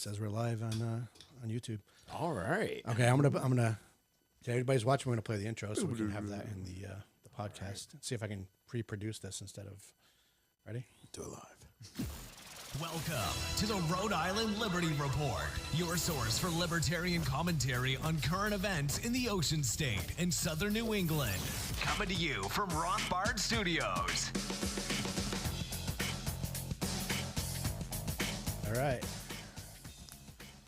says we're live on YouTube. All right. Okay, I'm gonna. Everybody's watching. We're gonna play the intro so we can have that in the podcast. See if I can pre-produce this instead of. Ready? Do it live. Welcome to the Rhode Island Liberty Report, your source for libertarian commentary on current events in the Ocean State and Southern New England. Coming to you from Rothbard Studios. All right.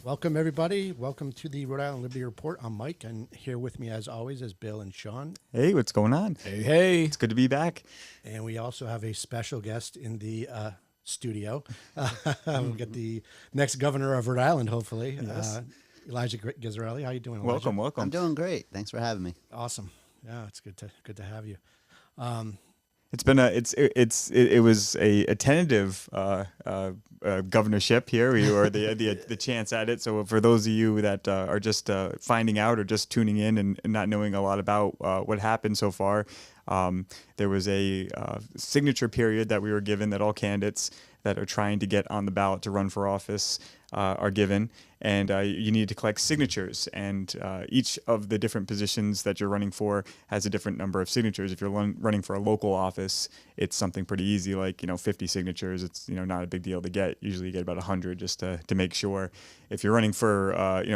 Welcome, everybody. Welcome to the Rhode Island Liberty Report. I'm Mike, and here with me, as always, is Bill and Sean. Hey, what's going on? Hey. It's good to be back. And we also have a special guest in the studio. We'll get the next governor of Rhode Island, hopefully. Yes. Elijah Gizzarelli. How you doing, Elijah? Welcome. I'm doing great. Thanks for having me. Awesome. Yeah, it's good to have you. It's been it was a tentative governorship here. We were the chance at it. So for those of you that are just finding out or just tuning in and not knowing a lot about what happened so far, there was a signature period that we were given that all candidates that are trying to get on the ballot to run for office are given, and you need to collect signatures, and each of the different positions that you're running for has a different number of signatures. If you're running for a local office, it's something pretty easy, like 50 signatures. It's not a big deal to get. Usually you get about 100 just to make sure. If you're running for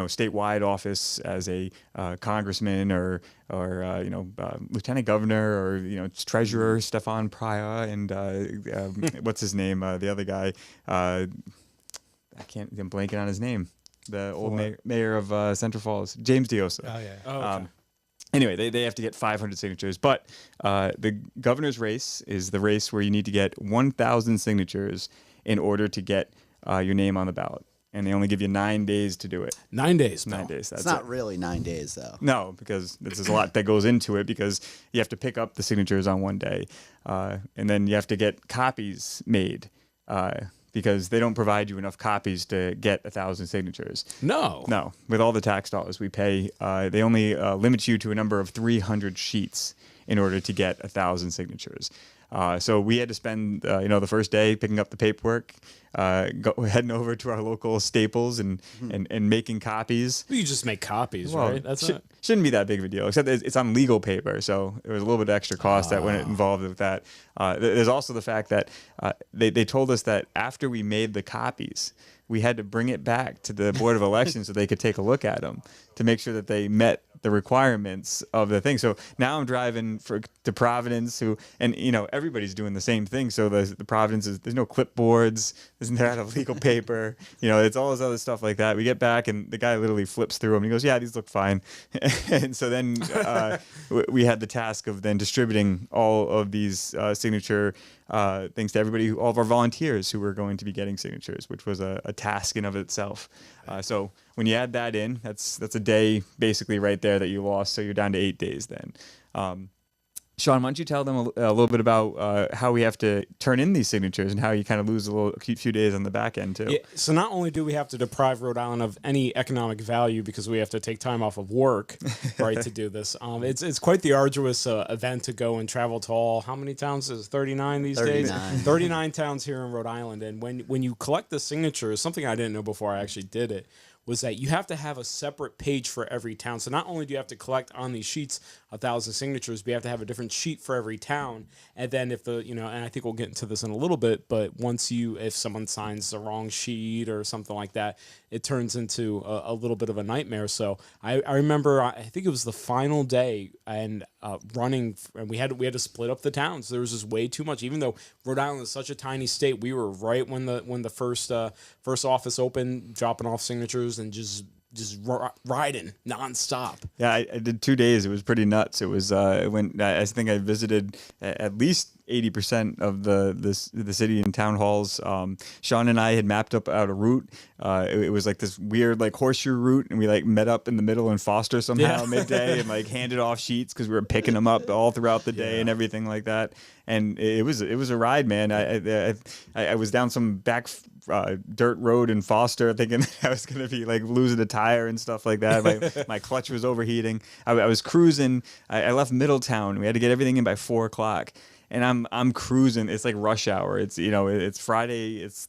statewide office as a congressman or lieutenant governor or treasurer Stefan Praya and what's his name, the other guy, I'm blanking on his name, the old mayor of Central Falls, James Diosa. Oh yeah. Okay. Anyway, they have to get 500 signatures, but the governor's race is the race where you need to get 1,000 signatures in order to get your name on the ballot. And they only give you 9 days to do it. 9 days. 9 days. That's It's not it. really 9 days, though. No, because there's a lot that goes into it, because you have to pick up the signatures on one day. And then you have to get copies made because they don't provide you enough copies to get 1,000 signatures. No. With all the tax dollars we pay, they only limit you to a number of 300 sheets in order to get 1,000 signatures. So we had to spend, the first day picking up the paperwork, heading over to our local Staples and making copies. You just make copies, Well, right? That's shouldn't be that big of a deal, except it's on legal paper, so there was a little bit of extra cost that went involved with that. There's also the fact that they told us that after we made the copies, we had to bring it back to the Board of Elections so they could take a look at them to make sure that they met the requirements of the thing. So now I'm driving to Providence, everybody's doing the same thing. So the Providence there's no clipboards, they're out of legal paper, it's all this other stuff like that. We get back and the guy literally flips through them. He goes, "Yeah, these look fine." And so then we had the task of then distributing all of these signature things to everybody, all of our volunteers who were going to be getting signatures, which was a task in of itself. So when you add that in, that's a day basically right there that you lost. So you're down to 8 days then. Sean, why don't you tell them a little bit about how we have to turn in these signatures and how you kind of lose a few days on the back end too. Yeah, so not only do we have to deprive Rhode Island of any economic value because we have to take time off of work, right, to do this. It's quite the arduous event to go and travel to all, how many towns? Is it 39 these 39. days? 39 towns here in Rhode Island. And when you collect the signatures, something I didn't know before I actually did it, was that you have to have a separate page for every town. So not only do you have to collect on these sheets 1,000 signatures, but you have to have a different sheet for every town. And then if and I think we'll get into this in a little bit, but if someone signs the wrong sheet or something like that, it turns into a little bit of a nightmare. So I remember, I think it was the final day and running, and we had to split up the towns. There was just way too much. Even though Rhode Island is such a tiny state, we were right when the first office opened, dropping off signatures and just riding nonstop. Yeah, I did 2 days. It was pretty nuts. It was when I think I visited at least 80% of the city and town halls. Sean and I had mapped out a route. It was like this weird horseshoe route, and we met up in the middle in Foster somehow midday and handed off sheets because we were picking them up all throughout the day and everything like that. And it was a ride, man. I was down some back dirt road in Foster thinking I was going to be losing a tire and stuff like that. My clutch was overheating. I was cruising. I left Middletown. We had to get everything in by 4:00. And I'm cruising. It's like rush hour. It's it's Friday. It's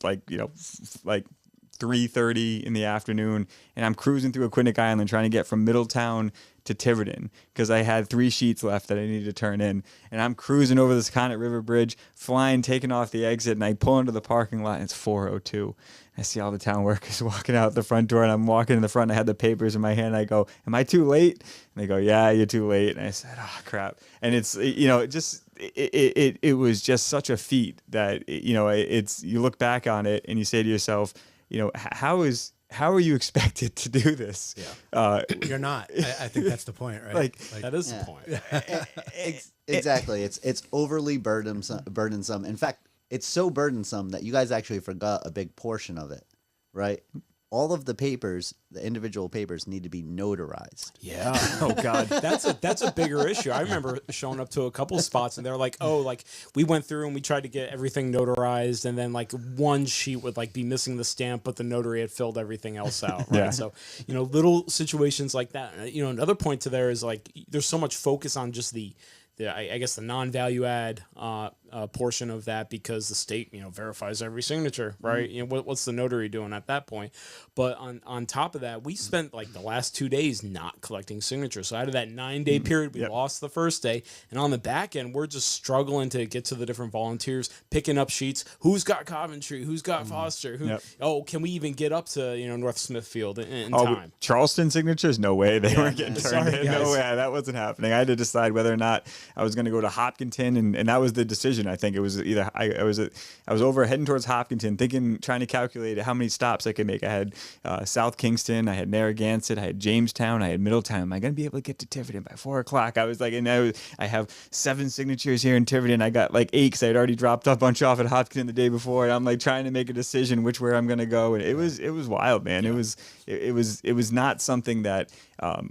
3:30 in the afternoon, and I'm cruising through Aquidneck Island trying to get from Middletown to Tiverton because I had 3 sheets left that I needed to turn in. And I'm cruising over this Connet River Bridge, flying, taking off the exit, and I pull into the parking lot, and it's 4:02. I see all the town workers walking out the front door, and I'm walking in the front. And I had the papers in my hand. And I go, "Am I too late?" And they go, "Yeah, you're too late." And I said, "Oh, crap." And it's, it was just such a feat that, it's, you look back on it and you say to yourself, how are you expected to do this? Yeah. You're not. I think that's the point, right? Like that is the point. Exactly. It's overly burdensome. In fact, it's so burdensome that you guys actually forgot a big portion of it, right? All of the papers, the individual papers, need to be notarized. Yeah. Oh God, that's a bigger issue. I remember showing up to a couple spots and they're like, "Oh, like we went through and we tried to get everything notarized, and then like one sheet would like be missing the stamp, but the notary had filled everything else out." Right. Yeah. So little situations like that. Another point to there is like there's so much focus on just I guess the non-value add portion of that because the state, verifies every signature, right? What's the notary doing at that point? But on top of that, we spent like the last 2 days not collecting signatures. So out of that 9-day period, we lost the first day. And on the back end, we're just struggling to get to the different volunteers, picking up sheets. Who's got Coventry? Who's got Foster? Oh, can we even get up to, North Smithfield in time? Charleston signatures? No way. They weren't getting turned Sorry, in. guys. No way. That wasn't happening. I had to decide whether or not I was going to go to Hopkinton, and that was the decision. I think it was either I was over heading towards Hopkinton, trying to calculate how many stops I could make. I had South Kingston, I had Narragansett, I had Jamestown, I had Middletown. Am I going to be able to get to Tiverton by 4 o'clock? I was like, I have 7 signatures here in Tiverton. I got like 8 because I had already dropped a bunch off at Hopkinton the day before, and I'm like trying to make a decision which way I'm going to go. And it was wild, man. Yeah. It was not something that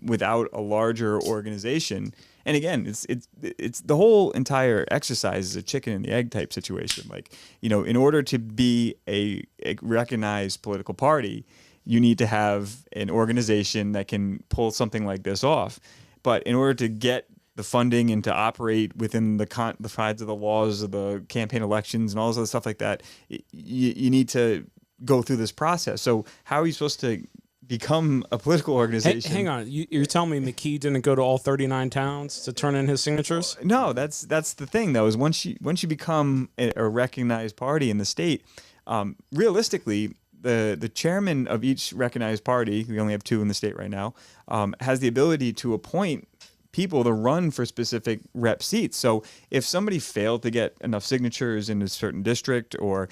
without a larger organization. And again, it's the whole entire exercise is a chicken and the egg type situation. Like, in order to be a recognized political party, you need to have an organization that can pull something like this off. But in order to get the funding and to operate within the confines of the laws of the campaign elections and all this other stuff like that, you need to go through this process. So how are you supposed to become a political organization? Hang on, you're telling me McKee didn't go to all 39 towns to turn in his signatures? No, that's the thing though. Is once you become a recognized party in the state, realistically, the chairman of each recognized party, we only have 2 in the state right now, has the ability to appoint people to run for specific rep seats. So if somebody failed to get enough signatures in a certain district, or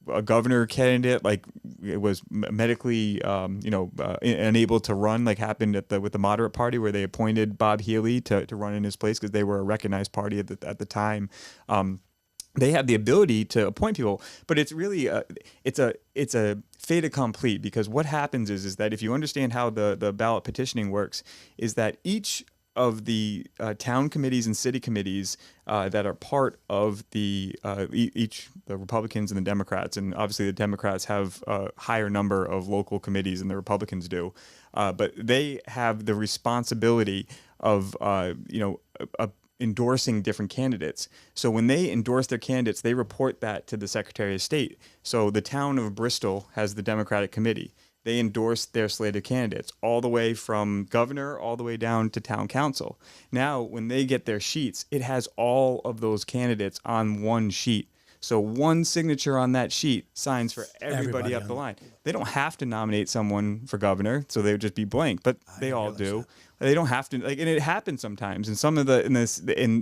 a governor candidate like it was medically unable to run, like happened with the moderate party where they appointed Bob Healy to run in his place because they were a recognized party at the time. They have the ability to appoint people, but it's really it's a fait accompli, because what happens is that if you understand how the ballot petitioning works, is that each of the town committees and city committees that are part of the Republicans and the Democrats, and obviously the Democrats have a higher number of local committees than the Republicans do, but they have the responsibility of endorsing different candidates. So when they endorse their candidates, they report that to the Secretary of State. So the town of Bristol has the Democratic Committee. They endorse their slate of candidates all the way from governor all the way down to town council. Now, when they get their sheets, it has all of those candidates on one sheet. So one signature on that sheet signs for everybody up the line. They don't have to nominate someone for governor, so they would just be blank, but they all do. They don't have to, and it happens sometimes. And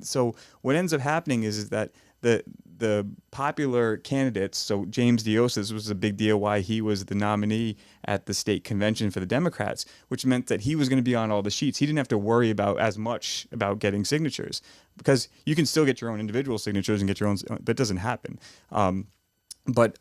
so what ends up happening is that the popular candidates, so James Diosis was a big deal why he was the nominee at the state convention for the Democrats, which meant that he was going to be on all the sheets. He didn't have to worry as much about getting signatures, because you can still get your own individual signatures and get your own, but it doesn't happen. But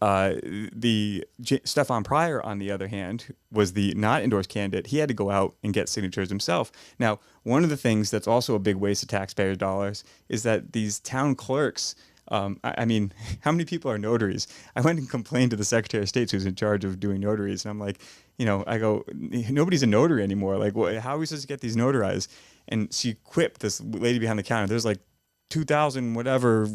Stefan Pryor, on the other hand, was the not endorsed candidate. He had to go out and get signatures himself. Now, one of the things that's also a big waste of taxpayers' dollars is that these town clerks, I mean, how many people are notaries? I went and complained to the Secretary of State, who's in charge of doing notaries, and I'm like, I go, nobody's a notary anymore. Like, how are we supposed to get these notarized? And she quipped, this lady behind the counter, there's like 2,000 whatever,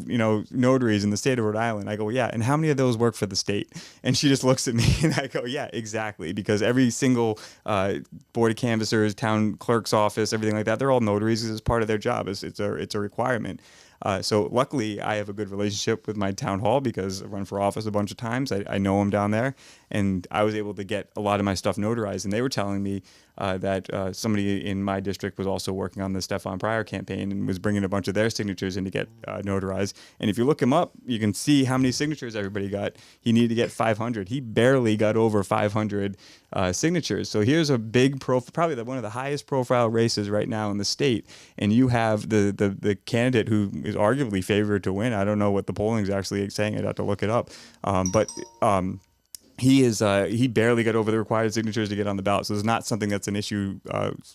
notaries in the state of Rhode Island. I go, yeah. And how many of those work for the state? And she just looks at me and I go, yeah, exactly. Because every single board of canvassers, town clerk's office, everything like that, they're all notaries as part of their job. It's a requirement. So luckily, I have a good relationship with my town hall because I run for office a bunch of times. I know them down there, and I was able to get a lot of my stuff notarized. And they were telling me that somebody in my district was also working on the Stefan Pryor campaign and was bringing a bunch of their signatures in to get notarized. And if you look him up, you can see how many signatures everybody got. He needed to get 500. He barely got over 500 signatures. So here's a big probably one of the highest profile races right now in the state. And you have the candidate who is arguably favored to win. I don't know what the polling is actually saying. I'd have to look it up. He barely got over the required signatures to get on the ballot. So it's not something that's an issue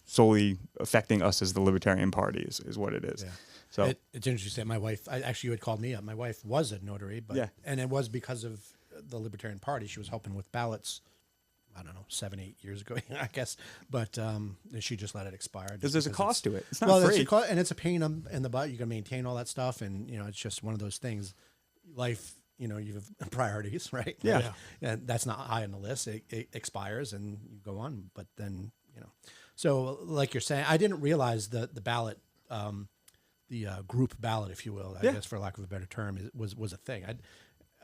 solely affecting us as the Libertarian Party is what it is. Yeah. So it's interesting. My wife, you had called me up. My wife was a notary, and it was because of the Libertarian Party. She was helping with ballots. I don't know, 7-8 years ago, I guess. But she just let it expire. Because there's a cost to it. It's not free. And it's a pain in the butt. You can maintain all that stuff. And, it's just one of those things. Life, you have priorities, right? Yeah. And that's not high on the list. It expires and you go on. But then, So like you're saying, I didn't realize the ballot, the group ballot, if you will, I guess for lack of a better term, was a thing.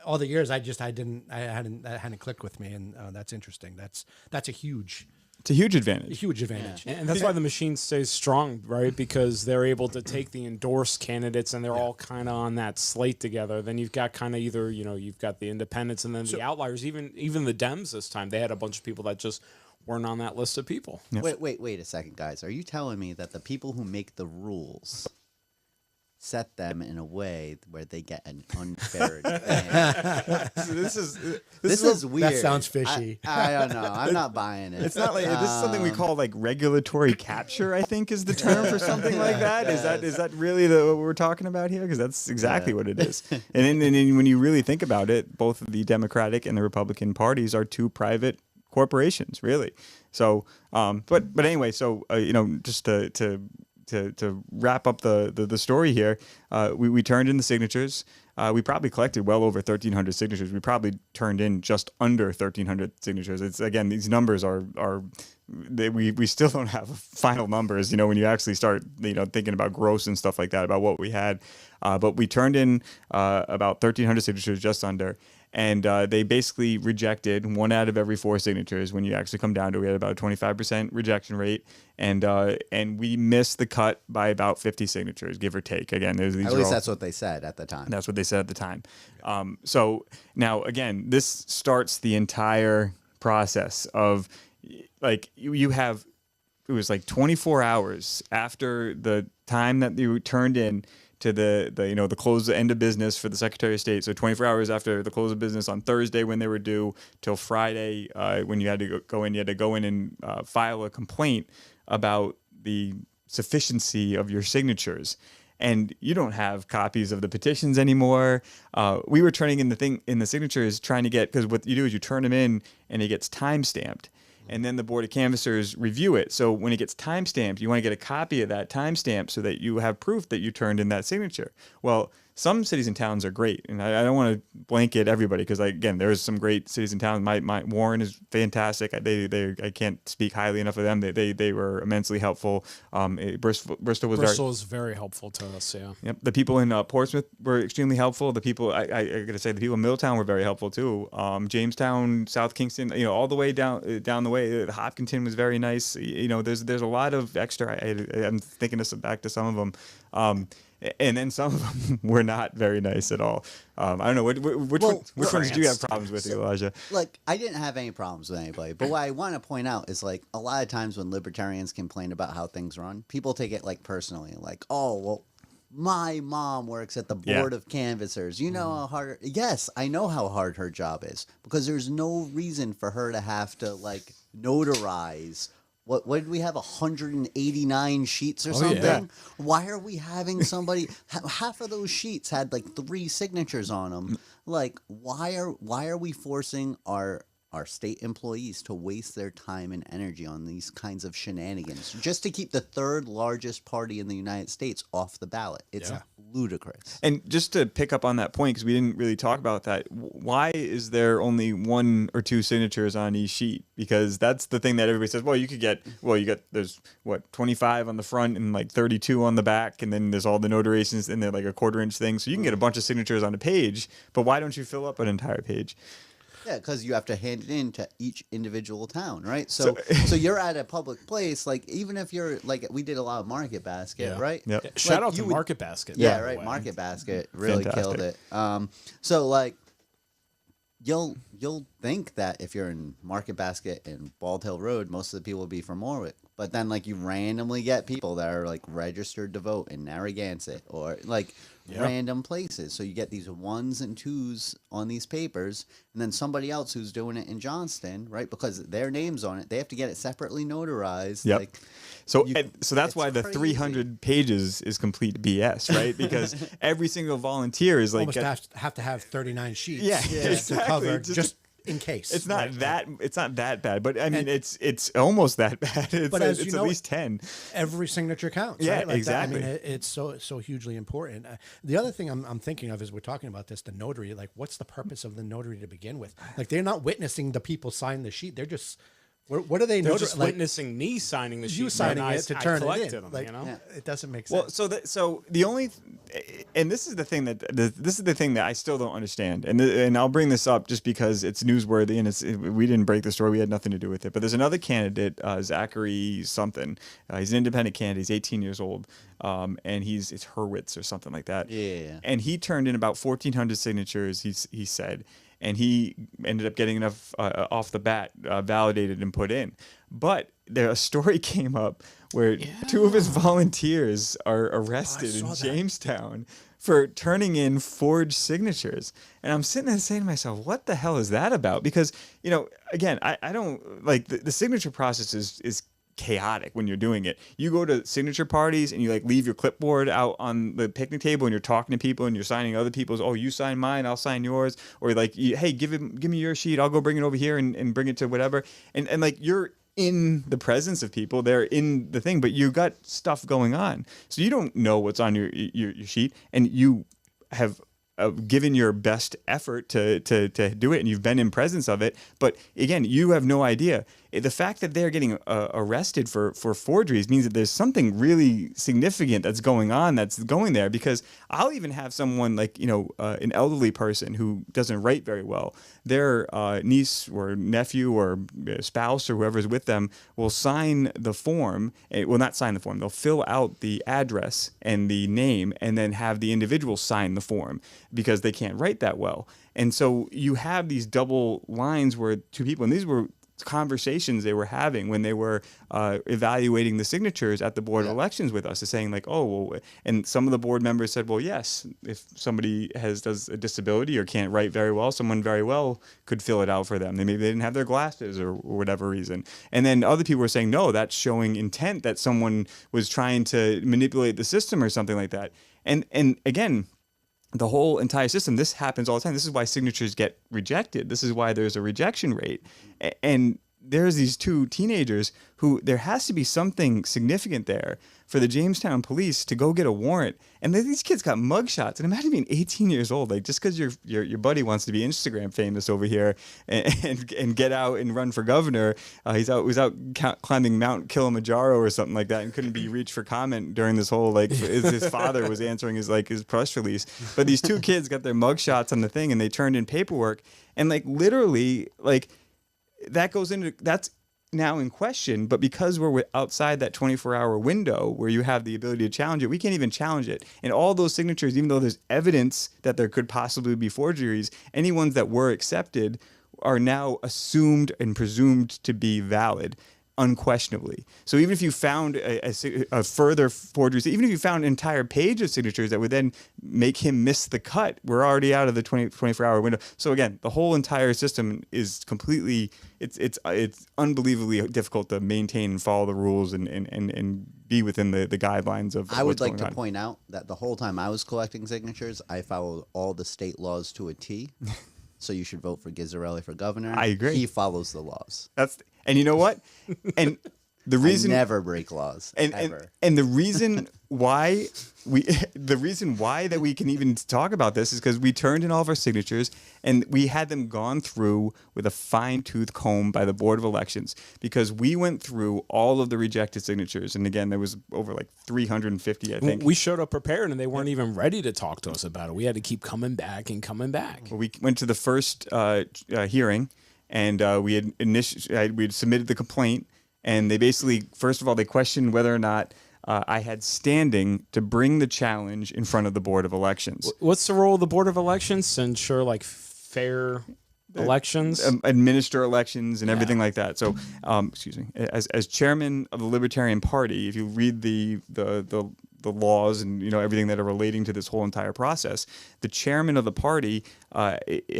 All the years that hadn't clicked with me, and that's interesting. That's a huge. It's a huge advantage. A huge advantage. Yeah. And that's why the machine stays strong, right? Because they're able to take the endorsed candidates and they're all kind of on that slate together. Then you've got kind of either, you've got the independents and then the outliers. Even the Dems this time, they had a bunch of people that just weren't on that list of people. Yep. Wait a second, guys. Are you telling me that the people who make the rules set them in a way where they get an unfair advantage? This is weird. That sounds fishy. I don't know. I'm not buying it. It's not like this is something we call like regulatory capture, I think is the term for something like that. Is that really what we're talking about here? Because that's exactly what it is. And then when you really think about it, both the Democratic and the Republican parties are two private corporations, really. So, but anyway, so just to wrap up the story here, we turned in the signatures. We probably collected well over 1,300 signatures. We probably turned in just under 1,300 signatures. It's again, these numbers we still don't have final numbers. When you actually start thinking about gross and stuff like that about what we had, but we turned in about 1,300 signatures, just under. And they basically rejected 1 out of every 4 signatures. When you actually come down to it, we had about a 25% rejection rate, and we missed the cut by about 50 signatures, give or take. Again, at least that's what they said at the time. That's what they said at the time. So now, again, this starts the entire process of you have. It was like 24 hours after the time that you turned in to the close, the end of business for the Secretary of State. So 24 hours after the close of business on Thursday when they were due till Friday when you had to go in. You had to go in and file a complaint about the sufficiency of your signatures. And you don't have copies of the petitions anymore. We were turning in the signatures, trying to get, because what you do is you turn them in and it gets time stamped. And then the Board of Canvassers review it. So when it gets time-stamped, you want to get a copy of that timestamp so that you have proof that you turned in that signature. Well, some cities and towns are great, and I don't want to blanket everybody because, again, there's some great cities and towns. My Warren is fantastic. I can't speak highly enough of them. They were immensely helpful. Bristol was very helpful to us. Yeah. Yep. The people in Portsmouth were extremely helpful. The people I gotta say the people in Middletown were very helpful too. Jamestown, South Kingston, all the way down the way. Hopkinton was very nice. There's a lot of extra. I'm thinking back to some of them. And then some of them were not very nice at all. I don't know. Which ones did you have problems with, Elijah? I didn't have any problems with anybody. But what I want to point out is, a lot of times when libertarians complain about how things run, people take it, personally. Oh, well, my mom works at the Board of Canvassers. You know how hard... Yes, I know how hard her job is. Because there's no reason for her to have to, notarize... What did we have, 189 sheets or something? Yeah. Why are we having somebody... half of those sheets had 3 signatures on them. Why are we forcing our state employees to waste their time and energy on these kinds of shenanigans just to keep the 3rd largest party in the United States off the ballot? It's ludicrous. And just to pick up on that point, because we didn't really talk about that, why is there only 1 or 2 signatures on each sheet? Because that's the thing that everybody says, well, there's 25 on the front and like 32 on the back, and then there's all the notarizations and they're like a 1/4 inch thing. So you can get a bunch of signatures on a page, but why don't you fill up an entire page? Yeah, because you have to hand it in to each individual town, right? So you're at a public place, like even if you're like we did a lot of Market Basket, right? Yep. Shout Like, out to Market Basket. Yeah, by the right. way. Market Basket really killed Fantastic. it. So like you'll think that if you're in Market Basket and Bald Hill Road, most of the people will be from Warwick. But then like you randomly get people that are like registered to vote in Narragansett or like random places. So you get these 1s and 2s on these papers, and then somebody else who's doing it in Johnston, right? Because their name's on it, they have to get it separately notarized. Yep. Like, So it's that's why the crazy. 300 pages is complete BS, right? Because every single volunteer is like Almost have to have 39 sheets Yeah, to exactly. cover Just- just in case. it's not right? that bad, but I mean it's almost that bad. It's, But as it's you at know, least 10. Every signature counts. Yeah, right? Like exactly. That. I mean, it's so hugely important. The other thing I'm thinking of as we're talking about this, the notary. Like, what's the purpose of the notary to begin with? Like, they're not witnessing the people sign the sheet. They're just what are they? They're notary? just Like, witnessing me signing the sheet. you signing and it to turn it collected in. them, Like, you know? it doesn't make Well, sense. so the only, and this is the thing that I still don't understand, and I'll bring this up just because it's newsworthy and we didn't break the story, we had nothing to do with it. But there's another candidate, Zachary something. He's an independent candidate. He's 18 years old, and it's Hurwitz or something like that. Yeah. And he turned in about 1,400 signatures. He said. And he ended up getting enough off the bat validated and put in. But a story came up where 2 of his volunteers are arrested in Jamestown for turning in forged signatures. And I'm sitting there saying to myself, what the hell is that about? Because, again, I don't like the signature process is chaotic when you're doing it. You go to signature parties and you like leave your clipboard out on the picnic table and you're talking to people and you're signing other people's. Oh, you sign mine, I'll sign yours. Or like, hey, give me your sheet, I'll go bring it over here and bring it to whatever. And like you're in the presence of people, they're in the thing, but you got stuff going on, so you don't know what's on your sheet, and you have given your best effort to do it, and you've been in presence of it, but again, you have no idea. The fact that they're getting arrested for forgeries means that there's something really significant that's going on that's going there, because I'll even have someone like, an elderly person who doesn't write very well. Their niece or nephew or spouse or whoever's with them will sign the form. Well, not sign the form. They'll fill out the address and the name and then have the individual sign the form because they can't write that well. And so you have these double lines where 2 people, and these were conversations they were having when they were evaluating the signatures at the board of elections with us, is saying like, oh, well, and some of the board members said, well, yes, if somebody does a disability or can't write very well, someone very well could fill it out for them. Maybe they didn't have their glasses or whatever reason. And then other people were saying, no, that's showing intent, that someone was trying to manipulate the system or something like that. And again, the whole entire system, this happens all the time. This is why signatures get rejected. This is why there's a rejection rate. And there's these 2 teenagers who there has to be something significant there for the Jamestown police to go get a warrant. And these kids got mugshots. And imagine being 18 years old, like just because your buddy wants to be Instagram famous over here and get out and run for governor. He was out climbing Mount Kilimanjaro or something like that and couldn't be reached for comment during this whole, like, his father was answering his press release. But these 2 kids got their mugshots on the thing and they turned in paperwork. And like literally, like, that's now in question, but because we're outside that 24-hour window where you have the ability to challenge it, we can't even challenge it. And all those signatures, even though there's evidence that there could possibly be forgeries, any ones that were accepted are now assumed and presumed to be valid, unquestionably. So even if you found a further forgeries, even if you found an entire page of signatures that would then make him miss the cut, we're already out of the 24-hour window. So again, the whole entire system is completely, it's unbelievably difficult to maintain and follow the rules and be within the guidelines of I would what's like going to on. point out that the whole time I was collecting signatures, I followed all the state laws to a T. So you should vote for Gizzarelli for governor. I agree. He follows the laws. And you know what? And the reason I never break laws. and ever. the reason why the reason why that we can even talk about this is because we turned in all of our signatures and we had them gone through with a fine-tooth comb by the Board of Elections, because we went through all of the rejected signatures. And again, there was over like 350, I think. We showed up prepared, and they weren't even ready to talk to us about it. We had to keep coming back and coming back. Well, we went to the first hearing, and we had submitted the complaint, and they basically, first of all, they questioned whether or not I had standing to bring the challenge in front of the Board of Elections. What's the role of the Board of Elections? To ensure like fair elections, administer elections, and everything like that. So, excuse me, as chairman of the Libertarian Party, if you read the laws and everything that are relating to this whole entire process, the chairman of the party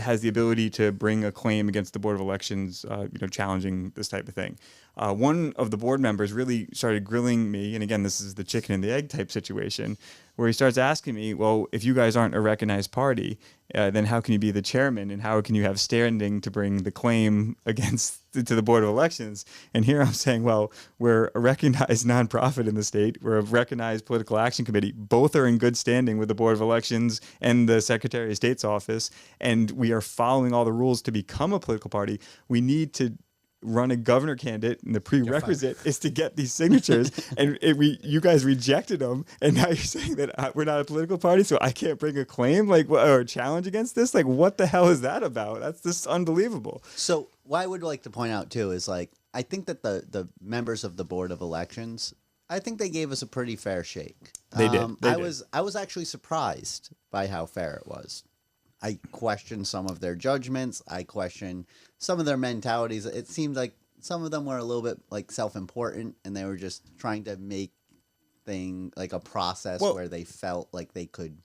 has the ability to bring a claim against the Board of Elections, challenging this type of thing. One of the board members really started grilling me, and again, this is the chicken and the egg type situation, where he starts asking me, well, if you guys aren't a recognized party, then how can you be the chairman, and how can you have standing to bring the claim to the Board of Elections? And here I'm saying, well, we're a recognized nonprofit in the state. We're a recognized political action committee. Both are in good standing with the Board of Elections and the Secretary of State's office, and we are following all the rules to become a political party. We need to run a governor candidate, and the prerequisite is to get these signatures. And you guys rejected them, and now you're saying that we're not a political party, so I can't bring a claim or a challenge against this? Like, what the hell is that about? That's just unbelievable. So what I would like to point out too is, like, I think that the members of the Board of Elections, I think they gave us a pretty fair shake. They did. I was actually surprised by how fair it was. I questioned some of their judgments. I questioned some of their mentalities. It seemed like some of them were a little bit like self-important, and they were just trying to make a process where they felt like they could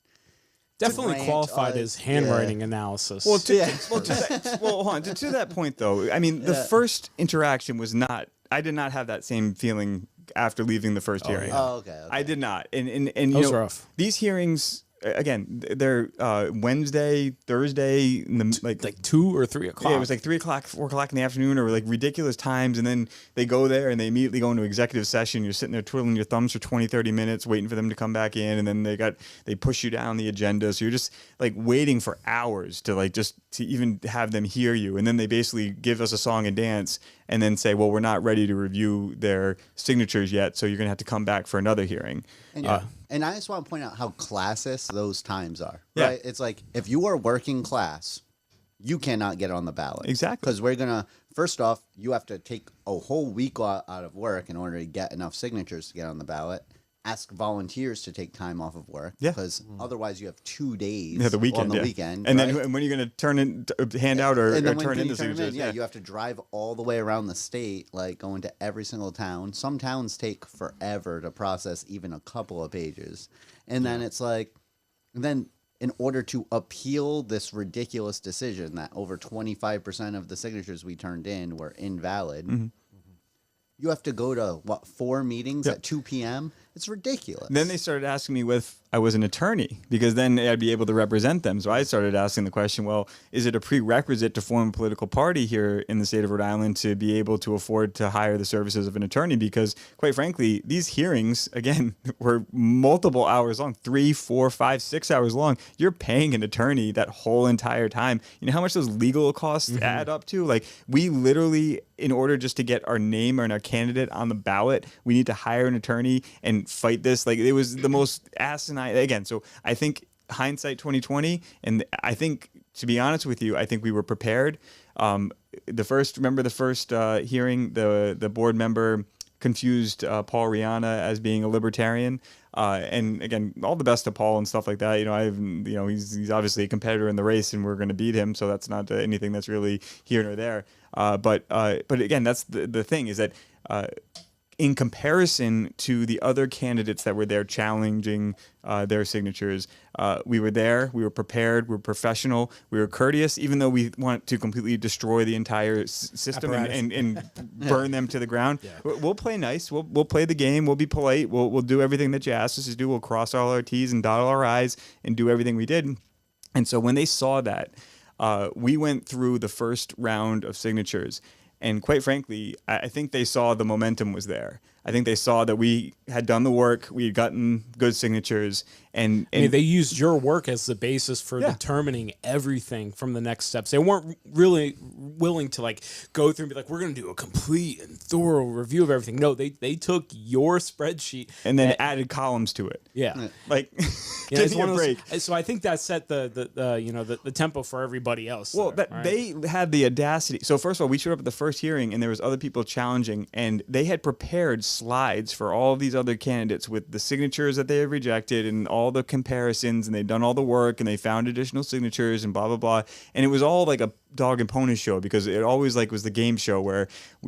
definitely qualified as handwriting analysis. Well, hold on. To that point, though, I mean, the first interaction was not. I did not have that same feeling after leaving the first hearing. Oh, okay. I did not, and that was rough. These hearings. Again, they're Wednesday, Thursday, like 2 or 3 o'clock. Yeah, it was like 3 o'clock, 4 o'clock in the afternoon, or like ridiculous times. And then they go there and they immediately go into executive session. You're sitting there twiddling your thumbs for 20, 30 minutes, waiting for them to come back in. And then they push you down the agenda. So you're just like waiting for hours to even have them hear you. And then they basically give us a song and dance and then say, well, we're not ready to review their signatures yet, so you're going to have to come back for another hearing. And I just want to point out how classist those times are, Yeah. right? It's like, if you are working class, you cannot get on the ballot. Exactly. Because we're going to, first off, you have to take a whole week out of work in order to get enough signatures to get on the ballot. Ask volunteers to take time off of work. Yeah. Because otherwise you have 2 days the weekend, on the weekend. And right? then when are you going to hand out or turn in the signatures? Yeah, you have to drive all the way around the state, like going to every single town. Some towns take forever to process even a couple of pages. And then it's like, and then in order to appeal this ridiculous decision that over 25% of the signatures we turned in were invalid, you have to go to, 4 meetings at 2 p.m.? It's ridiculous. Then they started asking me if I was an attorney, because then I'd be able to represent them. So I started asking the question, well, is it a prerequisite to form a political party here in the state of Rhode Island to be able to afford to hire the services of an attorney? Because quite frankly, these hearings, again, were multiple hours long, 3, 4, 5, 6 hours long. You're paying an attorney that whole entire time. You know how much those legal costs add up to? Like, we literally, in order just to get our name and our candidate on the ballot, we need to hire an attorney and fight this. Like, it was the most asinine. Again, so I think hindsight 2020, and I think, to be honest with you, I think we were prepared. The first hearing, the board member confused Paul Rihanna as being a libertarian. And again, all the best to Paul and stuff like that. He's obviously a competitor in the race, and we're going to beat him. So that's not anything that's really here nor there. But again, that's the thing, is that in comparison to the other candidates that were there challenging their signatures, we were there, we were prepared, we were professional, we were courteous, even though we want to completely destroy the entire system and burn them to the ground. Yeah. We'll play nice, we'll play the game, we'll be polite, we'll do everything that you asked us to do, we'll cross all our T's and dot all our I's and do everything we did. And so when they saw that, we went through the first round of signatures. And quite frankly, I think they saw the momentum was there. I think they saw that we had done the work, we had gotten good signatures, and I mean, they used your work as the basis for determining everything from the next steps. They weren't really willing to like go through and be like, we're going to do a complete and thorough review of everything. No, they took your spreadsheet and then added columns to it. Yeah. Like, Yeah, give it's me a one of those- break. so I think that set the tempo for everybody else. Well, there, that right? they had the audacity. So first of all, we showed up at the first hearing, and there was other people challenging, and they had prepared slides for all of these other candidates with the signatures that they had rejected and all the comparisons, and they'd done all the work, and they found additional signatures and blah blah blah. And it was all like a dog and pony show, because it always like was the game show where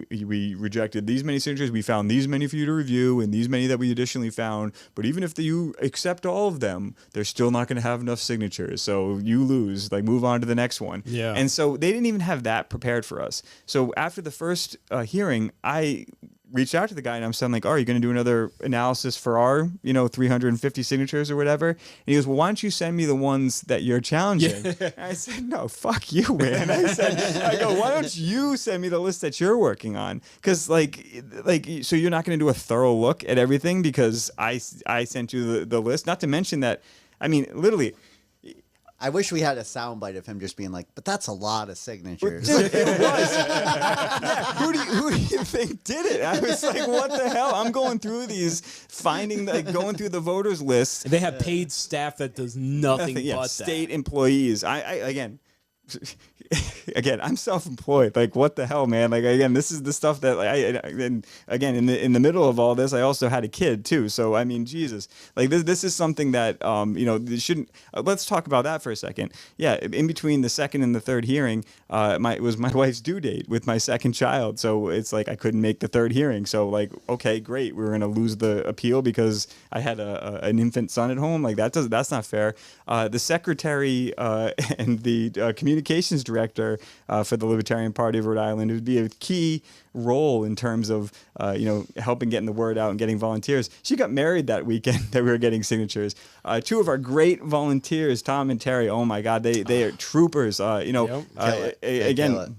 we rejected these many signatures, we found these many for you to review, and these many that we additionally found. But even if you accept all of them, they're still not going to have enough signatures, so you lose. Like, move on to the next one. Yeah. And so they didn't even have that prepared for us. So after the first hearing, I reached out to the guy and I'm saying, like, oh, are you going to do another analysis for our 350 signatures or whatever? And he goes, well, why don't you send me the ones that you're challenging? And I said, no, fuck you, man. I go, why don't you send me the list that you're working on? Because like, so you're not going to do a thorough look at everything because I sent you the list. Not to mention that, I mean, literally, I wish we had a soundbite of him just being like, "But that's a lot of signatures." Dude, it was. Yeah, who do you think did it? I was like, what the hell? I'm going through these, going through the voters list. They have paid staff that does nothing but state that. employees. Again, I'm self-employed. Like, what the hell, man? Like, again, this is the stuff that and again, in the middle of all this, I also had a kid too. So, I mean, Jesus, like this is something that, this shouldn't, let's talk about that for a second. Yeah. In between the second and the third hearing, it was my wife's due date with my second child. So it's like, I couldn't make the third hearing. So like, okay, great. We're going to lose the appeal because I had an infant son at home. Like that's not fair. The secretary, and the communications director for the Libertarian Party of Rhode Island would be a key role in terms of helping getting the word out and getting volunteers. She got married that weekend that we were getting signatures. Two of our great volunteers, Tom and Terry, oh my God, they are troopers. Again.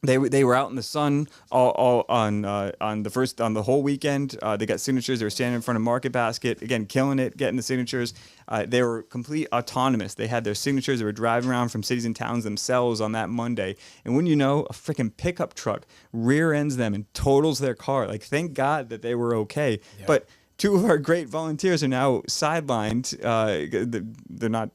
They were out in the sun all on the whole weekend. They got signatures. They were standing in front of Market Basket, again, killing it, getting the signatures. They were complete autonomous. They had their signatures. They were driving around from cities and towns themselves on that Monday. And when you know, a freaking pickup truck rear ends them and totals their car. Like, thank God that they were okay. Yeah. But two of our great volunteers are now sidelined. They're not,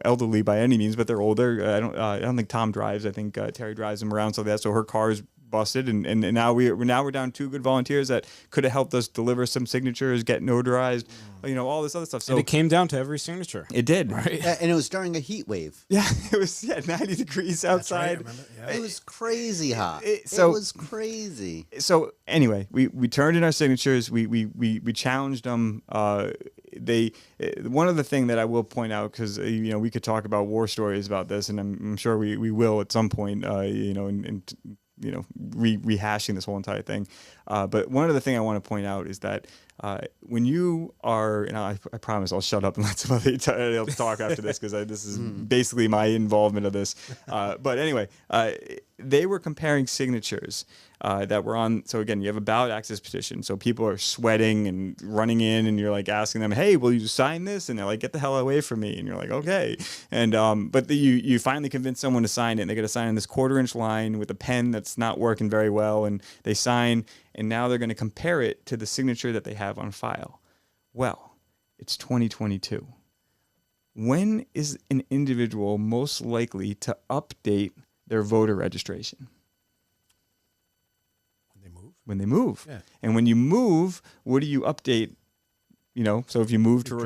elderly by any means, but they're older. I don't think Tom drives. I think Terry drives them around, so her car's busted, and now we're down two good volunteers that could have helped us deliver some signatures, get notarized, all this other stuff. So and it came down to every signature. It did, right? And it was during a heat wave. Yeah, it was 90 degrees outside. Right, yeah. It was crazy hot. It was crazy. So anyway, we turned in our signatures. We challenged them. One other thing that I will point out, because we could talk about war stories about this, and I'm sure we will at some point. Rehashing this whole entire thing. But one other thing I want to point out is that when you are, and I promise I'll shut up and let somebody else talk after this, because this is basically my involvement of this. But anyway, they were comparing signatures that were on. So again, you have a ballot access petition. So people are sweating and running in, and you're like asking them, "Hey, will you sign this?" And they're like, "Get the hell away from me!" And you're like, "Okay." And but you finally convince someone to sign it. And they got to sign in this 1/4-inch line with a pen that's not working very well, and they sign. And now they're going to compare it to the signature that they have on file. Well, it's 2022. When is an individual most likely to update their voter registration? When they move. Yeah. And when you move, what do you update? So if you move to your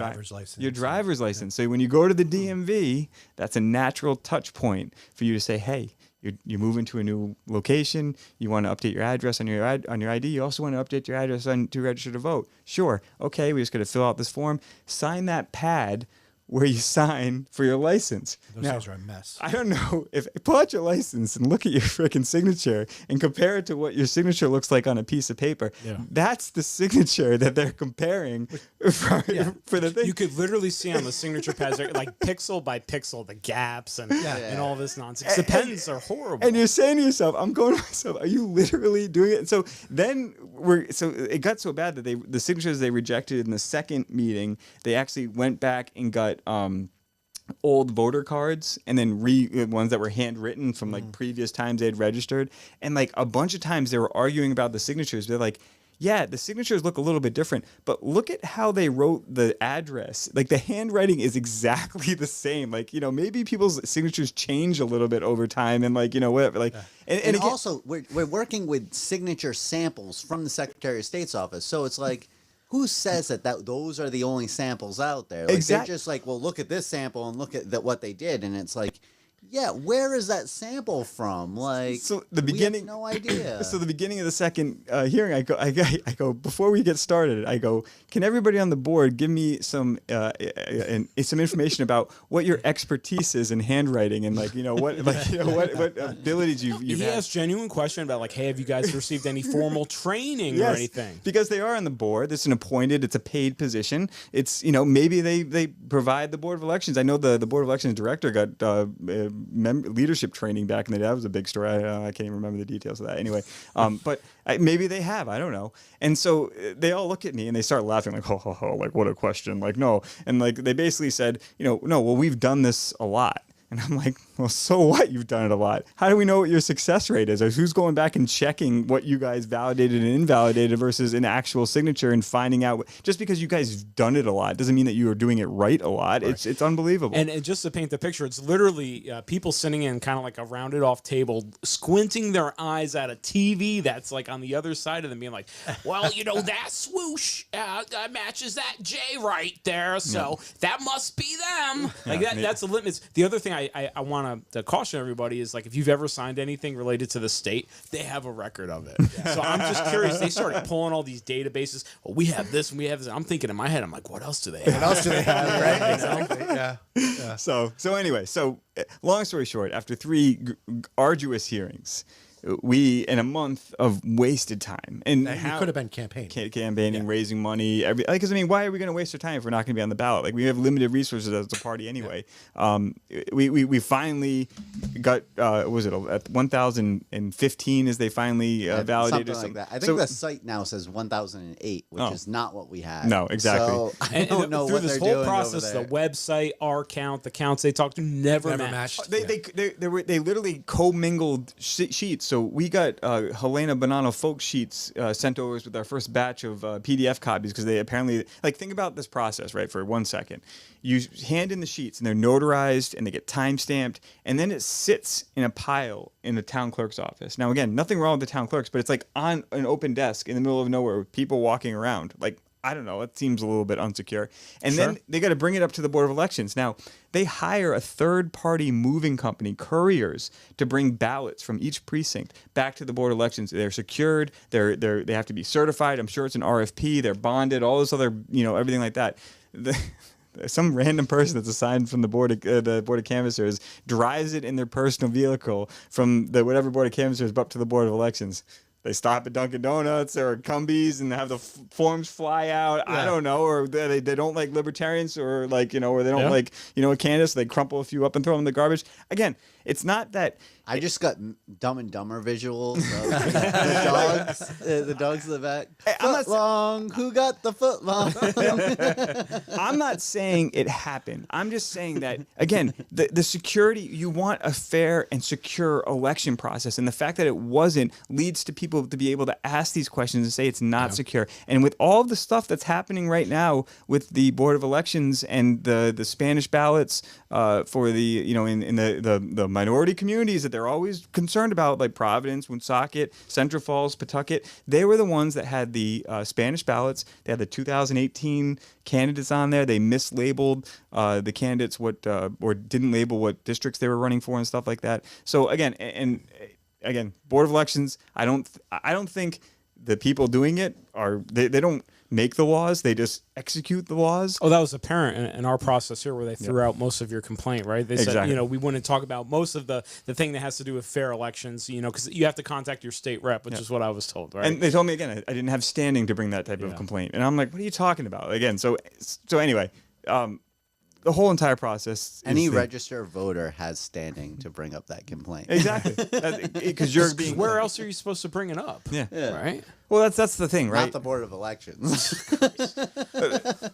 driver's license. So when you go to the DMV, that's a natural touch point for you to say, hey, you move into a new location. You want to update your address on your ID. You also want to update your address to register to vote. Sure. Okay, we're just going to fill out this form. Sign that pad where you sign for your license. Those things are a mess. I don't know if pull out your license and look at your freaking signature and compare it to what your signature looks like on a piece of paper. Yeah. That's the signature that they're comparing for the thing. You could literally see on the signature pads, like pixel by pixel, the gaps and all this nonsense. The pens are horrible. And you're saying to yourself, I'm going to myself, are you literally doing it? And so then it got so bad that the signatures they rejected in the second meeting, they actually went back and got old voter cards and then ones that were handwritten from like previous times they'd registered. And like a bunch of times they were arguing about the signatures. They're like, yeah, the signatures look a little bit different, but look at how they wrote the address. Like the handwriting is exactly the same. Like, maybe people's signatures change a little bit over time and like, whatever. Like, and again, also we're working with signature samples from the Secretary of State's office. So it's like, who says that those are the only samples out there? Like, they're just like, well, look at this sample and look at what they did. And it's like, yeah, where is that sample from? Like, so the beginning, we have no idea. So the beginning of the second hearing, I go before we get started. I go, can everybody on the board give me some information about what your expertise is in handwriting and what abilities you've he had? asked genuine question about like, hey, have you guys received any formal training or anything? Because they are on the board. It's it's a paid position. It's maybe they provide the Board of Elections. I know the Board of Elections director got leadership training back in the day. That was a big story. I can't even remember the details of that. Anyway, but maybe they have. I don't know. And so they all look at me and they start laughing like, ho, ho, ho, like, what a question. Like, no. And like, they basically said, no, well, we've done this a lot. And I'm like, well, so what? You've done it a lot. How do we know what your success rate is? Or who's going back and checking what you guys validated and invalidated versus an actual signature and finding out? Just because you guys have done it a lot doesn't mean that you are doing it right a lot. Right. It's unbelievable. And just to paint the picture, it's literally people sitting in kind of like a rounded off table, squinting their eyes at a TV that's like on the other side of them, being like, well, that swoosh matches that J right there. So that must be them. Like that's the litmus. The other thing I want to caution everybody is like if you've ever signed anything related to the state, they have a record of it. So I'm just curious. They started pulling all these databases. Well, we have this and we have this. I'm thinking in my head, I'm like, what else do they have? What else do they have? Right? Exactly. Yeah. So anyway, long story short, after 3 arduous hearings, we in a month of wasted time, and you could have been campaigning, raising money. Because why are we going to waste our time if we're not going to be on the ballot? Like we have limited resources as a party anyway. We finally got was it at 1,015 as they finally validated something like that. I think the site now says 1,008, which is not what we had. No, exactly. So I don't know through what this they're whole doing process, over there. the website, our count, the counts they talked to never matched. They literally commingled sheets. So we got Helena Bonanno folk sheets sent over with our first batch of PDF copies because they apparently think about this process, right? For 1 second, you hand in the sheets and they're notarized and they get time stamped and then it sits in a pile in the town clerk's office. Now again, nothing wrong with the town clerks, but it's like on an open desk in the middle of nowhere with people walking around. Like I don't know. It seems a little bit unsecure. And then they got to bring it up to the Board of Elections. Now, they hire a third-party moving company, couriers, to bring ballots from each precinct back to the Board of Elections. They're secured. They have to be certified. I'm sure it's an RFP. They're bonded. All this other, everything like that. Some random person that's assigned from the board of canvassers drives it in their personal vehicle from the whatever Board of Canvassers up to the Board of Elections. They stop at Dunkin' Donuts or Cumbies and have the forms fly out. Yeah. I don't know, or they don't like libertarians, or or they don't like a candidates. So they crumple a few up and throw them in the garbage. Again, it's not that. I just got Dumb and Dumber visuals of the dogs in the back. Hey, foot long, who got the foot long? I'm not saying it happened. I'm just saying that, again, the security, you want a fair and secure election process. And the fact that it wasn't leads to people to be able to ask these questions and say it's not secure. And with all of the stuff that's happening right now with the Board of Elections and the Spanish ballots for the, in the minority communities that they're always concerned about, like Providence, Woonsocket, Central Falls, Pawtucket, they were the ones that had the Spanish ballots. They had the 2018 candidates on there. They mislabeled the candidates or didn't label what districts they were running for and stuff like that. So again, Board of Elections, I don't think the people doing it they don't make the laws, they just execute the laws. Oh, that was apparent in our process here, where they threw out most of your complaint, right? They said, Exactly. we wouldn't talk about most of the thing that has to do with fair elections, because you have to contact your state rep, which is what I was told, right? And they told me again, I didn't have standing to bring that type of complaint. And I'm like, what are you talking about? Again, so anyway, the whole entire process. Any registered voter has standing to bring up that complaint. Exactly, because you're being. Where else are you supposed to bring it up? Yeah. Right. Well, that's the thing, right? Not the Board of Elections.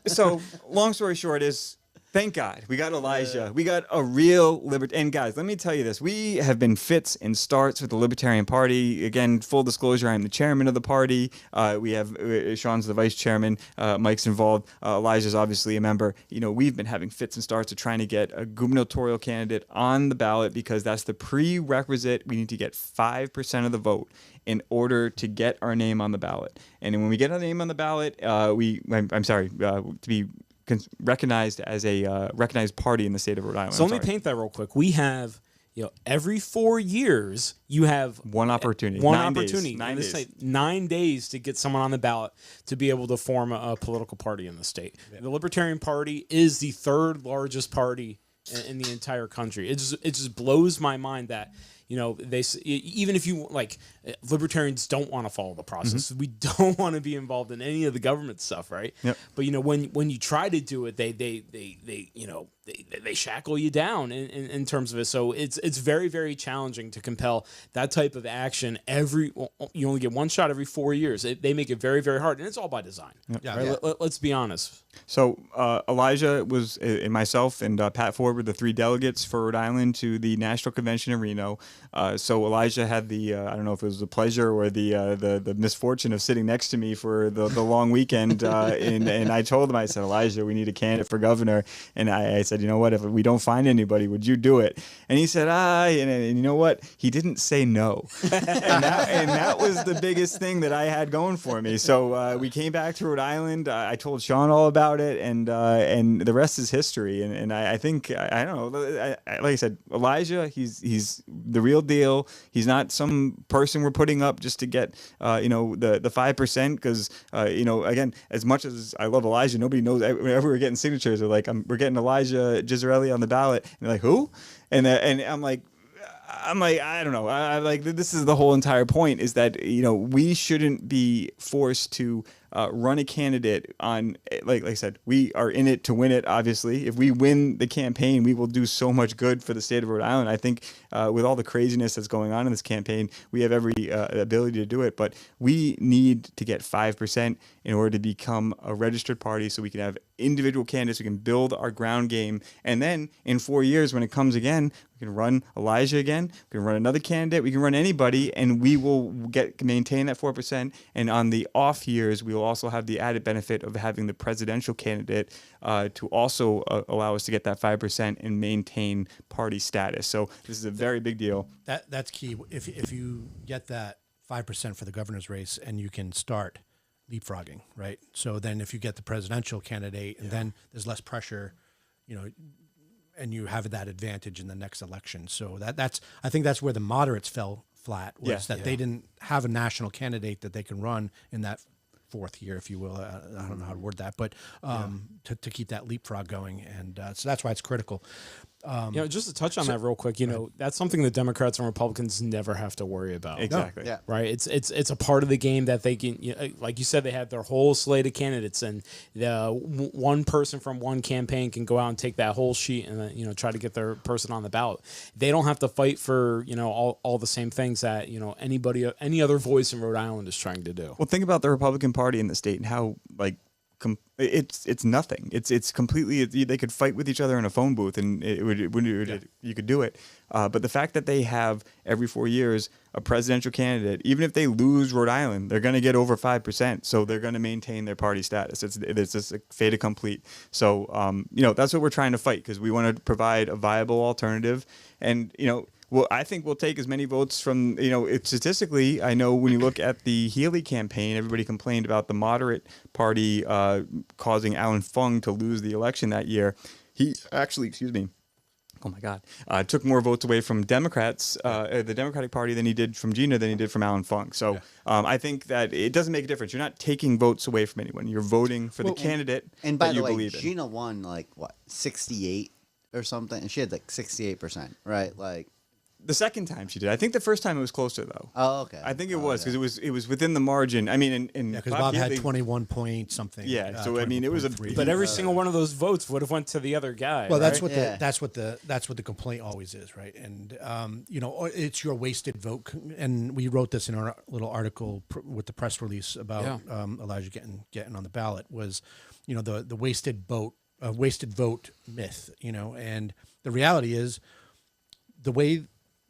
So, long story short is, thank God we got Elijah. We got a real libertarian. And guys, let me tell you this: we have been fits and starts with the Libertarian Party. Again, full disclosure, I'm the chairman of the party. We have Sean's the vice chairman. Mike's involved. Elijah's obviously a member. We've been having fits and starts of trying to get a gubernatorial candidate on the ballot, because that's the prerequisite. We need to get 5% of the vote in order to get our name on the ballot. And when we get our name on the ballot, to be recognized as a recognized party in the state of Rhode Island. So let me paint that real quick. We have, every 4 years you have one opportunity. 9 opportunity. 9 days. 9 days to get someone on the ballot to be able to form a political party in the state. Yeah. The Libertarian Party is the third largest party in the entire country. It just blows my mind that they, even if you libertarians don't want to follow the process. We don't want to be involved in any of the government stuff, right? Yep. But when you try to do it, they shackle you down in terms of it. So it's very, very challenging to compel that type of action. You only get one shot every 4 years. They make it very, very hard, and it's all by design. Yep. Yeah, right? yeah. Let's be honest. So Elijah was, and myself and Pat Ford were the 3 delegates for Rhode Island to the National Convention in Reno. So Elijah had the I don't know if it was the pleasure or the misfortune of sitting next to me for the long weekend, and I told him, I said, Elijah, we need a candidate for governor, and I said, you know what, if we don't find anybody, would you do it? And he said, and you know what, he didn't say no, and that was the biggest thing that I had going for me. So we came back to Rhode Island. I told Sean all about it, and the rest is history. And I think I don't know, like I said, Elijah, he's the real deal. He's not some person we're putting up just to get the 5%, because again, as much as I love Elijah, nobody knows. Whenever we're getting signatures, they're like, we're getting Elijah Gisarelli on the ballot, and they're like, who? And I'm like, I don't know. I like, this is the whole entire point, is that we shouldn't be forced to run a candidate on, like I said, we are in it to win it. Obviously, if we win the campaign, we will do so much good for the state of Rhode Island. I think with all the craziness that's going on in this campaign, we have every ability to do it. But we need to get 5% in order to become a registered party, so we can have individual candidates. We can build our ground game, and then in 4 years, when it comes again, we can run Elijah again. We can run another candidate. We can run anybody, and we will maintain that 4%. And on the off years, we will also have the added benefit of having the presidential candidate to also allow us to get that 5% and maintain party status. So this is a very big deal. That's key. If you get that 5% for the governor's race, and you can start leapfrogging, right? So then if you get the presidential candidate, and then there's less pressure, and you have that advantage in the next election. So I think that's where the moderates fell flat, was that they didn't have a national candidate that they can run in that fourth year, if you will. I don't know how to word that, but to keep that leapfrog going. And so that's why it's critical. Just to touch on that real quick, that's something the Democrats and Republicans never have to worry about. Exactly. Yeah. Right. It's a part of the game that they can, like you said, they have their whole slate of candidates, and one person from one campaign can go out and take that whole sheet and try to get their person on the ballot. They don't have to fight for all the same things that any other voice in Rhode Island is trying to do. Well, think about the Republican Party in the state and how it's nothing. It's completely. They could fight with each other in a phone booth, and you could do it. But the fact that they have every 4 years a presidential candidate, even if they lose Rhode Island, they're going to get over 5%. So they're going to maintain their party status. It's just a fait accompli. So that's what we're trying to fight, because we want to provide a viable alternative, and well, I think we'll take as many votes from, statistically, I know when you look at the Healy campaign, everybody complained about the moderate party causing Alan Fung to lose the election that year. He actually, oh my God, took more votes away from Democrats, the Democratic Party, than he did from Gina, than he did from Alan Funk. So I think that it doesn't make a difference. You're not taking votes away from anyone. You're voting for the candidate And by that the you way, believe in. Gina won like what 68 or something, and she had like 68%, right? Like, The second time she did. I think the first time it was closer though. oh, okay. I think it was because it was within the margin. I mean, and Yeah, because Bob had 21 point something. Yeah, so I mean, it was a 21.3. But every single one of those votes would have went to the other guy. Well, that's right? what that's what the complaint always is, right? And you know, it's your wasted vote. And we wrote this in our little article with the press release about Elijah getting on the ballot was, you know, the wasted vote myth. You know, and the reality is, the way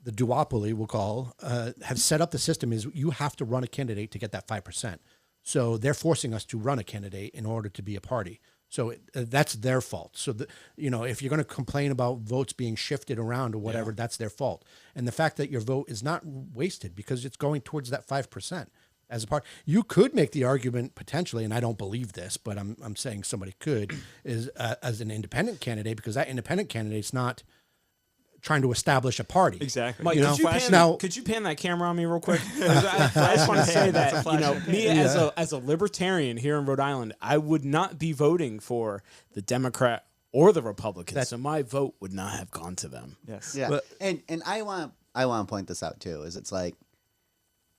the duopoly, we'll call, have set up the system is you have to run a candidate to get that 5%. So they're forcing us to run a candidate in order to be a party. So that's their fault. So, you know, if you're going to complain about votes being shifted around or whatever, that's their fault. And the fact that your vote is not wasted because it's going towards that 5% as a part, you could make the argument potentially, and I don't believe this, but I'm saying somebody could, is as an independent candidate, because that independent candidate's not trying to establish a party. Exactly. Mike, You know? could you pan that camera on me real quick? 'Cause I just want to say that, you know, me as a libertarian here in Rhode Island, I would not be voting for the Democrat or the Republican, so my vote would not have gone to them. Yes. Yeah, But- and I want to point this out too. Is it's like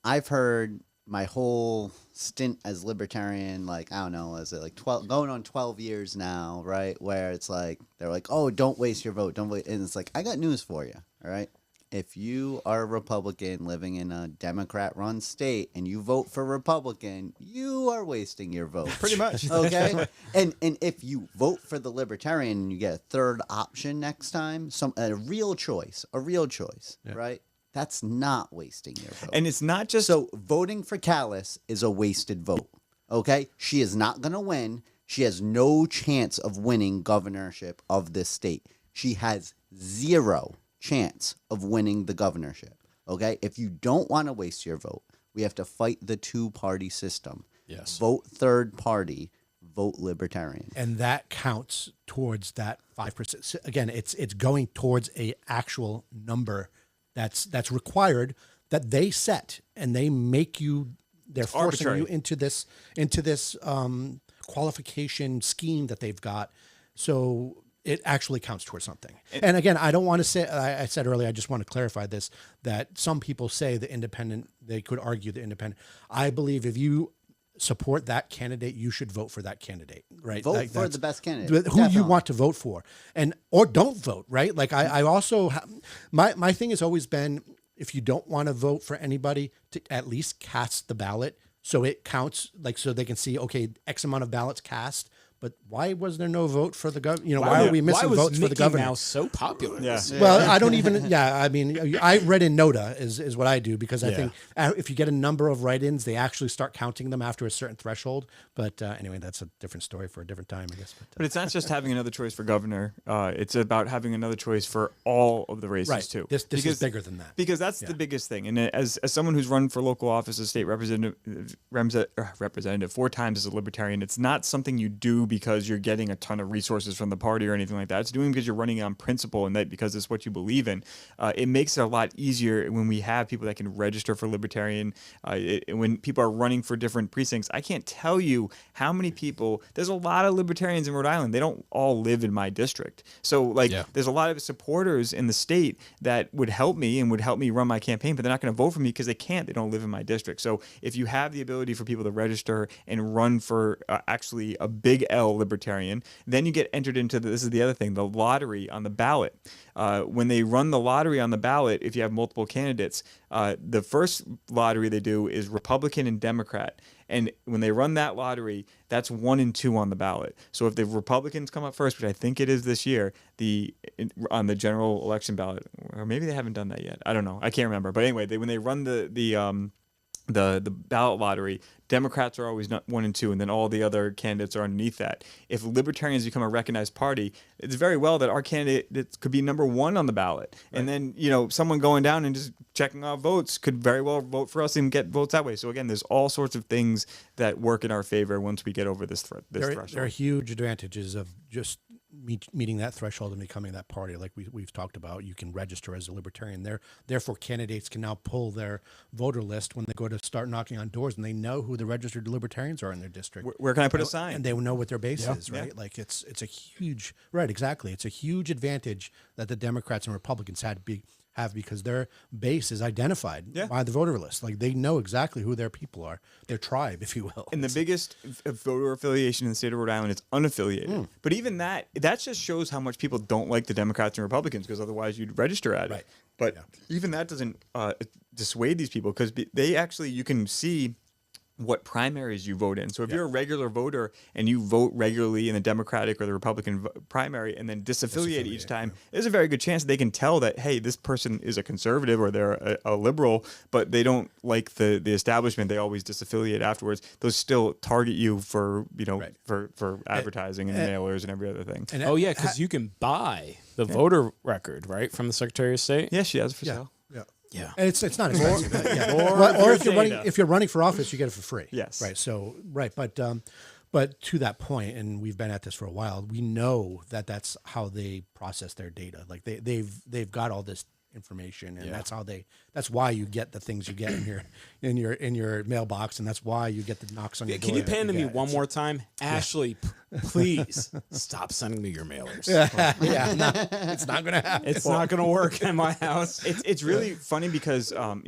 I've heard my whole stint as libertarian, like, I don't know, is it like 12, going on 12 years now, right? Where it's like, they're like, oh, don't waste your vote. Don't wait. And it's like, I got news for you. All right. If you are a Republican living in a Democrat run state and you vote for Republican, you are wasting your vote. Pretty much. Okay. and if you vote for the Libertarian and you get a third option next time, a real choice, right? That's not wasting your vote. And it's not just So voting for Callis is a wasted vote. Okay? She is not going to win. She has no chance of winning governorship of this state. She has zero chance of winning the governorship. Okay? If you don't want to waste your vote, we have to fight the two-party system. Yes. Vote third party, vote Libertarian. And that counts towards that 5%. So again, it's going towards a actual number that's required that they set, and they make you. They're forcing arbitrary. you into this qualification scheme that they've got. So it actually counts towards something. And again, I don't want to say. I said earlier. I just want to clarify this: that some people say the independent. They could argue the independent. I believe if you support that candidate, you should vote for that candidate, right? Vote Like, for that's the best candidate. who you Definitely. want to vote for, and or don't vote, right? Like I also my thing has always been, if you don't want to vote for anybody, to at least cast the ballot so it counts, like so they can see, okay, X amount of ballots cast. But why was there no vote for the governor? You know, why are we missing votes for the governor? Mouse so popular? Yeah. Well, I don't even. Yeah, I mean, I read in NOTA is what I do, because I think if you get a number of write-ins, they actually start counting them after a certain threshold. But anyway, that's a different story for a different time, I guess. But it's not just having another choice for governor. It's about having another choice for all of the races Right. too. This is bigger than that. Because that's the biggest thing. And as someone who's run for local office as state representative 4 times as a libertarian, it's not something you do because you're getting a ton of resources from the party or anything like that. It's doing because you're running on principle and that because it's what you believe in. It makes it a lot easier when we have people that can register for libertarian. When people are running for different precincts, I can't tell you how many people. There's a lot of libertarians in Rhode Island. They don't all live in my district. So there's a lot of supporters in the state that would help me and would help me run my campaign, but they're not going to vote for me because they can't. They don't live in my district. So if you have the ability for people to register and run for actually a big L libertarian, then you get entered into this is the other thing, the lottery on the ballot. When they run the lottery on the ballot, if you have multiple candidates, the first lottery they do is Republican and Democrat. And when they run that lottery, that's 1 and 2 on the ballot. So if the Republicans come up first, which I think it is this year, on the general election ballot, or maybe they haven't done that yet. I don't know. I can't remember. But anyway, when they run the ballot lottery, Democrats are always 1 and 2, and then all the other candidates are underneath that. If Libertarians become a recognized party, it's very well that our candidate could be number 1 on the ballot. Right. And then, someone going down and just checking off votes could very well vote for us and get votes that way. So again, there's all sorts of things that work in our favor once we get over this threshold. There are huge advantages of just meeting that threshold and becoming that party, like we've talked about, you can register as a libertarian. Therefore, candidates can now pull their voter list when they go to start knocking on doors, and they know who the registered libertarians are in their district. Where can I put a sign? And they know what their base is, right? Like it's a huge, right? Exactly, it's a huge advantage that the Democrats and Republicans have because their base is identified by the voter list. Like they know exactly who their people are, their tribe, if you will. And the biggest voter affiliation in the state of Rhode Island is unaffiliated. But even that just shows how much people don't like the Democrats and Republicans, because otherwise you'd register at it. But even that doesn't dissuade these people, because they actually, you can see what primaries you vote in. So if you're a regular voter and you vote regularly in the Democratic or the Republican primary and then disaffiliate each time, there's a very good chance that they can tell that, hey, this person is a conservative or they're a liberal, but they don't like the establishment. They always disaffiliate afterwards. Those still target you for, for advertising and mailers and every other thing. And because you can buy the voter record, right, from the Secretary of State. Yeah, she has it for sale. Yeah, and it's not expensive. Or if you're running for office, you get it for free. Yes. Right. So but to that point, and we've been at this for a while, we know that that's how they process their data. Like they've got all this information, and that's why you get the things you get in your mailbox, and that's why you get the knocks on your door. Can you pan to me one more time, Ashley? Please stop sending me your mailers. It's not going to happen. It's not going to work at my house. It's really funny because I'm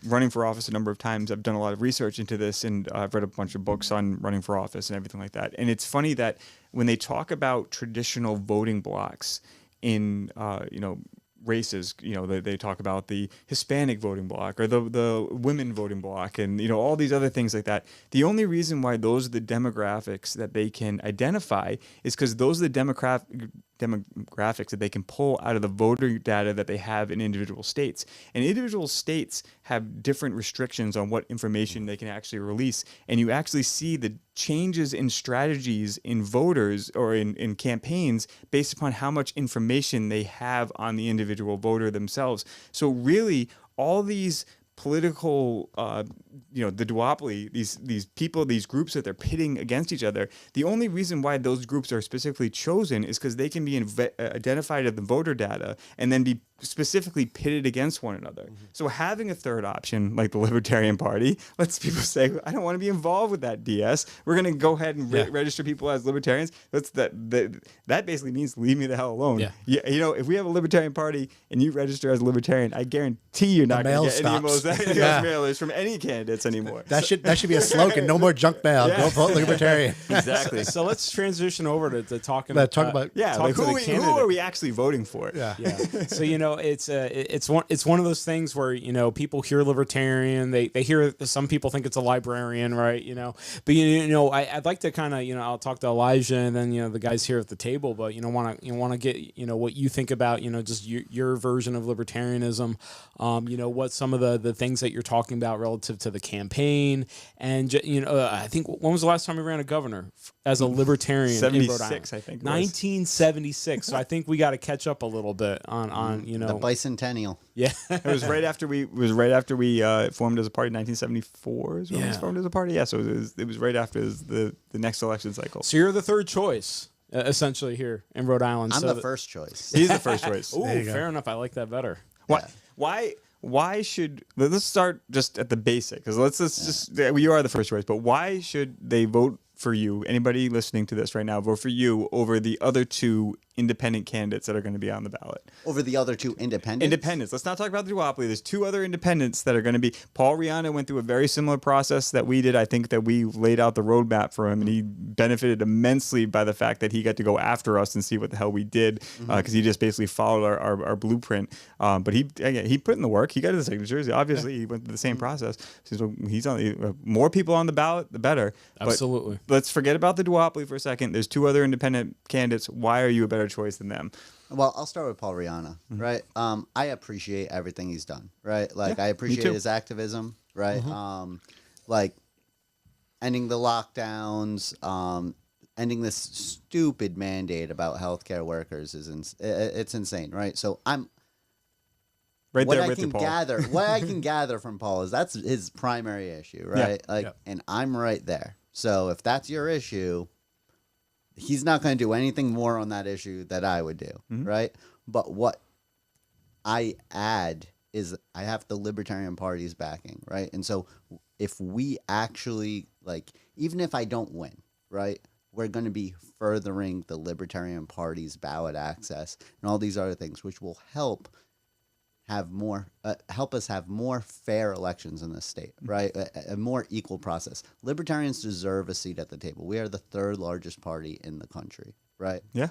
running for office a number of times. I've done a lot of research into this, and I've read a bunch of books on running for office and everything like that. And it's funny that when they talk about traditional voting blocks in races, they talk about the Hispanic voting block or the women voting block and all these other things like that. The only reason why those are the demographics that they can identify is because those are the demographics that they can pull out of the voter data that they have in individual states. And individual states have different restrictions on what information they can actually release. And you actually see the changes in strategies in voters or in campaigns based upon how much information they have on the individual voter themselves. So really, all these political, the duopoly, these people, these groups that they're pitting against each other, the only reason why those groups are specifically chosen is because they can be identified at the voter data and then be specifically pitted against one another. So having a third option like the Libertarian Party lets people say, I don't want to be involved with that DS. We're going to go ahead and register people as libertarians. That basically means leave me the hell alone. If we have a Libertarian Party and you register as a libertarian, I guarantee you're not going to get any of those mailers from any candidates anymore. That should be a slogan. No more junk mail. Go vote Libertarian. Exactly. So let's transition over to talking about who are we actually voting for? So it's one of those things where people hear libertarian, they hear, some people think it's a librarian, right? But I'd like to kind of I'll talk to Elijah and then the guys here at the table, but want to get what you think about just your version of libertarianism, what some of the things that you're talking about relative to the campaign, and I think, when was the last time we ran a governor as a libertarian? 76, I think. 1976. So I think we got to catch up a little bit on the bicentennial. Yeah, it was right after we formed as a party. 1974 is when we formed as a party. Yeah, so it was right after the next election cycle. So you're the third choice. Essentially here in Rhode Island. I'm the first choice. He's the first choice. Ooh, fair enough. I like that better. Why should, let's start just at the basic, because you are the first choice, but why should they vote for you? Anybody listening to this right now, vote for you over the other two independent candidates that are going to be on the ballot. Over the other two independents? Independents. Let's not talk about the duopoly. There's two other independents that are going to be. Paul Rihanna went through a very similar process that we did. I think that we laid out the roadmap for him, and he benefited immensely by the fact that he got to go after us and see what the hell we did, because he just basically followed our blueprint. But he put in the work. He got his signatures. Obviously, he went through the same process. So he's on more people on the ballot, the better. Absolutely. But let's forget about the duopoly for a second. There's two other independent candidates. Why are you a better choice than them? Well, I'll start with Paul Rihanna, right? I appreciate everything he's done, right? Like, I appreciate his activism, right? Like, ending the lockdowns, ending this stupid mandate about healthcare workers it's insane, right? So I'm right what there I with can you, Paul. gather, what I can gather from Paul is that's his primary issue, right? And I'm right there. So if that's your issue, he's not going to do anything more on that issue that I would do, right? But what I add is I have the Libertarian Party's backing, right? And so if we actually, like, even if I don't win, right, we're going to be furthering the Libertarian Party's ballot access and all these other things, which will help us have more fair elections in this state, right? A more equal process. Libertarians deserve a seat at the table. We are the third largest party in the country, right? Yeah.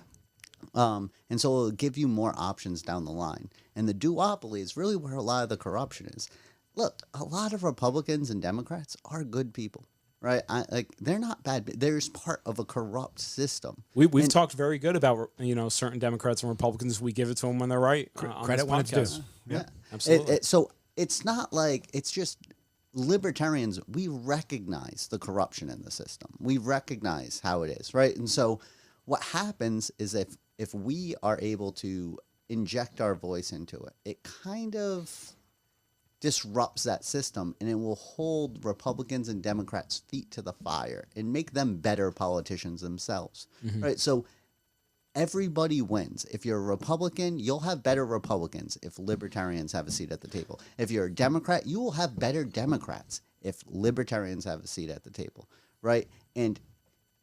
And so it'll give you more options down the line. And the duopoly is really where a lot of the corruption is. Look, a lot of Republicans and Democrats are good people, right? They're not bad. They're just part of a corrupt system. We've talked very good about certain Democrats and Republicans. We give it to them when they're right. Credit when it's due. Yeah, absolutely. So it's not like it's just libertarians. We recognize the corruption in the system. We recognize how it is, right? And so what happens is if we are able to inject our voice into it, it kind of disrupts that system, and it will hold Republicans and Democrats' feet to the fire and make them better politicians themselves, right? So everybody wins. If you're a Republican, you'll have better Republicans if Libertarians have a seat at the table. If you're a Democrat, you will have better Democrats if Libertarians have a seat at the table, right? And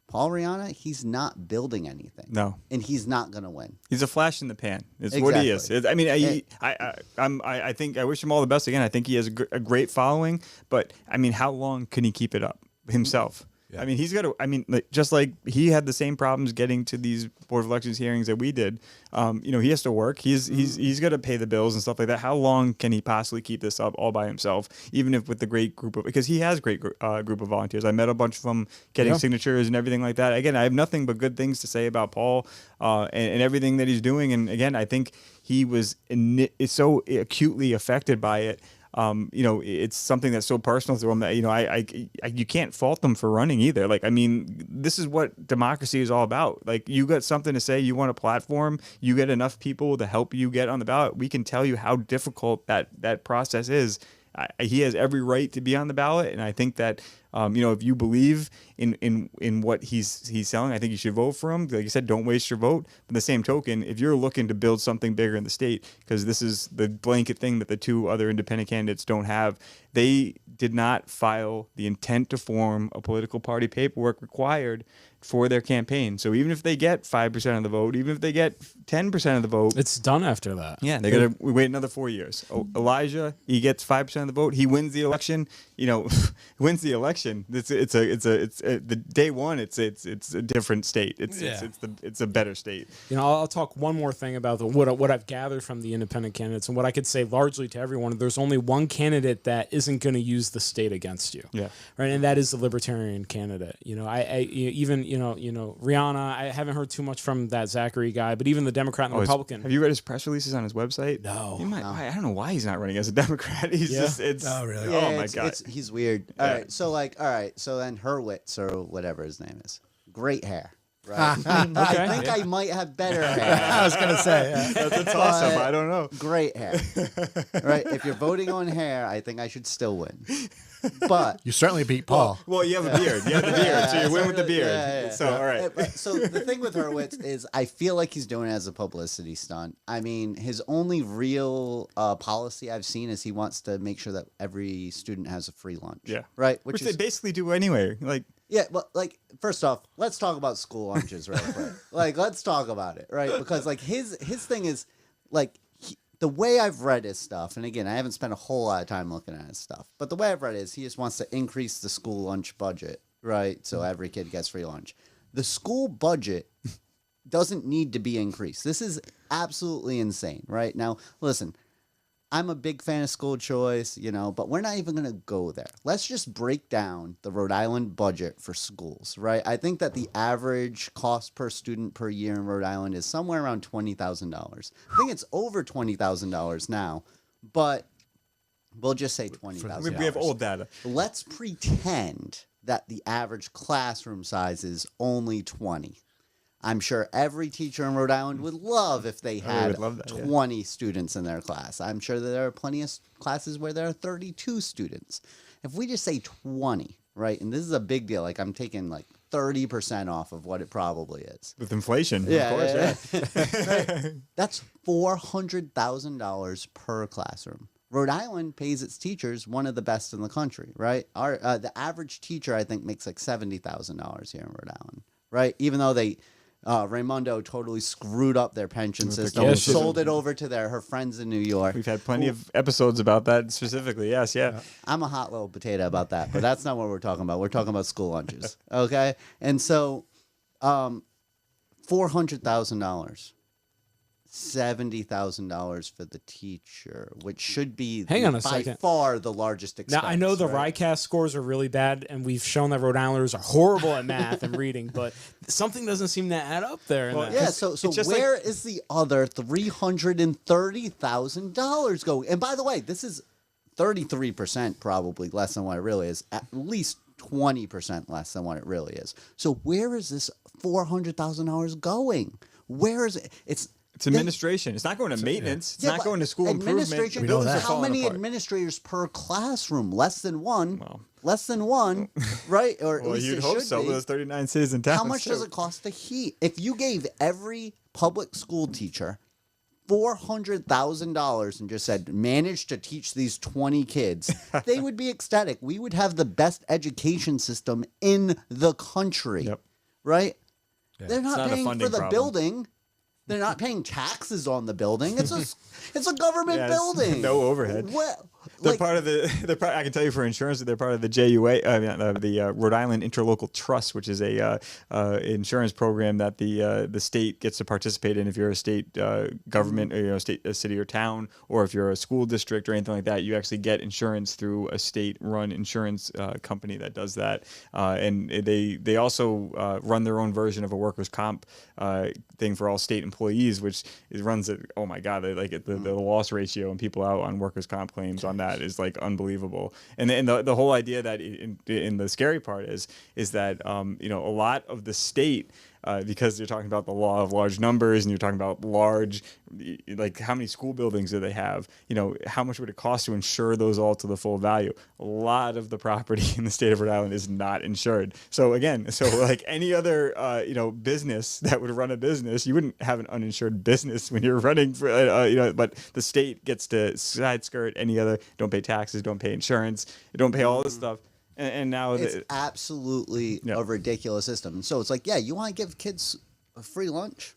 Paul Rihanna, he's not building anything. No. And he's not going to win. He's a flash in the pan. It's what he is. I mean, I think I wish him all the best. Again, I think he has a great following, but I mean, how long can he keep it up himself? Yeah. I mean, he's got to. I mean, just like he had the same problems getting to these Board of Elections hearings that we did. He has to work. He's got to pay the bills and stuff like that. How long can he possibly keep this up all by himself? Even if with the great group of, because he has a great group of volunteers. I met a bunch of them getting signatures and everything like that. Again, I have nothing but good things to say about Paul and everything that he's doing. And again, I think he was so acutely affected by it. It's something that's so personal to him that, you can't fault them for running either. Like, I mean, this is what democracy is all about. Like, you got something to say, you want a platform, you get enough people to help you get on the ballot. We can tell you how difficult that process is. He has every right to be on the ballot. And I think that, if you believe in what he's selling, I think you should vote for him. Like you said, don't waste your vote. But the same token, if you're looking to build something bigger in the state, because this is the blanket thing that the two other independent candidates don't have, they did not file the intent to form a political party paperwork required for their campaign. So even if they get 5% of the vote, even if they get 10% of the vote, it's done after that. Yeah, they're gonna wait another 4 years. Elijah, he gets 5% of the vote. He wins the election. Wins the election. It's the day one. It's a different state. It's a better state. I'll talk one more thing about what I've gathered from the independent candidates and what I could say largely to everyone. There's only one candidate that isn't going to use the state against you. Yeah. Right, and that is the Libertarian candidate. Rihanna. I haven't heard too much from that Zachary guy, but even the Democrat and the Republican. Have you read his press releases on his website? No. I don't know why he's not running as a Democrat. He's oh really? Oh my God. He's weird. All right. So then Hurwitz or whatever his name is, great hair. Right. I think I might have better hair. I was gonna say that's a toss-up. I don't know. Great hair. Right. If you're voting on hair, I think I should still win. But you certainly beat Paul. Well, you have a beard. You have the beard, so you win with the beard. Yeah. So all right. So the thing with Hurwitz is, I feel like he's doing it as a publicity stunt. I mean, his only real policy I've seen is he wants to make sure that every student has a free lunch. Yeah. Right. Which they basically do anyway. Like. Yeah, well, first off, let's talk about school lunches real quick. Let's talk about it, right? Because his thing is the way I've read his stuff, and again, I haven't spent a whole lot of time looking at his stuff, but the way I've read it is he just wants to increase the school lunch budget, right? So every kid gets free lunch. The school budget doesn't need to be increased. This is absolutely insane, right? Now, listen. I'm a big fan of school choice, but we're not even going to go there. Let's just break down the Rhode Island budget for schools, right? I think that the average cost per student per year in Rhode Island is somewhere around $20,000. I think it's over $20,000 now, but we'll just say $20,000. We have old data. Let's pretend that the average classroom size is only 20. I'm sure every teacher in Rhode Island would love if they had 20 students in their class. I'm sure that there are plenty of classes where there are 32 students. If we just say 20, right, and this is a big deal, I'm taking 30% off of what it probably is. With inflation, Yeah, of course, yeah. That's $400,000 per classroom. Rhode Island pays its teachers one of the best in the country, right? Our the average teacher, I think, makes like $70,000 here in Rhode Island, right? Even though Raimundo totally screwed up their pension system, Yeah, sold it over to her friends in New York. We've had plenty of episodes about that specifically. Yes, yeah. I'm a hot little potato about that, but that's not what we're talking about. We're talking about school lunches, okay? And so, $400,000. $70,000 for the teacher, which should be Hang on a by second. far the largest expense. Now, I know the right? RICAS scores are really bad, and we've shown that Rhode Islanders are horrible at math and reading, but something doesn't seem to add up there. In that. Yeah, so just where is the other $330,000 going? And by the way, this is 33% probably less than what it really is. At least 20% less than what it really is. So where is this $400,000 going? Where is it? It's administration. It's not going to maintenance. It's not but going to school administration improvement. goes that. how many administrators per classroom? Less than one. Less than one, right? Or at Well, least you'd it hope should so. be. There's 39 cities in town. How much does it cost to heat? If you gave every public school teacher $400,000 and just said, manage to teach these 20 kids, they would be ecstatic. We would have the best education system in the country, right? They're not not a paying for funding the problem. building. They're not paying taxes on the building. It's a government Yeah, it's building. no overhead. Well, They're part of the. I can tell you for insurance that they're part of the JUA, the Rhode Island Interlocal Trust, which is a insurance program that the state gets to participate in. If you're a state government, or, a city or town, or if you're a school district or anything like that, you actually get insurance through a state-run insurance company that does that. And they also run their own version of a workers' comp thing for all state employees, which runs at, oh my God, the loss ratio and people out on workers' comp claims on that is like unbelievable. And the whole idea that in the scary part is that a lot of the state, because you're talking about the law of large numbers and you're talking about large, like how many school buildings do they have? How much would it cost to insure those all to the full value? A lot of the property in the state of Rhode Island is not insured. So again, like any other business that would run a business, you wouldn't have an uninsured business when you're running for but the state gets to side skirt any other. Don't pay taxes, don't pay insurance, don't pay all this stuff. And now it's absolutely a ridiculous system. And so it's like, yeah, you want to give kids a free lunch?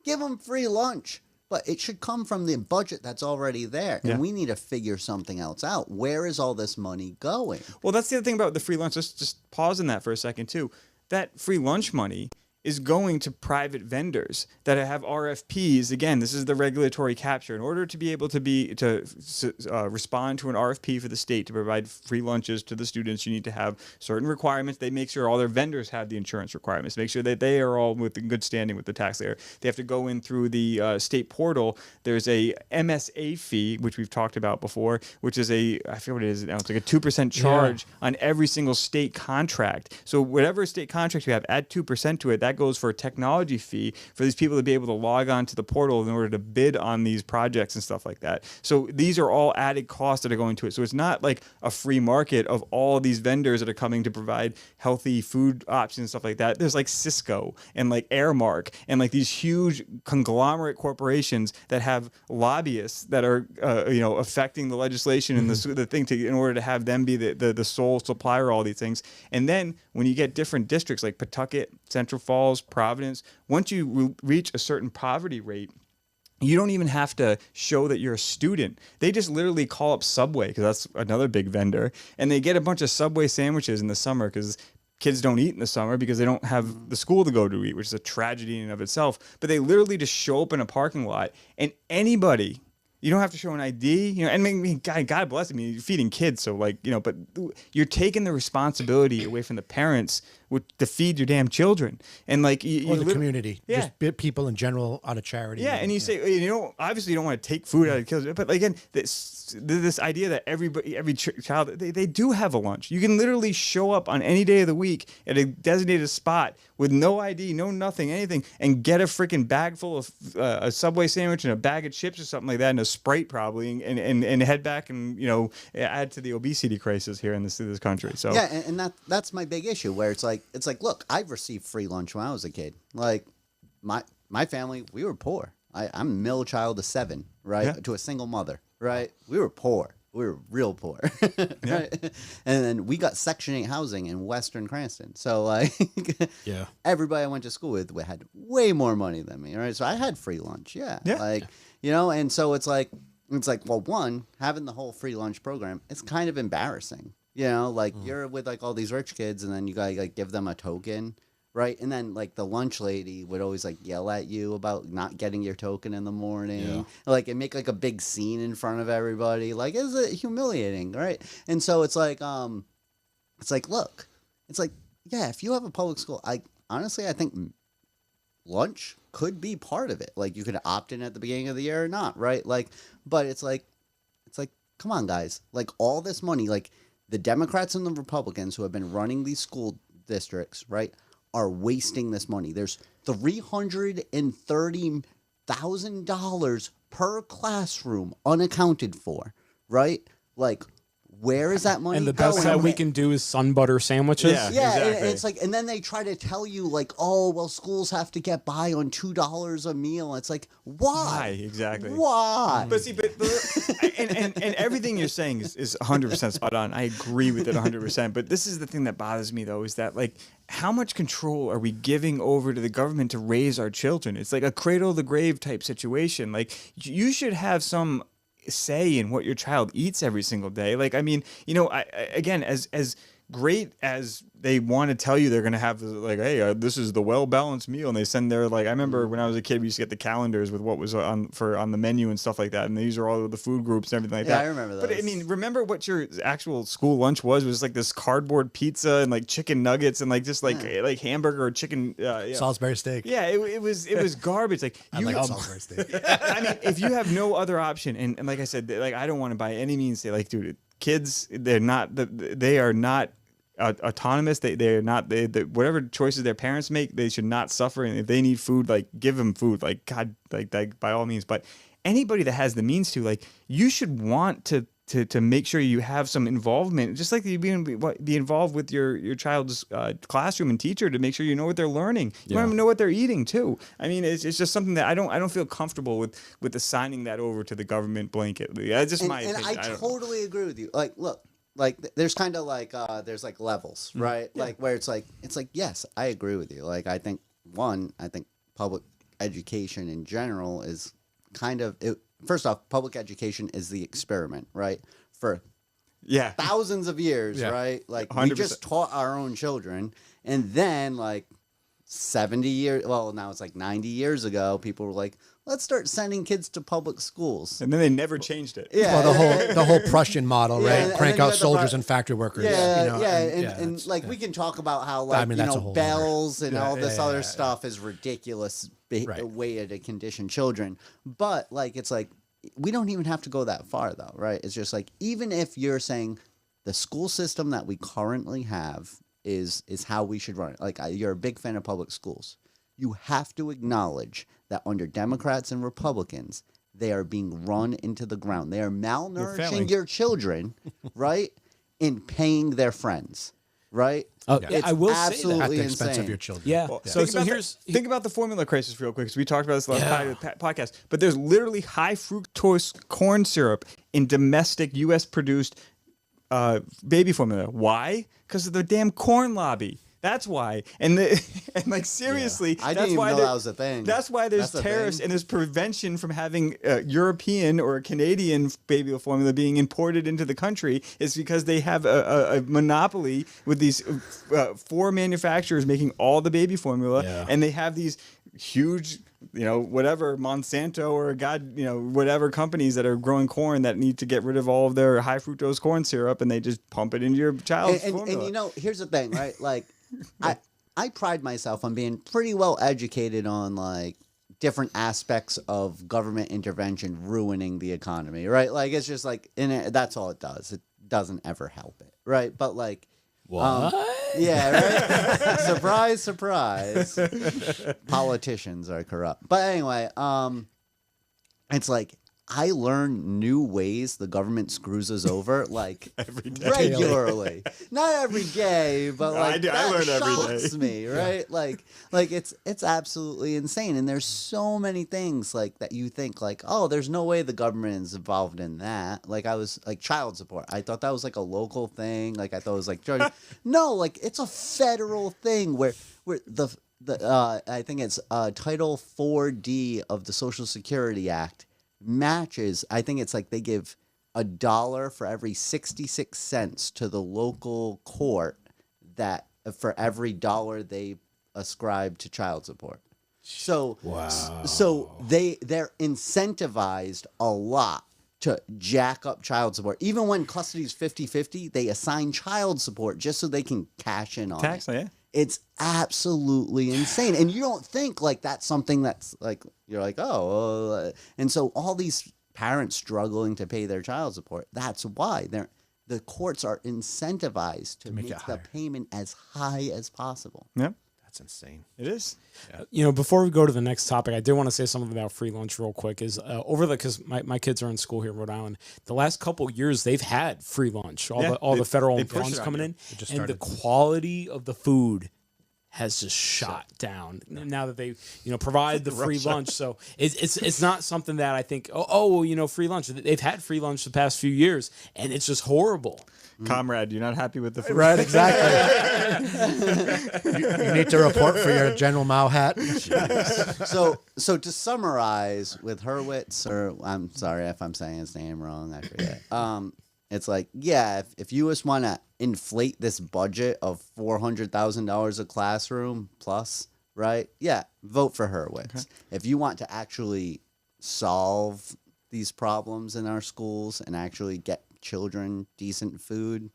Give them free lunch. But it should come from the budget that's already there. And we need to figure something else out. Where is all this money going? Well, that's the other thing about the free lunch. Let's just pause on that for a second, too. That free lunch money is going to private vendors that have RFPs. Again, this is the regulatory capture. In order to be able to respond to an RFP for the state to provide free lunches to the students, you need to have certain requirements. They make sure all their vendors have the insurance requirements, make sure that they are all in good standing with the taxpayer. They have to go in through the state portal. There's a MSA fee, which we've talked about before, which is I forget what it is now. It's like a 2% charge on every single state contract. So whatever state contract you have, add 2% to it. That goes for a technology fee for these people to be able to log on to the portal in order to bid on these projects and stuff like that. So these are all added costs that are going to it. So it's not like a free market of all these vendors that are coming to provide healthy food options and stuff like that. There's like Cisco and like Airmark and like these huge conglomerate corporations that have lobbyists that are affecting the legislation and the thing in order to have them be the sole supplier of all these things. And then when you get different districts like Pawtucket, Central Falls, Providence, once you reach a certain poverty rate, you don't even have to show that you're a student. They just literally call up Subway, because that's another big vendor, and they get a bunch of Subway sandwiches in the summer because kids don't eat in the summer because they don't have the school to go to eat, which is a tragedy in and of itself. But they literally just show up in a parking lot, and anybody. You don't have to show an ID, and God bless. You're feeding kids, so but you're taking the responsibility away from the parents to feed your damn children, and or the community, just people in general on a charity. Yeah, and you say, obviously you don't want to take food out of kids, but again, this idea that every child, they do have a lunch. You can literally show up on any day of the week at a designated spot with no ID, no nothing, anything, and get a freaking bag full of a Subway sandwich and a bag of chips or something like that, and a Sprite probably and head back and add to the obesity crisis here in this country. So yeah, and that's my big issue where it's like look, I've received free lunch when I was a kid. Like my family, we were poor. I'm a middle child of 7, right? Yeah. To a single mother, right? We were poor. We were real poor, right? And then we got Section 8 housing in Western Cranston. So like, Yeah. everybody I went to school with had way more money than me, right? So I had free lunch, yeah. Like, and so it's like, well, one, having the whole free lunch program, it's kind of embarrassing, like you're with like all these rich kids, and then you gotta like give them a token. Right, and then like the lunch lady would always like yell at you about not getting your token in the morning, like and make like a big scene in front of everybody. Like, is it humiliating, right? And so it's like, look, it's like, yeah, if you have a public school, I think lunch could be part of it. Like, you could opt in at the beginning of the year or not, right? Like, but it's like, come on, guys, like all this money, like the Democrats and the Republicans who have been running these school districts, right, are wasting this money. There's $330,000 per classroom unaccounted for, right? Like, where is that money And the going? best that we can do is sun butter sandwiches. Yeah. Yeah, and Exactly. it's like, and then they try to tell you like, oh, well, schools have to get by on $2 a meal. It's like, why? Exactly. Why? But see, and everything you're saying is 100% spot on. I agree with it 100%. But this is the thing that bothers me, though, is that, like, how much control are we giving over to the government to raise our children? It's like a cradle to grave type situation. Like, you should have some say in what your child eats every single day. Like, I mean, again, as great as they want to tell you they're going to have, like, hey, this is the well-balanced meal, and they send their, like, I remember when I was a kid, we used to get the calendars with what was on the menu and stuff like that, and these are all the food groups and everything like that. I remember But I those. mean, remember what your actual school lunch was like this cardboard pizza and like chicken nuggets and like just like hamburger or chicken Salisbury steak. Yeah, it was garbage. Like, I like Salisbury steak. I mean, if you have no other option, and like I said, like, I don't want to by any means say, like, dude, kids, they are not autonomous. They're not, whatever choices their parents make, they should not suffer. And if they need food, like, give them food, like, God, like by all means. But anybody that has the means to, like, you should want to make sure you have some involvement, just like you be involved with your child's classroom and teacher, to make sure you know what they're learning. You want to know what they're eating too. I mean, it's just something that I don't feel comfortable with assigning that over to the government blanket. That's just my opinion. And I totally agree with you. Like, look, like there's kind of like there's like levels, right? Yeah. Like where it's like yes, I agree with you. Like, I think public education in general is kind of first off, public education is the experiment, right? For thousands of years, right? Like 100%. we just taught our own children, and then like 70 years, well, now it's like 90 years ago, people were like, let's start sending kids to public schools. And then they never changed it. Yeah. Well, the whole Prussian model, Yeah, right? and Crank then you out had the soldiers and factory workers. And like we can talk about how, like, I mean, that's a whole bells other- and Yeah, all this yeah, other yeah, stuff is ridiculous Right. way to condition children. But like, it's like, we don't even have to go that far though, right? It's just like, even if you're saying the school system that we currently have is how we should run it. Like, you're a big fan of public schools. You have to acknowledge that under Democrats and Republicans, they are being run into the ground. They are malnourishing your children, right? And paying their friends, right? It's I will say that. absolutely At the expense insane. of your children. Yeah. Well, So think about the formula crisis real quick, because we talked about this last podcast. But there's literally high fructose corn syrup in domestic U.S. produced baby formula. Why? Because of the damn corn lobby. That's why. And like, seriously, I that's didn't why even know that was a thing. That's why there's That's a tariffs thing? and there's prevention from having European or Canadian baby formula being imported into the country, is because they have a monopoly with these 4 manufacturers making all the baby formula, and they have these huge, whatever, Monsanto or whatever companies that are growing corn that need to get rid of all of their high fructose corn syrup, and they just pump it into your child's formula. And here's the thing, right? Like, I pride myself on being pretty well educated on, like, different aspects of government intervention ruining the economy, right? Like, it's just like, that's all it does. It doesn't ever help it, right? But like, What? Yeah, right. Surprise, surprise. Politicians are corrupt. But anyway, it's like, I learn new ways the government screws us over, like Every day. regularly. Not every day, but like I learn that every day. shocks me, right? Like it's absolutely insane. And there's so many things like that you think like, oh, there's no way the government is involved in that. Like I was like child support. I thought that was like a local thing. Like I thought it was like no, like it's a federal thing where the I think it's Title 4D of the Social Security Act matches. I think it's like they give $1 for every 66 cents to the local court that for every dollar they ascribe to child support. So so they're incentivized a lot to jack up child support. Even when custody is 50-50, they assign child support just so they can cash in on Tax, it. yeah. It's absolutely insane. And you don't think like that's something that's like, you're like, oh, and so all these parents struggling to pay their child support, that's why the courts are incentivized to make the higher. payment as high as possible. Yep. That's insane. It is. You know, before we go to the next topic, I did want to say something about free lunch real quick. Is because my kids are in school here in Rhode Island. The last couple years, they've had free lunch. All the federal they push funds it on coming you. in, just and the started. quality of the food has just shot down now that they provide the free lunch. So it's not something that I think free lunch. They've had free lunch the past few years, and it's just horrible. Comrade, you're not happy with the food? Right, exactly. you need to report for your General Mao hat. So to summarize with Hurwitz, or I'm sorry if I'm saying his name wrong, I forget. It's like, yeah, if you just want to inflate this budget of $400,000 a classroom plus, right? Yeah, vote for Hurwitz. Okay. If you want to actually solve these problems in our schools and actually get children decent food,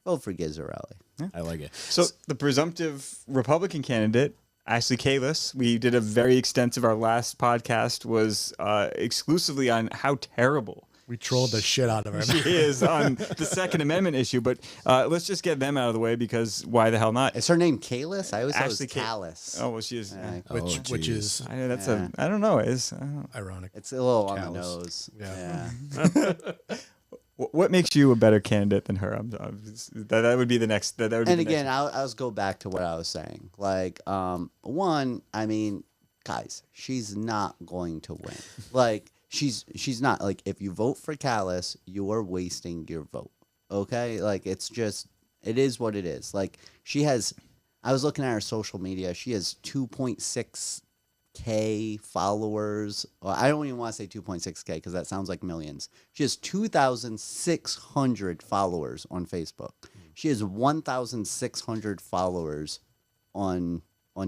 vote for Gizzarelli. Yeah. I like it. So the presumptive Republican candidate, Ashley Kalis, we did a very extensive, our last podcast was exclusively on how terrible We trolled the shit out of her. she is on the Second Amendment issue. But let's just get them out of the way, because why the hell not? Is her name Kalis? I always thought it was Ashley Callus. Oh, well, she is. which is I don't know. ironic. It's a little on the Callus. nose. Yeah. Yeah. What makes you a better candidate than her? That would be the next. That would be And the again, next. I'll just go back to what I was saying. Like, one, I mean, guys, she's not going to win. Like, she's not. Like, if you vote for Callis, you are wasting your vote. Okay? Like, it is what it is. Like, I was looking at her social media. She has 2.6K followers. Well, I don't even want to say 2.6K because that sounds like millions. She has 2,600 followers on Facebook. She has 1,600 followers on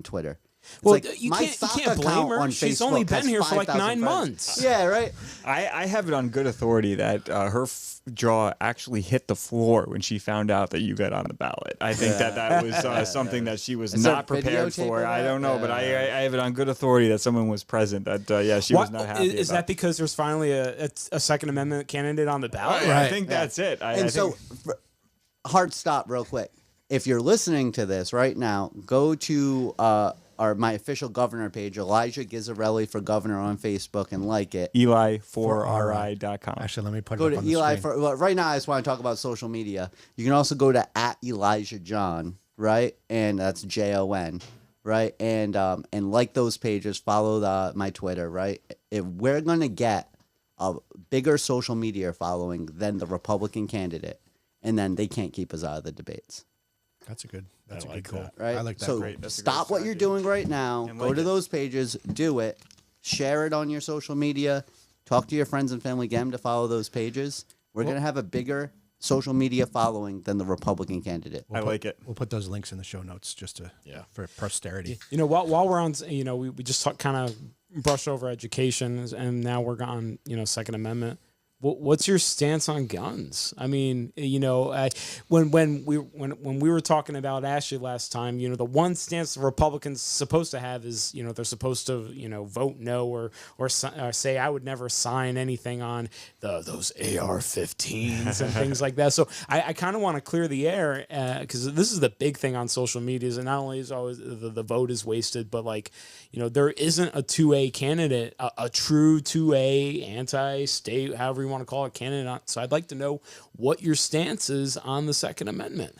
Twitter. It's Well, like, you my can't stock blame account her. on She's Facebook only been has here for like 5,000 9 friends. months. Yeah, right. I have it on good authority that her jaw actually hit the floor when she found out that you got on the ballot. I think that was something that she was Is there not prepared videotape for. of I that? don't know, but I have it on good authority that someone was present. That she was not happy. Is that because there's finally a Second Amendment candidate on the ballot? I think that's it. And so, hard stop real quick. If you're listening to this right now, go to my official governor page, Elijah Gizzarelli for governor on Facebook, and like it. Eli4ri.com. Actually, let me put Go it to up on the Eli screen. well, right now. I just want to talk about social media. You can also go to @ElijahJohn, right? And that's JON, right? And like those pages. Follow my Twitter, right? If we're gonna get a bigger social media following than the Republican candidate, and then they can't keep us out of the debates. That's a good like goal. that. Right? I like that. So Great. That's a stop great what you're strategy. doing right now. And Go like to it. those pages. Do it. Share it on your social media. Talk to your friends and family. Get them to follow those pages. We're going to have a bigger social media following than the Republican candidate. I like it. We'll put those links in the show notes just for posterity. You know, while we're on, we just kind of brush over education, and now we're on, Second Amendment. What's your stance on guns? I mean, you know, when we were talking about Ashley last time, you know, the one stance the Republicans supposed to have is, you know, they're supposed to, you know, vote no or say I would never sign anything on those AR-15s and things like that. So I kind of want to clear the air because this is the big thing on social media. And not only is always the vote is wasted, but like, you know, there isn't a 2A candidate, a true 2A anti-state, however you want to call it, candidate. So I'd like to know what your stance is on the Second Amendment.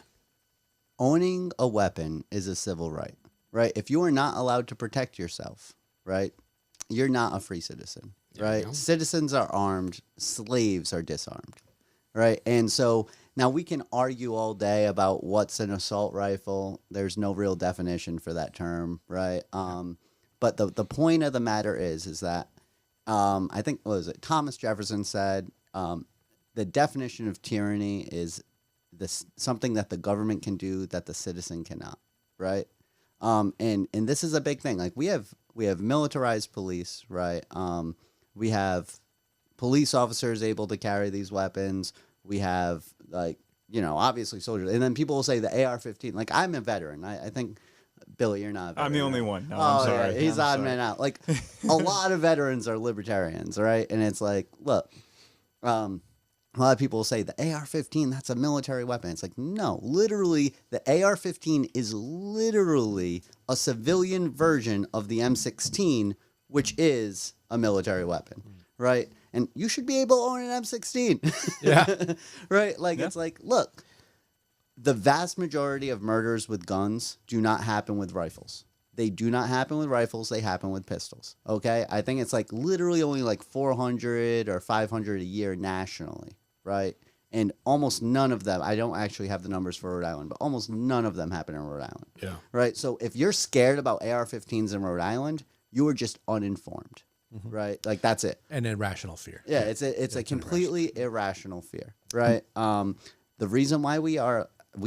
Owning a weapon is a civil right, right? If you are not allowed to protect yourself, right, you're not a free citizen, right? Citizens are armed, slaves are disarmed, right? And so now we can argue all day about what's an assault rifle. There's no real definition for that term, right? But the point of the matter is that I think, what was it? Thomas Jefferson said the definition of tyranny is something that the government can do that the citizen cannot, right? And this is a big thing. Like we have militarized police, right? We have police officers able to carry these weapons. We have, like, you know, obviously soldiers. And then people will say the AR-15. Like, I'm a veteran. I think, Billy, you're not a veteran. I'm the only one. No, Oh, I'm sorry. yeah, he's I'm odd sorry. man out. Like, a lot of veterans are libertarians, right? And it's like, look, a lot of people will say the AR-15, that's a military weapon. It's like, no, literally, the AR-15 is literally a civilian version of the M16, which is a military weapon, right? And you should be able to own an M16. Yeah. Right? Like, it's like, look, the vast majority of murders with guns do not happen with rifles. They do not happen with rifles. They happen with pistols. Okay? I think it's like literally only like 400 or 500 a year nationally, right? And almost none of them, I don't actually have the numbers for Rhode Island, but almost none of them happen in Rhode Island. Yeah. Right? So if you're scared about AR-15s in Rhode Island, you are just uninformed. Right? Like, that's it. And irrational fear. Yeah, it's a completely irrational fear, right? The reason why we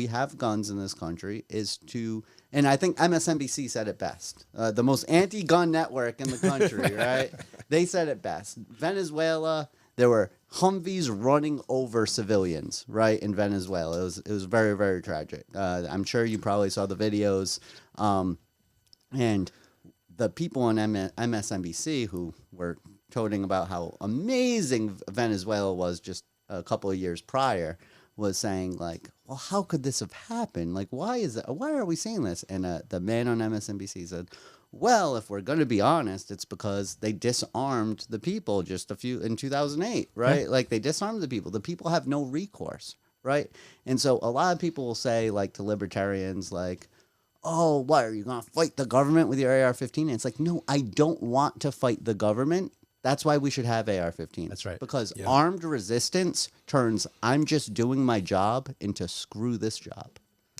have guns in this country is to, and I think MSNBC said it best. The most anti-gun network in the country, right? They said it best. Venezuela, there were Humvees running over civilians, right, in Venezuela. It was very, very tragic. I'm sure you probably saw the videos, and the people on MSNBC who were toting about how amazing Venezuela was just a couple of years prior was saying, like, well, how could this have happened? Like, why are we seeing this? And the man on MSNBC said, well, if we're going to be honest, it's because they disarmed the people in 2008, right? Yeah. Like, they disarmed the people. The people have no recourse, right? And so a lot of people will say, like, to libertarians, like, oh, what, are you going to fight the government with your AR-15? And it's like, no, I don't want to fight the government. That's why we should have AR-15. That's right. Because armed resistance turns I'm just doing my job into screw this job.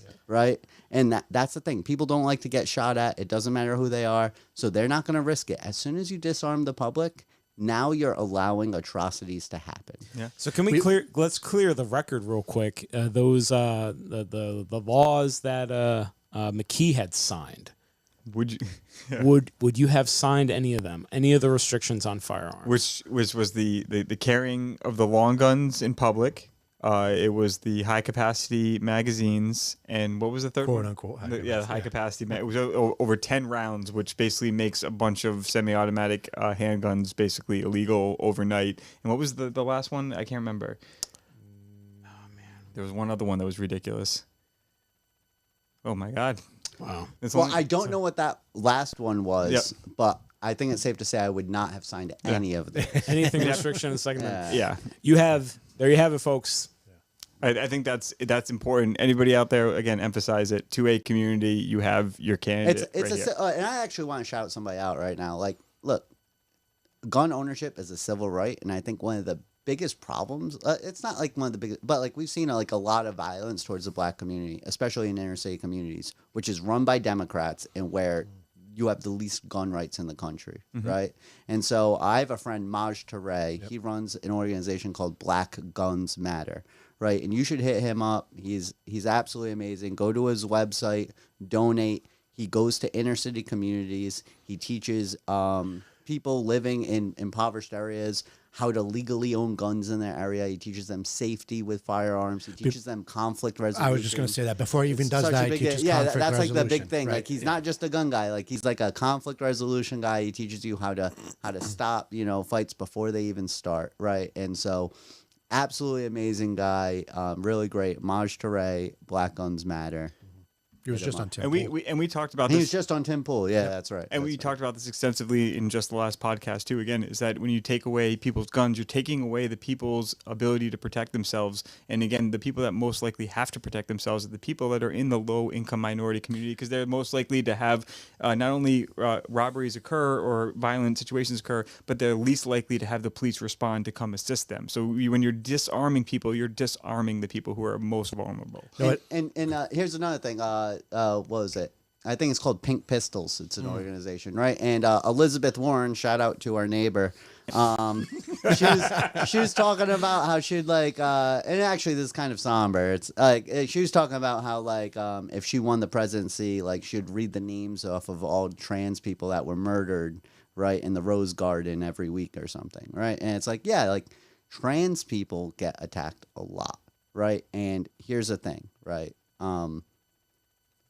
Yeah. Right? And that's the thing. People don't like to get shot at. It doesn't matter who they are. So they're not going to risk it. As soon as you disarm the public, now you're allowing atrocities to happen. Yeah. So can let's clear the record real quick. Those the laws that McKee had signed. Would you? Yeah. Would you have signed any of them? Any of the restrictions on firearms? Which was the carrying of the long guns in public. It was the high capacity magazines, and what was the third? Quote unquote. High capacity. It was over 10 rounds, which basically makes a bunch of semi-automatic handguns basically illegal overnight. And what was the last one? I can't remember. Oh man, there was one other one that was ridiculous. Oh my God. Wow. I don't know what that last one was, but I think it's safe to say I would not have signed any of them. Anything restriction in the Second Amendment. Yeah. There you have it, folks. I think that's important. Anybody out there, again, emphasize it. 2A community, you have your candidate. And I actually want to shout somebody out right now. Like, look, gun ownership is a civil right, and I think one of the biggest problems, it's not like one of the biggest, but like we've seen like a lot of violence towards the black community, especially in inner city communities, which is run by Democrats and where you have the least gun rights in the country, right? And so I have a friend, Maj Touré. He runs an organization called Black Guns Matter, right? And you should hit him up. He's absolutely amazing. Go to his website, donate. He goes to inner city communities. He teaches people living in impoverished areas how to legally own guns in their area. He teaches them safety with firearms. He teaches them conflict resolution. I was just going to say that before he even does Such a that, he big- teaches yeah, conflict that's like the big resolution, thing. right? Like he's not just a gun guy. Like he's like a conflict resolution guy. He teaches you how to stop, fights before they even start, right? And so, absolutely amazing guy. Really great. Maj Toure, Black Guns Matter. He was just on Tim. And we talked about He this. was just on Tim Pool. Yeah, that's right. And we talked about this extensively in just the last podcast too. Again, is that when you take away people's guns, you're taking away the people's ability to protect themselves. And again, the people that most likely have to protect themselves are the people that are in the low-income minority community, because they're most likely to have not only robberies occur or violent situations occur, but they're least likely to have the police respond to come assist them. So when you're disarming people, you're disarming the people who are most vulnerable. And here's another thing. What was it? I think it's called Pink Pistols. It's an organization, right? And Elizabeth Warren, shout out to our neighbor. She was talking about how she'd like, and actually this is kind of somber. It's like she was talking about how like if she won the presidency, like she'd read the names off of all trans people that were murdered, right, in the Rose Garden every week or something, right? And it's like, yeah, like trans people get attacked a lot, right? And here's the thing, right?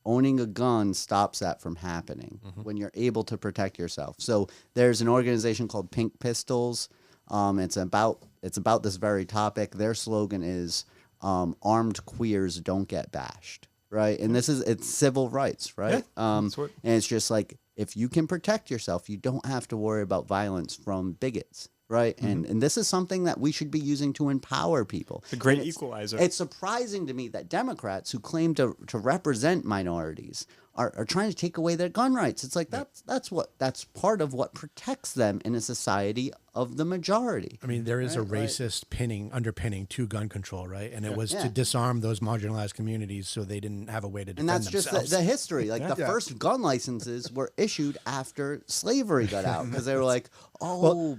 Owning a gun stops that from happening when you're able to protect yourself. So there's an organization called Pink Pistols. It's about this very topic. Their slogan is "Armed queers don't get bashed." Right, and it's civil rights, right? And it's just like if you can protect yourself, you don't have to worry about violence from bigots. Right. And this is something that we should be using to empower people. It's a great equalizer. It's surprising to me that Democrats who claim to represent minorities are trying to take away their gun rights. It's like that's part of what protects them in a society of the majority. I mean, there is a racist underpinning to gun control, right? And it was to disarm those marginalized communities so they didn't have a way to defend And that's themselves. just the history. Like the first gun licenses were issued after slavery got out because they were like,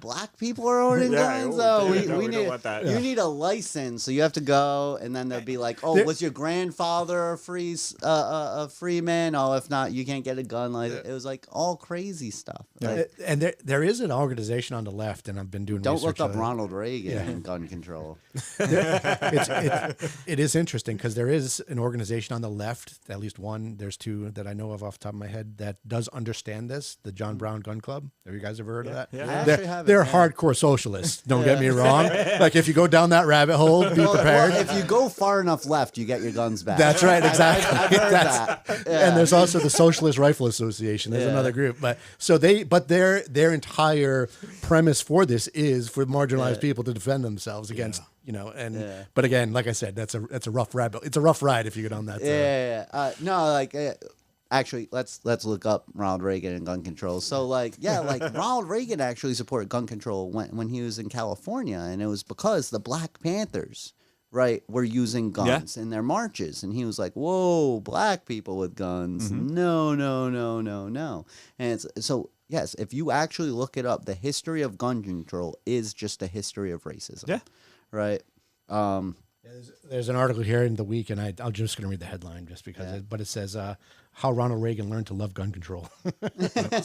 black people are owning guns. We don't want that. You need a license, so you have to go, and then they'll be like, was your grandfather a free man? Oh, if not, you can't get a gun license. It was like all crazy stuff. Like, and there is an organization on the left, and I've been doing don't research look up on it. Ronald Reagan and gun control. It is interesting because there is an organization on the left, at least one, there's two that I know of off the top of my head, that does understand this, the John Brown Gun Club. Have you guys ever heard of that? I actually haven't, they're hardcore socialists, don't get me wrong. Like if you go down that rabbit hole, be prepared. Well, if you go far enough left, you get your guns back. That's right, exactly. I've heard that. Yeah. And there's also the Socialist Rifle Association. There's another group, but their entire premise for this is for marginalized people to defend themselves against, But again, like I said, that's a rough rabbit. It's a rough ride if you get on that. Actually, let's look up Ronald Reagan and gun control. So, Ronald Reagan actually supported gun control when he was in California, and it was because the Black Panthers, right, were using guns in their marches, and he was like, "Whoa, black people with guns? No, no, no, no, no." And so, yes, if you actually look it up, the history of gun control is just a history of racism. Yeah, right. There's an article here in the week, and I'm just going to read the headline just because, but it says how Ronald Reagan learned to love gun control.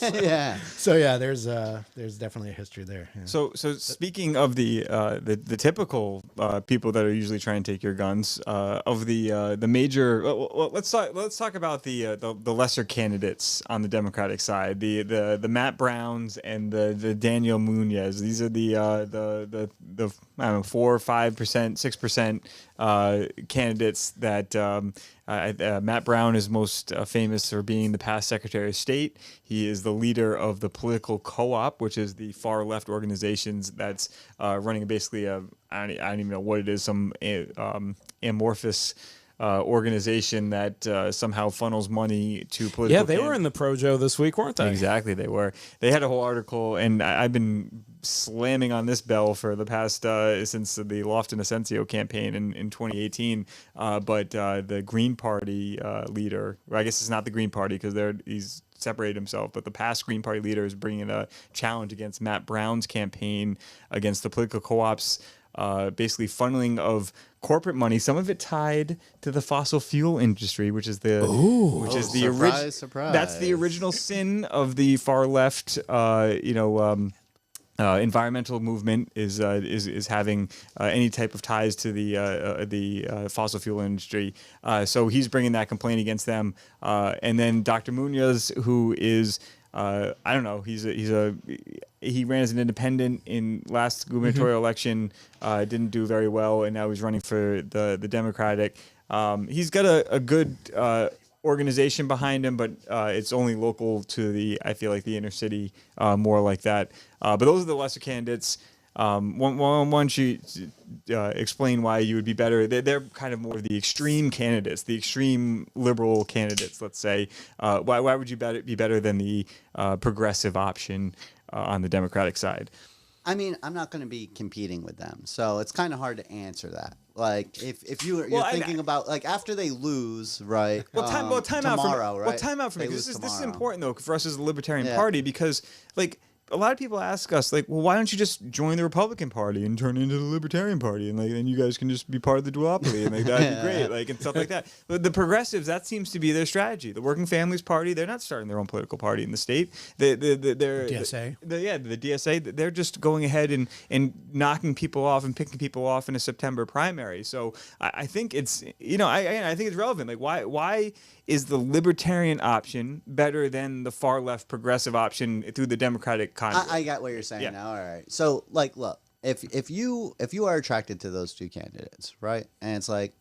Yeah. So yeah, there's definitely a history there. Yeah. So speaking of the typical people that are usually trying to take your guns, of the major, let's talk about the lesser candidates on the Democratic side, the Matt Browns and the Daniel Munoz. These are the I don't know 4, 5%, 6% candidates that. Matt Brown is most famous for being the past Secretary of State. He is the leader of the Political Co-op, which is the far left organizations that's running basically I don't even know what it is, some amorphous organization that somehow funnels money to political. Yeah, they were in the Projo this week, weren't they? Exactly, they were. They had a whole article, and I've been slamming on this bell for the past since the Lofton Asensio campaign in 2018. But the Green Party leader, or I guess it's not the Green Party because he's separated himself, but the past Green Party leader is bringing a challenge against Matt Brown's campaign against the Political Co-op's basically funneling of corporate money, some of it tied to the fossil fuel industry, which is the surprise. That's the original sin of the far left, environmental movement is having any type of ties to the fossil fuel industry. So he's bringing that complaint against them. And then Dr. Munoz, who is I don't know, he ran as an independent in last gubernatorial election, didn't do very well, and now he's running for the Democratic. He's got a good organization behind him, but it's only local to I feel like the inner city, more like that. But those are the lesser candidates. Why don't you explain why you would be better? They're kind of more of the extreme candidates, the extreme liberal candidates, let's say. Why would you be better than the progressive option on the Democratic side? I mean, I'm not going to be competing with them, so it's kind of hard to answer that. Like, if you're thinking about, like, after they lose, right? Time out tomorrow, for right? time out for me. They This lose is tomorrow. important though for us as the Libertarian Party, because like a lot of people ask us, like, well, why don't you just join the Republican Party and turn into the Libertarian Party, and like then you guys can just be part of the duopoly, and like that'd be great, like, and stuff like that. But the progressives, that seems to be their strategy. The Working Families Party, they're not starting their own political party in the state. They're DSA. The DSA, they're just going ahead and knocking people off and picking people off in a September primary. So I think it's, I think it's relevant. Like, why is the libertarian option better than the far left progressive option through the Democratic conduit? I got what you're saying now. All right. So, like, look, if you are attracted to those two candidates, right, and it's like,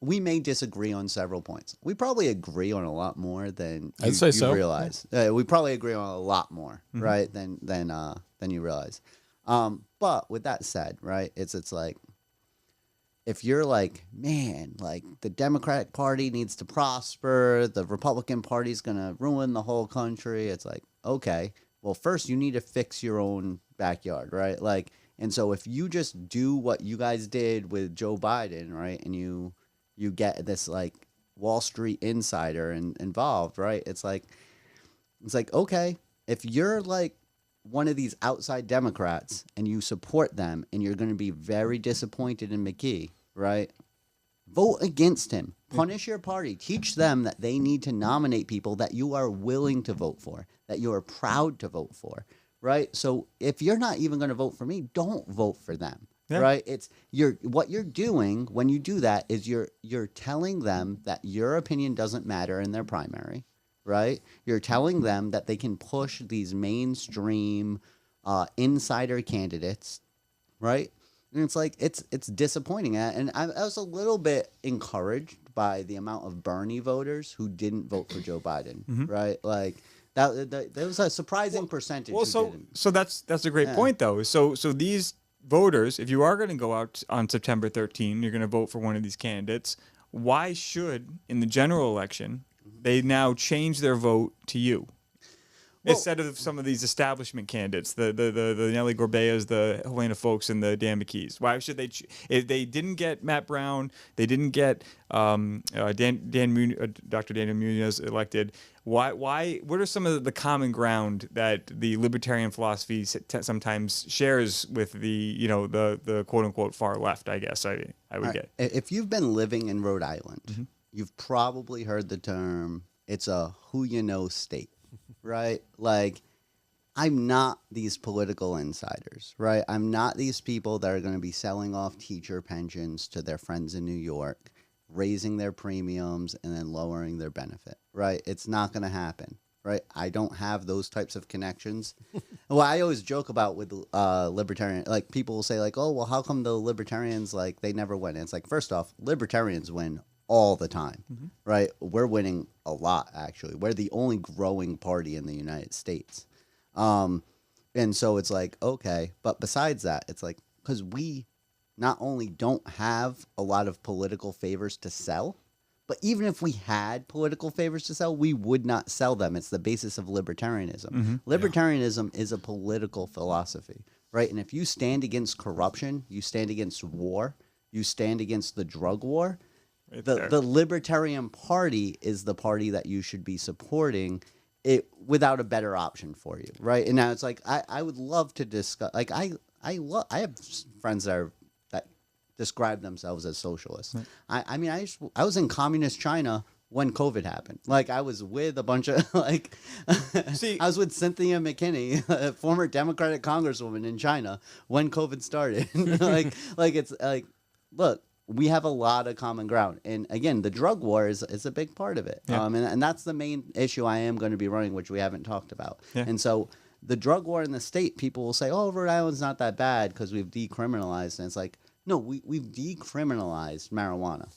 we may disagree on several points. We probably agree on a lot more than I'd say so. realize. We probably agree on a lot more, right, than you realize. But with that said, right, it's like, if you're like, man, like the Democratic Party needs to prosper, the Republican Party's going to ruin the whole country. It's like, okay, well, first you need to fix your own backyard, right? Like, and so if you just do what you guys did with Joe Biden, right, and you get this like Wall Street insider involved, right? It's like, okay, if you're like one of these outside Democrats and you support them and you're going to be very disappointed in McKee, right? Vote against him. Punish your party. Teach them that they need to nominate people that you are willing to vote for, that you are proud to vote for, right? So if you're not even going to vote for me, don't vote for them, right? What you're doing when you do that is you're telling them that your opinion doesn't matter in their primary, right? You're telling them that they can push these mainstream insider candidates, right? And it's like, it's disappointing. And I was a little bit encouraged by the amount of Bernie voters who didn't vote for Joe Biden, right? Like, that there was a surprising percentage who didn't. So that's a great point, though. So these voters, if you are going to go out on September 13, you're going to vote for one of these candidates, why should, in the general election, they now change their vote to you? Instead of some of these establishment candidates, the Nelly Gorbeas, the Helena Folks, and the Dan McKees. Why should they? If they didn't get Matt Brown, they didn't get Dr. Daniel Munoz elected. Why? What are some of the common ground that the libertarian philosophy sometimes shares with the quote unquote far left? I guess I would get. If you've been living in Rhode Island, you've probably heard the term. It's a who you know state. Right? Like, I'm not these political insiders, right? I'm not these people that are going to be selling off teacher pensions to their friends in New York, raising their premiums, and then lowering their benefit, right? It's not going to happen, right? I don't have those types of connections. Well, I always joke about with libertarian, like, people will say, like, oh, well, how come the libertarians, like, they never win? And it's like, first off, libertarians win all the time, right? We're winning a lot, actually. We're the only growing party in the United States. And so it's like, okay. But besides that, it's like, because we not only don't have a lot of political favors to sell, but even if we had political favors to sell, we would not sell them. It's the basis of libertarianism. Libertarianism is a political philosophy, right? And if you stand against corruption, you stand against war, you stand against the drug war, the Libertarian Party is the party that you should be supporting it without a better option for you, right? And now it's like, I would love to discuss, like, I have friends that describe themselves as socialists. I mean, I was in communist China when COVID happened. Like I was with a bunch of like, See- I was with Cynthia McKinney, a former Democratic congresswoman in China when COVID started. It's like, look, we have a lot of common ground. And again, the drug war is a big part of it. Yeah. And that's the main issue I am going to be running, which we haven't talked about. Yeah. And so the drug war in the state, people will say, oh, Rhode Island's not that bad because we've decriminalized. And it's like, no, we've decriminalized marijuana.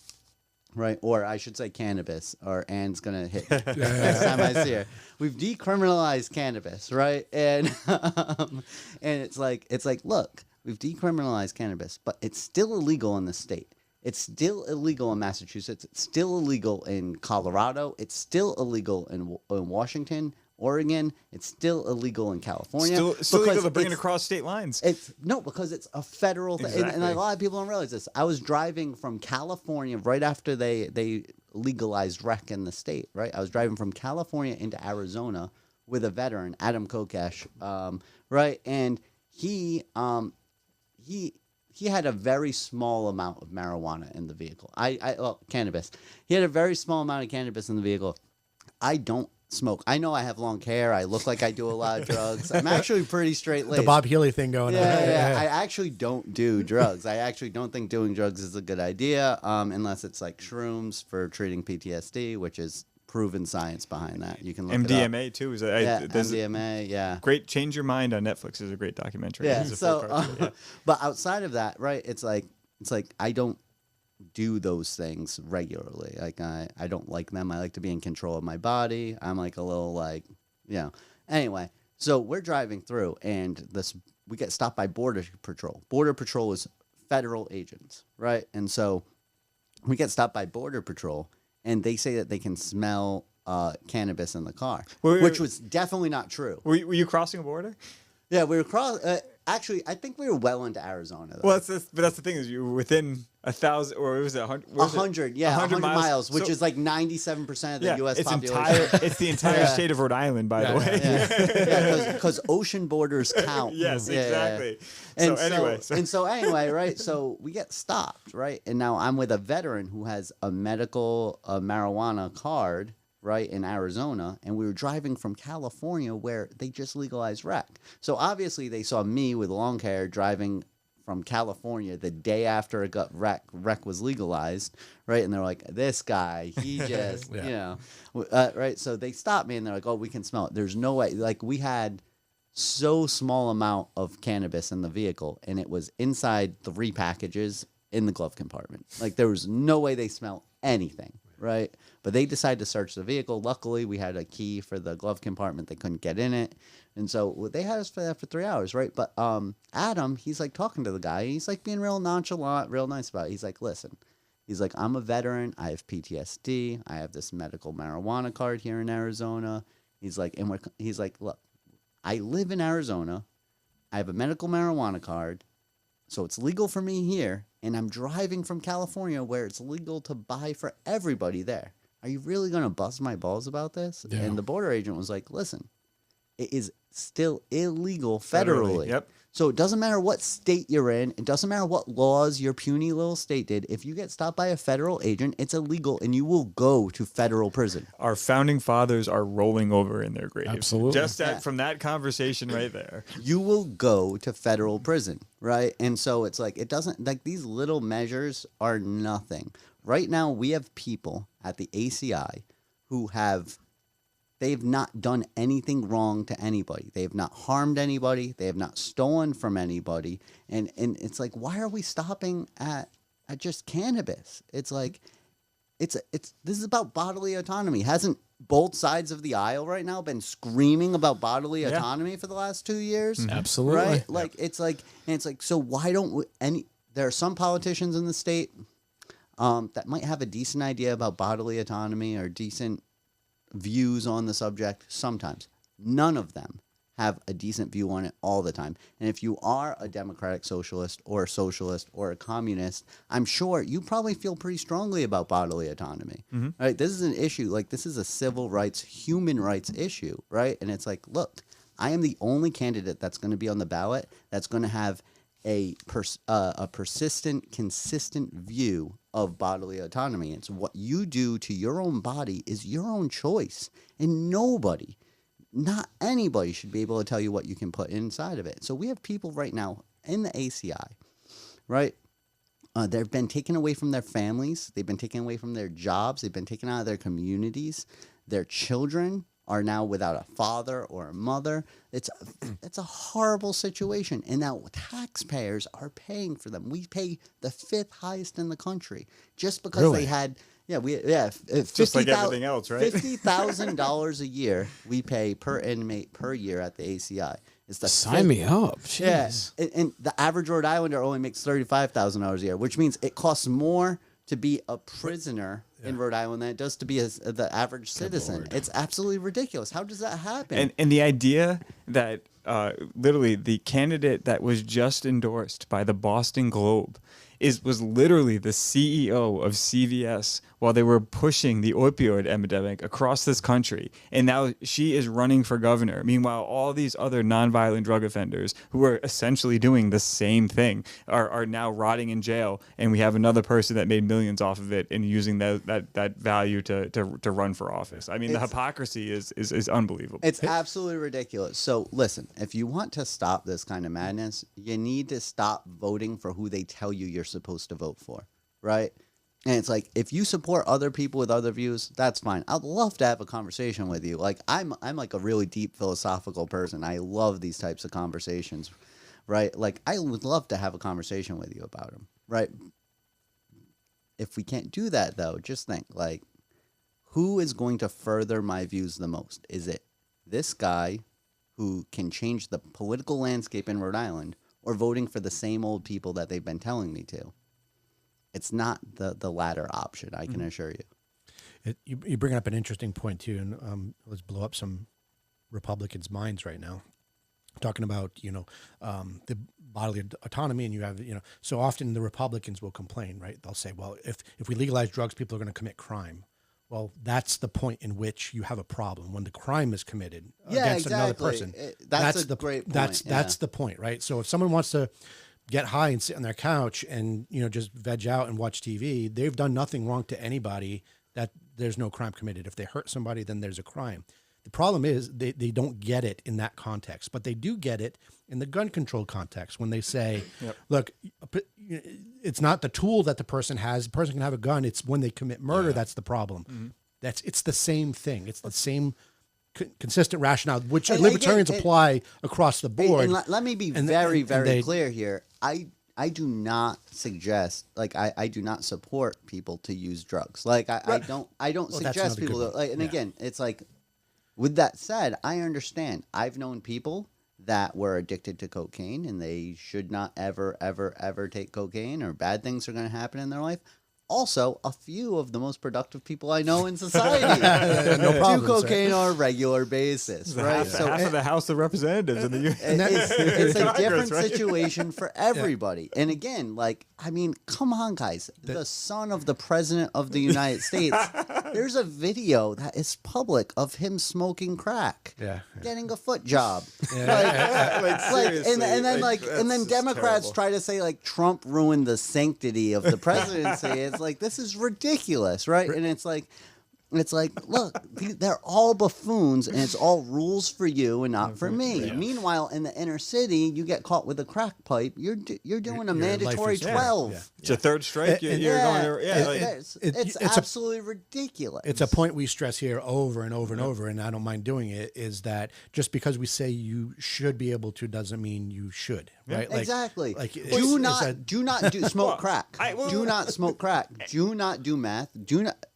Right, or I should say cannabis, or Anne's gonna hit next time I see her. We've decriminalized cannabis, right? And it's like, look, we've decriminalized cannabis, but it's still illegal in the state. It's still illegal in Massachusetts. It's still illegal in Colorado. It's still illegal in Washington, Oregon. It's still illegal in California. Still illegal to bring it it's- across state lines. because it's a federal thing. And a Exactly. lot of people don't realize this. I was driving from California right after they legalized rec in the state, right? I was driving from California into Arizona with a veteran, Adam Kokesh, right? And he had a very small amount of marijuana in the vehicle. Cannabis. He had a very small amount of cannabis in the vehicle. I don't smoke. I know I have long hair. I look like I do a lot of drugs. I'm actually pretty straight laced. The Bob Healy thing going on. Yeah. I actually don't do drugs. I actually don't think doing drugs is a good idea, unless it's like shrooms for treating PTSD, which is proven science behind that. You can look it up. MDMA too is there's MDMA. Yeah. great. Change Your Mind on Netflix is a great documentary. Yeah. There's a full part to it, yeah. But outside of that, right? It's like I don't do those things regularly. Like I don't like them. I like to be in control of my body. I'm like a little like, Anyway, so we're driving through and we get stopped by Border Patrol. Border Patrol is federal agents, right? And so we get stopped by Border Patrol and they say that they can smell cannabis in the car, which was definitely not true. Were you crossing a border? Yeah, we were actually, I think we were well into Arizona. Though. Well, but that's the thing is you were within 1,000 or was it 100? 100, yeah, 100 miles, which So- is like 97% of the U.S. it's population. it's the entire state of Rhode Island, by the way. Yeah, because ocean borders count. Yes, Yeah, exactly. And So anyway, right? So we get stopped, right? And now I'm with a veteran who has a medical marijuana card, right, in Arizona, and we were driving from California where they just legalized rec. So obviously they saw me with long hair driving from California the day after it got rec was legalized, right? And they're like, this guy, he just, right? So they stopped me and they're like, oh, we can smell it. There's no way. Like we had so small amount of cannabis in the vehicle and it was inside 3 packages in the glove compartment. Like there was no way they smell anything. Right. But they decided to search the vehicle. Luckily, we had a key for the glove compartment. They couldn't get in it. And so they had us for that for 3 hours. Right. But Adam, he's like talking to the guy. He's like being real nonchalant, real nice about it. He's like, listen, he's like, I'm a veteran. I have PTSD. I have this medical marijuana card here in Arizona. He's like, he's like, look, I live in Arizona. I have a medical marijuana card. So it's legal for me here, and I'm driving from California where it's legal to buy for everybody there. Are you really going to bust my balls about this? Yeah. And the border agent was like, listen, it is still illegal federally. Yep. So it doesn't matter what state you're in. It doesn't matter what laws your puny little state did. If you get stopped by a federal agent, it's illegal, and you will go to federal prison. Our founding fathers are rolling over in their graves. Absolutely. Just from that conversation right there. You will go to federal prison, right? And so it's like, it doesn't, like these little measures are nothing. Right now, we have people at the ACI who they've not done anything wrong to anybody. They have not harmed anybody. They have not stolen from anybody. And it's like, why are we stopping at just cannabis? It's like, this is about bodily autonomy. Hasn't both sides of the aisle right now been screaming about bodily autonomy for the last 2 years? Absolutely. Right? Like, it's like, so why don't there are some politicians in the state that might have a decent idea about bodily autonomy or decent views on the subject sometimes. None of them have a decent view on it all the time. And if you are a democratic socialist or a communist, I'm sure you probably feel pretty strongly about bodily autonomy. Right? This is an issue. Like, this is a civil rights, human rights issue, right? And it's like, look, I am the only candidate that's going to be on the ballot that's going to have a persistent, consistent view of bodily autonomy. It's what you do to your own body is your own choice, and nobody, not anybody, should be able to tell you what you can put inside of it. So we have people right now in the ACI, right? They've been taken away from their families. They've been taken away from their jobs. They've been taken out of their communities. Their children are now without a father or a mother. It's a horrible situation. And now taxpayers are paying for them. We pay the 5th highest in the country just because they had, just like everything else, right? $50,000 a year we pay per inmate per year at the ACI. It's the Sign me up. Jeez. Yeah, and the average Rhode Islander only makes $35,000 a year, which means it costs more to be a prisoner in Rhode Island than it does to be the average citizen. It's absolutely ridiculous. How does that happen? And the idea that literally the candidate that was just endorsed by the Boston Globe was literally the CEO of CVS while they were pushing the opioid epidemic across this country. And now she is running for governor. Meanwhile, all these other nonviolent drug offenders who are essentially doing the same thing are now rotting in jail. And we have another person that made millions off of it and using that value to run for office. I mean, the hypocrisy is unbelievable. It's absolutely ridiculous. So listen, if you want to stop this kind of madness, you need to stop voting for who they tell you you're supposed to vote for, right? And it's like, if you support other people with other views, that's fine. I'd love to have a conversation with you. Like, I'm like a really deep philosophical person. I love these types of conversations, right? Like, I would love to have a conversation with you about them, right? If we can't do that, though, just think, like, who is going to further my views the most? Is it this guy who can change the political landscape in Rhode Island, or voting for the same old people that they've been telling me to? It's not the latter option, I can assure you. You bring up an interesting point, too, and let's blow up some Republicans' minds right now. Talking about, the bodily autonomy, and you have, so often the Republicans will complain, right? They'll say, well, if we legalize drugs, people are going to commit crime. Well, that's the point in which you have a problem, when the crime is committed against another person. That's a great point. That's the point, right? So if someone wants to get high and sit on their couch and just veg out and watch TV, they've done nothing wrong to anybody. That there's no crime committed. If they hurt somebody, then there's a crime. The problem is they don't get it in that context, but they do get it in the gun control context when they say, look, it's not the tool that the person has. The person can have a gun. It's when they commit murder that's the problem. Mm-hmm. It's the same thing. It's the same consistent rationale, which libertarians apply across the board. And let me be very clear here. I do not suggest, like, I do not support people to use drugs. Like, I don't suggest people to, like, and again, it's like, with that said, I understand. I've known people that were addicted to cocaine, and they should not ever, ever, ever take cocaine, or bad things are going to happen in their life. Also, a few of the most productive people I know in society do cocaine on a regular basis, right? Half of the House of Representatives in the U.S. It's a different situation for everybody. And again, like, I mean, come on, guys. The son of the president of the United States, there's a video that is public of him smoking crack, getting a foot job. And then Democrats try to say, like, Trump ruined the sanctity of the presidency. It's like, this is ridiculous, right? And it's like, look, they're all buffoons, and it's all rules for you and not for me. Yeah. Meanwhile, in the inner city, you get caught with a crack pipe, you're doing a mandatory 12. Yeah. It's a third strike. It's absolutely ridiculous. It's a point we stress here over and over and over, and I don't mind doing it, is that just because we say you should be able to doesn't mean you should, right? Like, exactly. Like, do not smoke crack. Do not smoke crack. Do not do meth.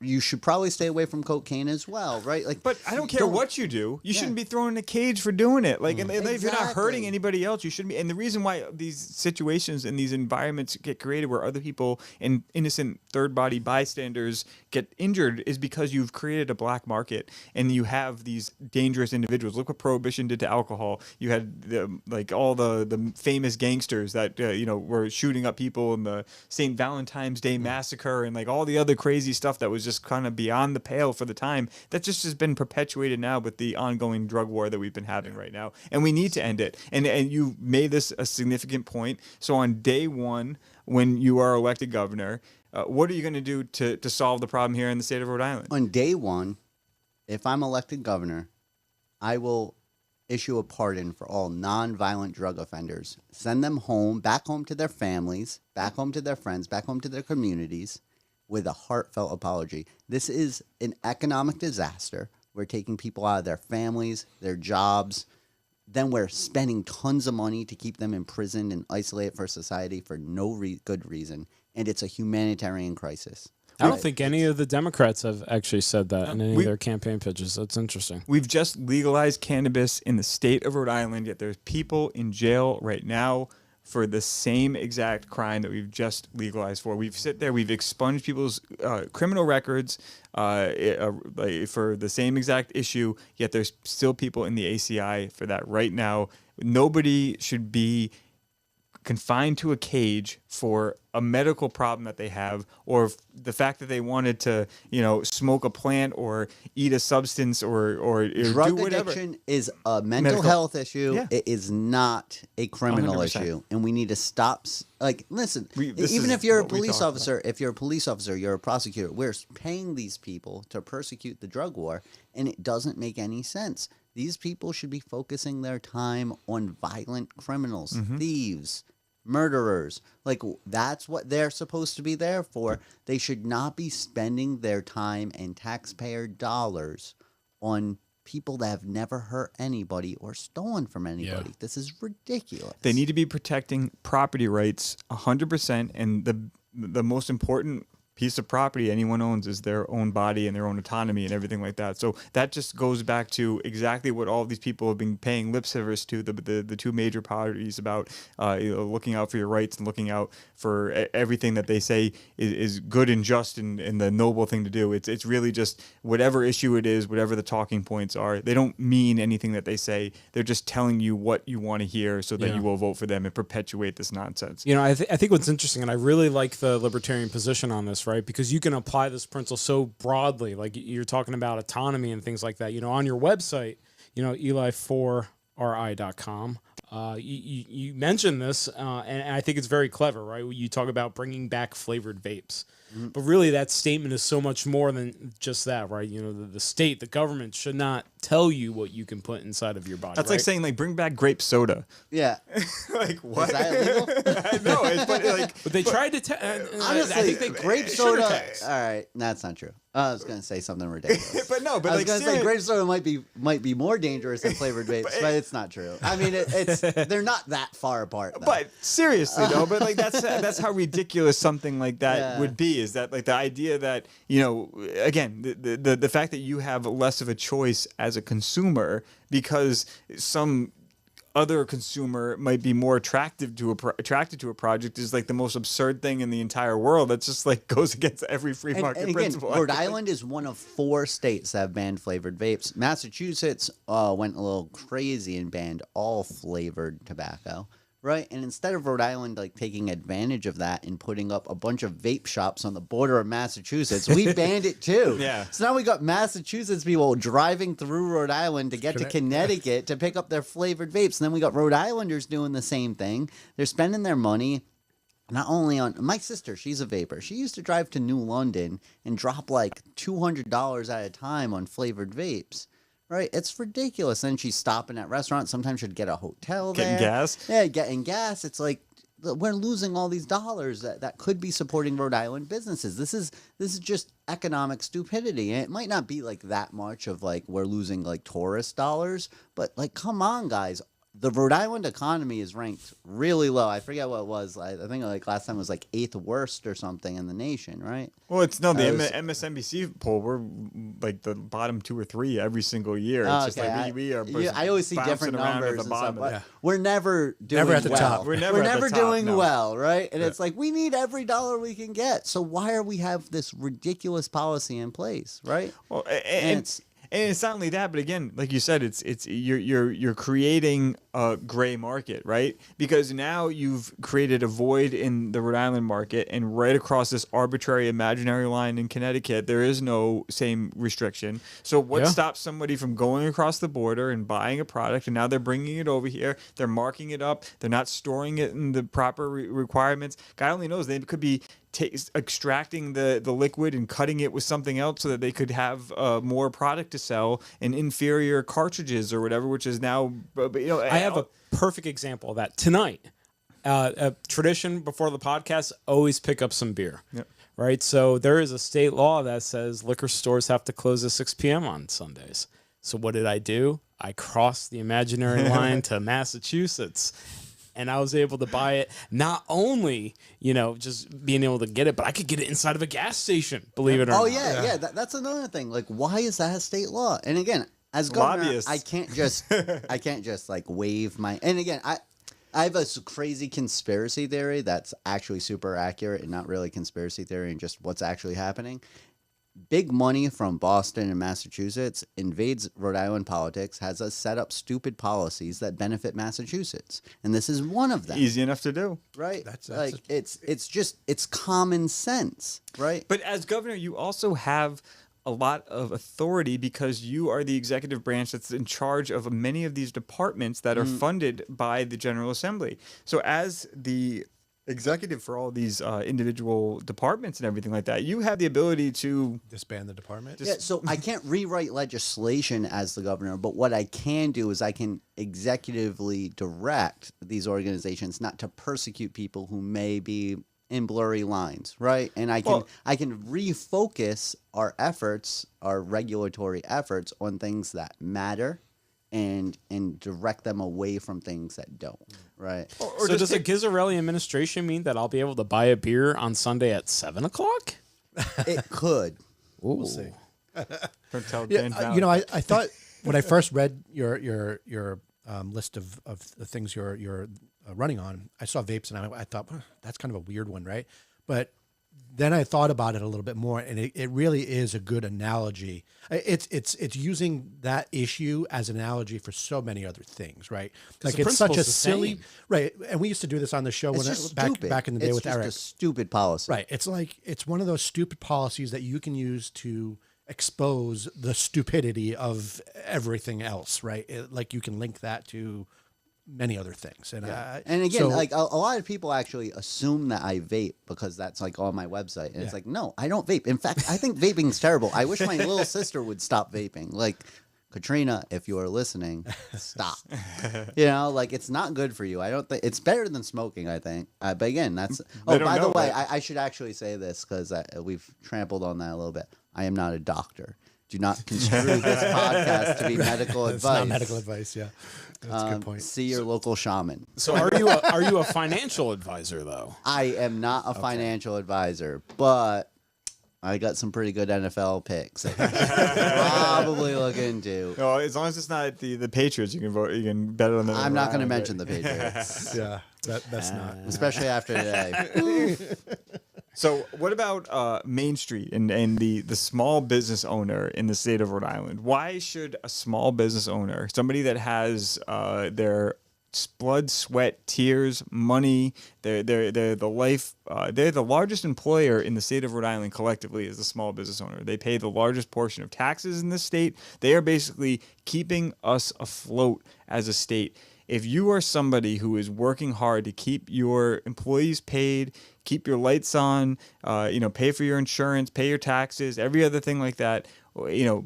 You should probably stay away from cocaine as well, right? Like, but I don't care what you do. You shouldn't be thrown in a cage for doing it. Like, and if you're not hurting anybody else, you shouldn't be. And the reason why these situations and these environments get created where other people and innocent third-body bystanders get injured is because you've created a black market and you have these dangerous individuals. Look what Prohibition did to alcohol. You had all the famous gangsters that were shooting up people in the St. Valentine's Day massacre and like all the other crazy stuff that was just kind of beyond the pale for the time. That just has been perpetuated now with the ongoing drug war that we've been having right now, and we need to end it. And you made this a significant point. So on day one, when you are elected governor, what are you going to do to solve the problem here in the state of Rhode Island? On day one, if I'm elected governor, I will issue a pardon for all non-violent drug offenders. Send them home, back home to their families, back home to their friends, back home to their communities with a heartfelt apology. This is an economic disaster. We're taking people out of their families, their jobs. Then we're spending tons of money to keep them imprisoned and isolated for society for no good reason. And it's a humanitarian crisis. I don't think any of the Democrats have actually said that in any of their campaign pitches. That's interesting. We've just legalized cannabis in the state of Rhode Island, yet there's people in jail right now for the same exact crime that we've just legalized for. We've expunged people's criminal records for the same exact issue, yet there's still people in the ACI for that right now. Nobody should be confined to a cage for a medical problem that they have, or the fact that they wanted to, smoke a plant or eat a substance or drug do whatever. Addiction is a mental health issue. Yeah. It is not a criminal 100%. issue, and we need to stop. Listen, even if you're a police officer, you're a prosecutor. We're paying these people to persecute the drug war, and it doesn't make any sense. These people should be focusing their time on violent criminals, thieves, murderers. That's what they're supposed to be there for. They should not be spending their time and taxpayer dollars on people that have never hurt anybody or stolen from anybody. Yeah. This is ridiculous. They need to be protecting property rights 100%, and the most important piece of property anyone owns is their own body and their own autonomy and everything like that. So that just goes back to exactly what all of these people have been paying lip service to, the two major parties about looking out for your rights and looking out for everything that they say is good and just and the noble thing to do. It's really just whatever issue it is, whatever the talking points are. They don't mean anything that they say. They're just telling you what you want to hear so that you will vote for them and perpetuate this nonsense. I think what's interesting, and I really like the libertarian position on this, right? Because you can apply this principle so broadly. Like you're talking about autonomy and things like that. On your website, eli4ri.com, you mentioned this, and I think it's very clever, right? You talk about bringing back flavored vapes. But really, that statement is so much more than just that, right? The state, the government should not tell you what you can put inside of your body. That's right? like saying, bring back grape soda. Yeah. What? Is that illegal? No, but they tried to. Honestly, I think they grape soda. All right, that's not true. I was going to say something ridiculous. but I was going to say grape soda might be more dangerous than flavored vapes, but it's not true. I mean, they're not that far apart. Though. But seriously, though, that's how ridiculous something like that would be. Is that the idea that again the fact that you have less of a choice as a consumer because some other consumer might be more attracted to a project is the most absurd thing in the entire world. That's just goes against every free market principle. Rhode Island is one of 4 states that have banned flavored vapes. Massachusetts went a little crazy and banned all flavored tobacco. Right, and instead of Rhode Island taking advantage of that and putting up a bunch of vape shops on the border of Massachusetts, we banned it too. Yeah. So now we got Massachusetts people driving through Rhode Island to get to Connecticut to pick up their flavored vapes, and then we got Rhode Islanders doing the same thing. They're spending their money not only on my sister. She's a vapor. She used to drive to New London and drop $200 at a time on flavored vapes. Right, it's ridiculous. Then she's stopping at restaurants. Sometimes she'd get a hotel there. Getting gas? Yeah, getting gas. It's we're losing all these dollars that could be supporting Rhode Island businesses. This is just economic stupidity. And it might not be that much of we're losing tourist dollars, but come on, guys. The Rhode Island economy is ranked really low. I forget what it was. I think last time it was 8th worst or something in the nation, right? Well, it's the MSNBC poll. We're the bottom 2 or 3 every single year. It's just we are. I always see different numbers and stuff. But we're never doing Never at the well. top. We're never doing well, right? And it's we need every dollar we can get. So why are we have this ridiculous policy in place, right? Well, And it's not only that, but again, like you said, it's you're creating a gray market, right? Because now you've created a void in the Rhode Island market, and right across this arbitrary imaginary line in Connecticut, there is no same restriction. So what stops somebody from going across the border and buying a product, and now they're bringing it over here, they're marking it up, they're not storing it in the proper requirements. God only knows, they could be extracting the liquid and cutting it with something else so that they could have more product to sell and inferior cartridges or whatever, which is now, I have a perfect example of that tonight. A tradition before the podcast, always pick up some beer. Yep. Right? So there is a state law that says liquor stores have to close at 6 p.m. on Sundays. So what did I do? I crossed the imaginary line to Massachusetts. And I was able to buy it, not only, just being able to get it, but I could get it inside of a gas station, believe it or not. Oh, yeah. That's another thing. Like, why is that a state law? And again, as governor, Lobbyists. I can't just like wave my. And again, I have a crazy conspiracy theory that's actually super accurate and not really conspiracy theory and just what's actually happening. Big money from Boston and Massachusetts invades Rhode Island politics, has us set up stupid policies that benefit Massachusetts, and this is one of them. Easy enough to do, right? That's like it's common sense, right? But as governor, you also have a lot of authority because you are the executive branch that's in charge of many of these departments that are funded by the General Assembly. So as the executive for all these individual departments and everything like that, you have the ability to disband the department. Yeah, so I can't rewrite legislation as the governor, but what I can do is I can executively direct these organizations not to persecute people who may be in blurry lines, right? And I can refocus our efforts, our regulatory efforts, on things that matter and direct them away from things that don't, right? Or so does a Gizzarelli administration mean that I'll be able to buy a beer on Sunday at 7 o'clock? It could. We'll see. Yeah, I thought when I first read your list of the things you're running on, I saw vapes and I thought, that's kind of a weird one, right? But then I thought about it a little bit more, and it really is a good analogy. It's using that issue as an analogy for so many other things, right? Like it's such a silly, right? And we used to do this on the show back in the day with Eric. It's just a stupid policy, right? It's like it's one of those stupid policies that you can use to expose the stupidity of everything else, right? Like you can link that to many other things. And again, like a lot of people actually assume that I vape because that's like on my website. And it's like, no, I don't vape. In fact, I think vaping's terrible. I wish my little sister would stop vaping. Like, Katrina, if you are listening, stop. Like it's not good for you. I don't think it's better than smoking, I think. But again, that's. Oh, by the way, I should actually say this because we've trampled on that a little bit. I am not a doctor. Do not construe this podcast to be medical advice. It's not medical advice, yeah. That's a good point. See your local shaman. So are you a financial advisor, though? I am not a financial advisor, but I got some pretty good NFL picks that you should probably look into. No, as long as it's not the Patriots, you can vote. You can bet on them. I'm not going to mention the Patriots. Yeah, that's not. Especially after today. So what about Main Street and the small business owner in the state of Rhode Island? Why should a small business owner, somebody that has their blood, sweat, tears, money, they're the largest employer in the state of Rhode Island collectively as a small business owner. They pay the largest portion of taxes in this state. They are basically keeping us afloat as a state. If you are somebody who is working hard to keep your employees paid, keep your lights on, pay for your insurance, pay your taxes, every other thing like that,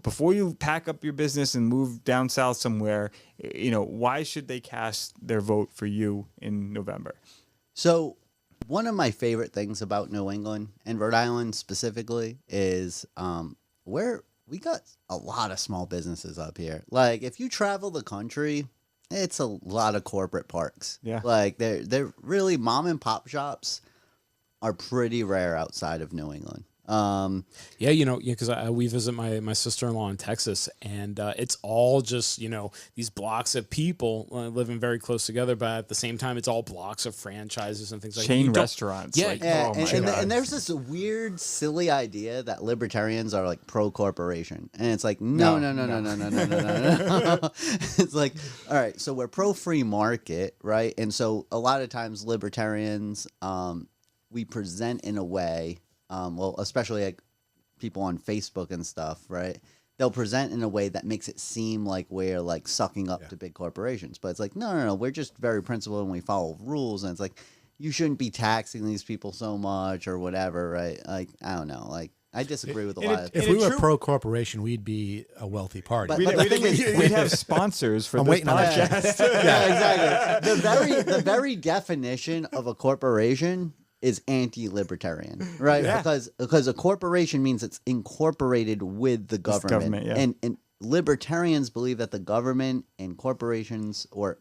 before you pack up your business and move down south somewhere, why should they cast their vote for you in November? So one of my favorite things about New England and Rhode Island specifically is where we got a lot of small businesses up here. Like if you travel the country, it's a lot of corporate parks. Yeah. Like they're really mom and pop shops are pretty rare outside of New England. Yeah, because we visit my sister-in-law in Texas, and it's all just these blocks of people living very close together, but at the same time, it's all blocks of franchises and things like that. Chain restaurants. Yeah, like, Yeah, oh my and God. there's this weird, silly idea that libertarians are like pro corporation, and it's like no. It's like, all right, so we're pro free market, right? And so a lot of times libertarians, we present in a way, well, especially like people on Facebook and stuff, right? They'll present in a way that makes it seem like we're like sucking up to big corporations, but it's like no, we're just very principled and we follow rules, and it's like you shouldn't be taxing these people so much or whatever, right? Like I don't know, like I disagree with a lot of. If we were pro corporation, we'd be a wealthy party. But- We'd, the thing is- we'd have sponsors for I'm this waiting on that. podcast. Yeah, exactly. The very definition of a corporation is anti-libertarian, right? Yeah. Because a corporation means it's incorporated with the government, yeah. and libertarians believe that the government and corporations or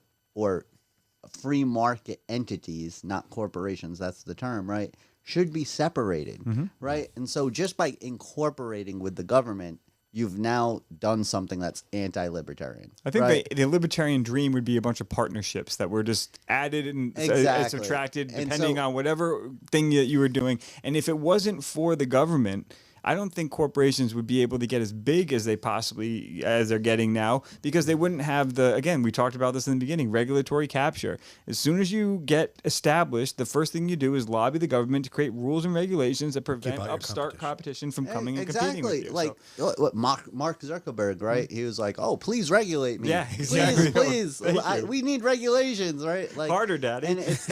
free market entities, not corporations, that's the term, right, should be separated, right? And so just by incorporating with the government, you've now done something that's anti-libertarian. I think right? the libertarian dream would be a bunch of partnerships that were just added and Exactly. subtracted And depending so- on whatever thing that you were doing. And if it wasn't for the government, I don't think corporations would be able to get as big as they're getting now, because they wouldn't have again, we talked about this in the beginning, regulatory capture. As soon as you get established, the first thing you do is lobby the government to create rules and regulations that prevent out your upstart competition from coming and exactly. competing with you. Like what Mark Zuckerberg, right? He was like, "Oh, please regulate me. Yeah, exactly. Please, Thank you. we need regulations, right? Like Harder, Daddy. And it's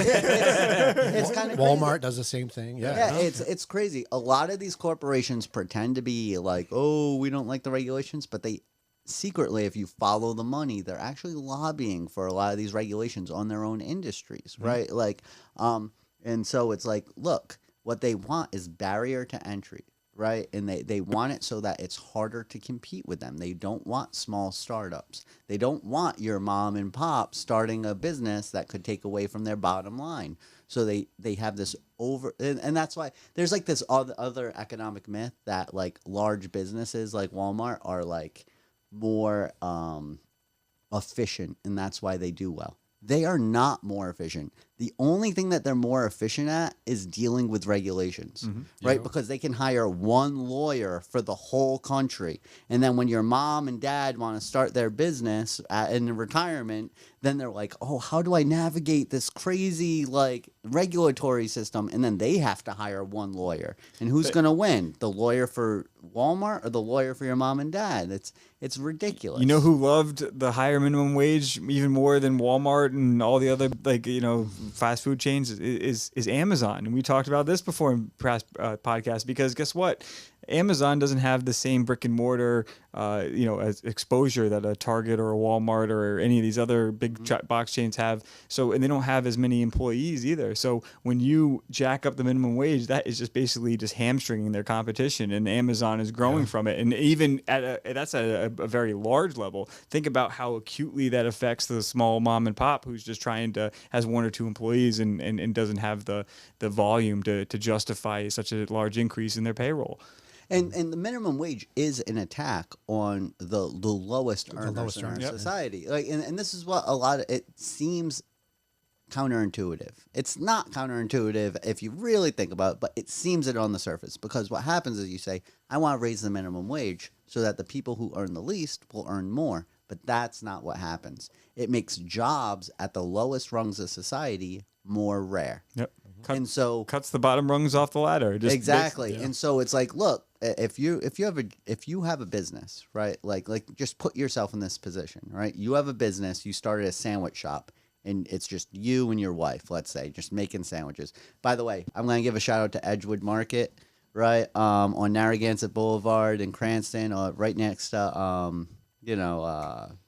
kind of Walmart does the same thing. Yeah, it's crazy. A lot of these corporations pretend to be like, oh, we don't like the regulations, but they secretly, if you follow the money, they're actually lobbying for a lot of these regulations on their own industries, right? Like, and so it's like, look, what they want is barrier to entry, right? And they want it so that it's harder to compete with them. They don't want small startups. They don't want your mom and pop starting a business that could take away from their bottom line. So they have this and that's why there's like this other economic myth that like large businesses like Walmart are like more efficient, and that's why they do well. They are not more efficient. The only thing that they're more efficient at is dealing with regulations, right? Because they can hire one lawyer for the whole country. And then when your mom and dad want to start their business in retirement, then they're like, oh, how do I navigate this crazy like regulatory system? And then they have to hire one lawyer. And who's going to win? The lawyer for Walmart or the lawyer for your mom and dad? It's ridiculous. You know who loved the higher minimum wage even more than Walmart and all the other fast food chains is Amazon. And we talked about this before in past podcasts, because guess what? Amazon doesn't have the same brick and mortar, as exposure that a Target or a Walmart or any of these other big box chains have. So, and they don't have as many employees either. So when you jack up the minimum wage, that is just basically just hamstringing their competition, and Amazon is growing from it. And even that's at a very large level. Think about how acutely that affects the small mom and pop who's just has one or two employees and doesn't have the volume to justify such a large increase in their payroll. And the minimum wage is an attack on the lowest earners in our society. Like, and this is what it seems counterintuitive. It's not counterintuitive if you really think about it, but it seems it on the surface, because what happens is you say, I want to raise the minimum wage so that the people who earn the least will earn more. But that's not what happens. It makes jobs at the lowest rungs of society more rare. Yep. And so Cuts the bottom rungs off the ladder. Exactly. And so it's like, look, if you have a business, right? Like just put yourself in this position, right? You have a business, you started a sandwich shop, and it's just you and your wife, let's say, just making sandwiches. By the way, I'm going to give a shout out to Edgewood Market, right? On Narragansett Boulevard in Cranston, right next to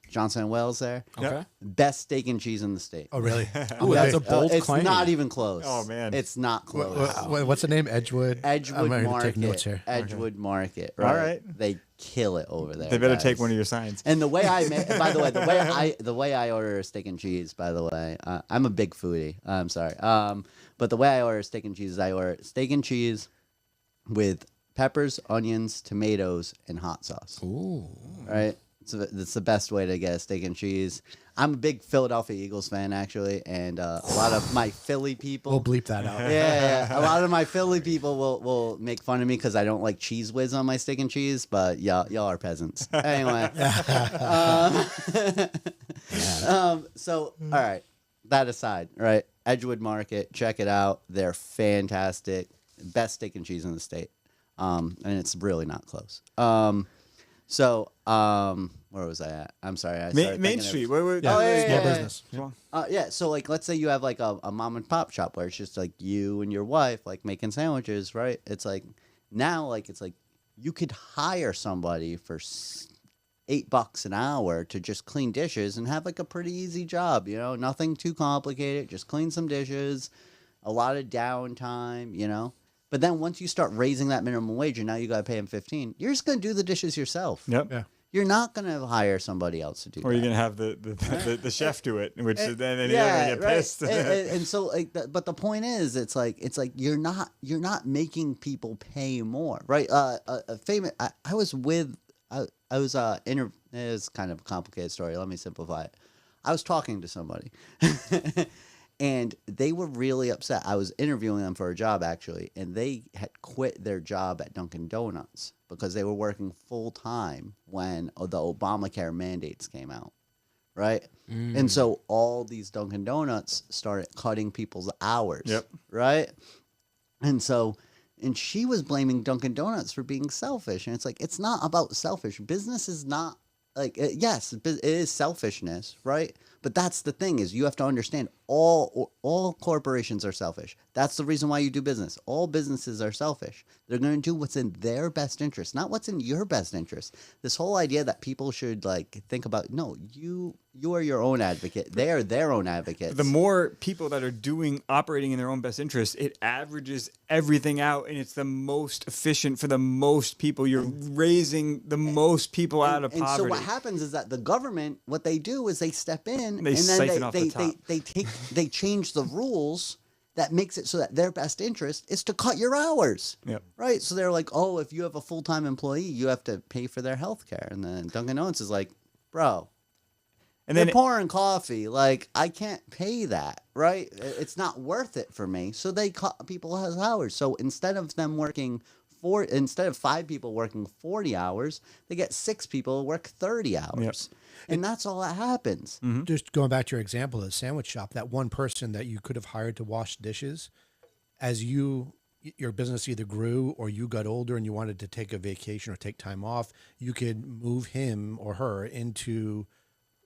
Johnson and Wells there. Okay. Best steak and cheese in the state. Oh, really? Ooh, that's a bold It's claim. not even close. Oh, man. It's not close. What's the name? Edgewood. Edgewood I'm Market. Take notes here. Edgewood Market. Right? All right. They kill it over there. They better guys. take one of your signs. And the way I make, by the way, the way I order a steak and cheese, by the way, I'm a big foodie. I'm sorry. But the way I order steak and cheese is I order steak and cheese with peppers, onions, tomatoes, and hot sauce. Ooh. Right? So that's the best way to get a steak and cheese. I'm a big Philadelphia Eagles fan, actually, and a lot of my Philly people. We'll bleep that out. Yeah. A lot of my Philly people will make fun of me because I don't like cheese whiz on my steak and cheese, but y'all are peasants. Anyway. So, all right. That aside, right? Edgewood Market, check it out. They're fantastic. Best steak and cheese in the state. And it's really not close. Where was I at? I'm sorry. I started Main thinking Street. of- Where, Small business. yeah, so like let's say you have like a mom and pop shop where it's just like you and your wife like making sandwiches, right? It's like now like it's like you could hire somebody for $8 an hour to just clean dishes and have like a pretty easy job, you know, nothing too complicated, just clean some dishes, a lot of downtime, you know. But then once you start raising that minimum wage and now you got to pay them 15, you're just going to do the dishes yourself. Yep. Yeah. You're not going to hire somebody else to do Or that. you're gonna have the chef do it, which then you're Yeah, gonna get right. pissed. And so, like, but the point is, it's like you're not making people pay more, right? A famous. I was with. I was it was kind of a complicated story. Let me simplify it. I was talking to somebody, and they were really upset. I was interviewing them for a job actually, and they had quit their job at Dunkin' Donuts because they were working full time when the Obamacare mandates came out. Right? And so all these Dunkin' Donuts started cutting people's hours. Yep. Right? And she was blaming Dunkin' Donuts for being selfish. And it's like, it's not about selfish. Business is not like, yes, it is selfishness, right? But that's the thing is you have to understand all corporations are selfish. That's the reason why you do business. All businesses are selfish. They're going to do what's in their best interest, not what's in your best interest. This whole idea that people should like think about, no, you are your own advocate. They are their own advocates. The more people that are operating in their own best interest, it averages everything out, and it's the most efficient for the most people. You're raising the most people out of poverty. And so what happens is that the government, what they do is they step in They and siphon then off the top. they change the rules that makes it so that their best interest is to cut your hours. Yep. Right? So they're like, oh, if you have a full-time employee, you have to pay for their health care. And then Dunkin' Donuts is like, bro, And they're then pouring coffee. Like, I can't pay that, right? It's not worth it for me. So they cut people's hours. So instead of 5 people working 40 hours, they get 6 people work 30 hours. Yep. And that's all that happens. Just going back to your example of the sandwich shop, that one person that you could have hired to wash dishes, as your business either grew or you got older and you wanted to take a vacation or take time off, you could move him or her into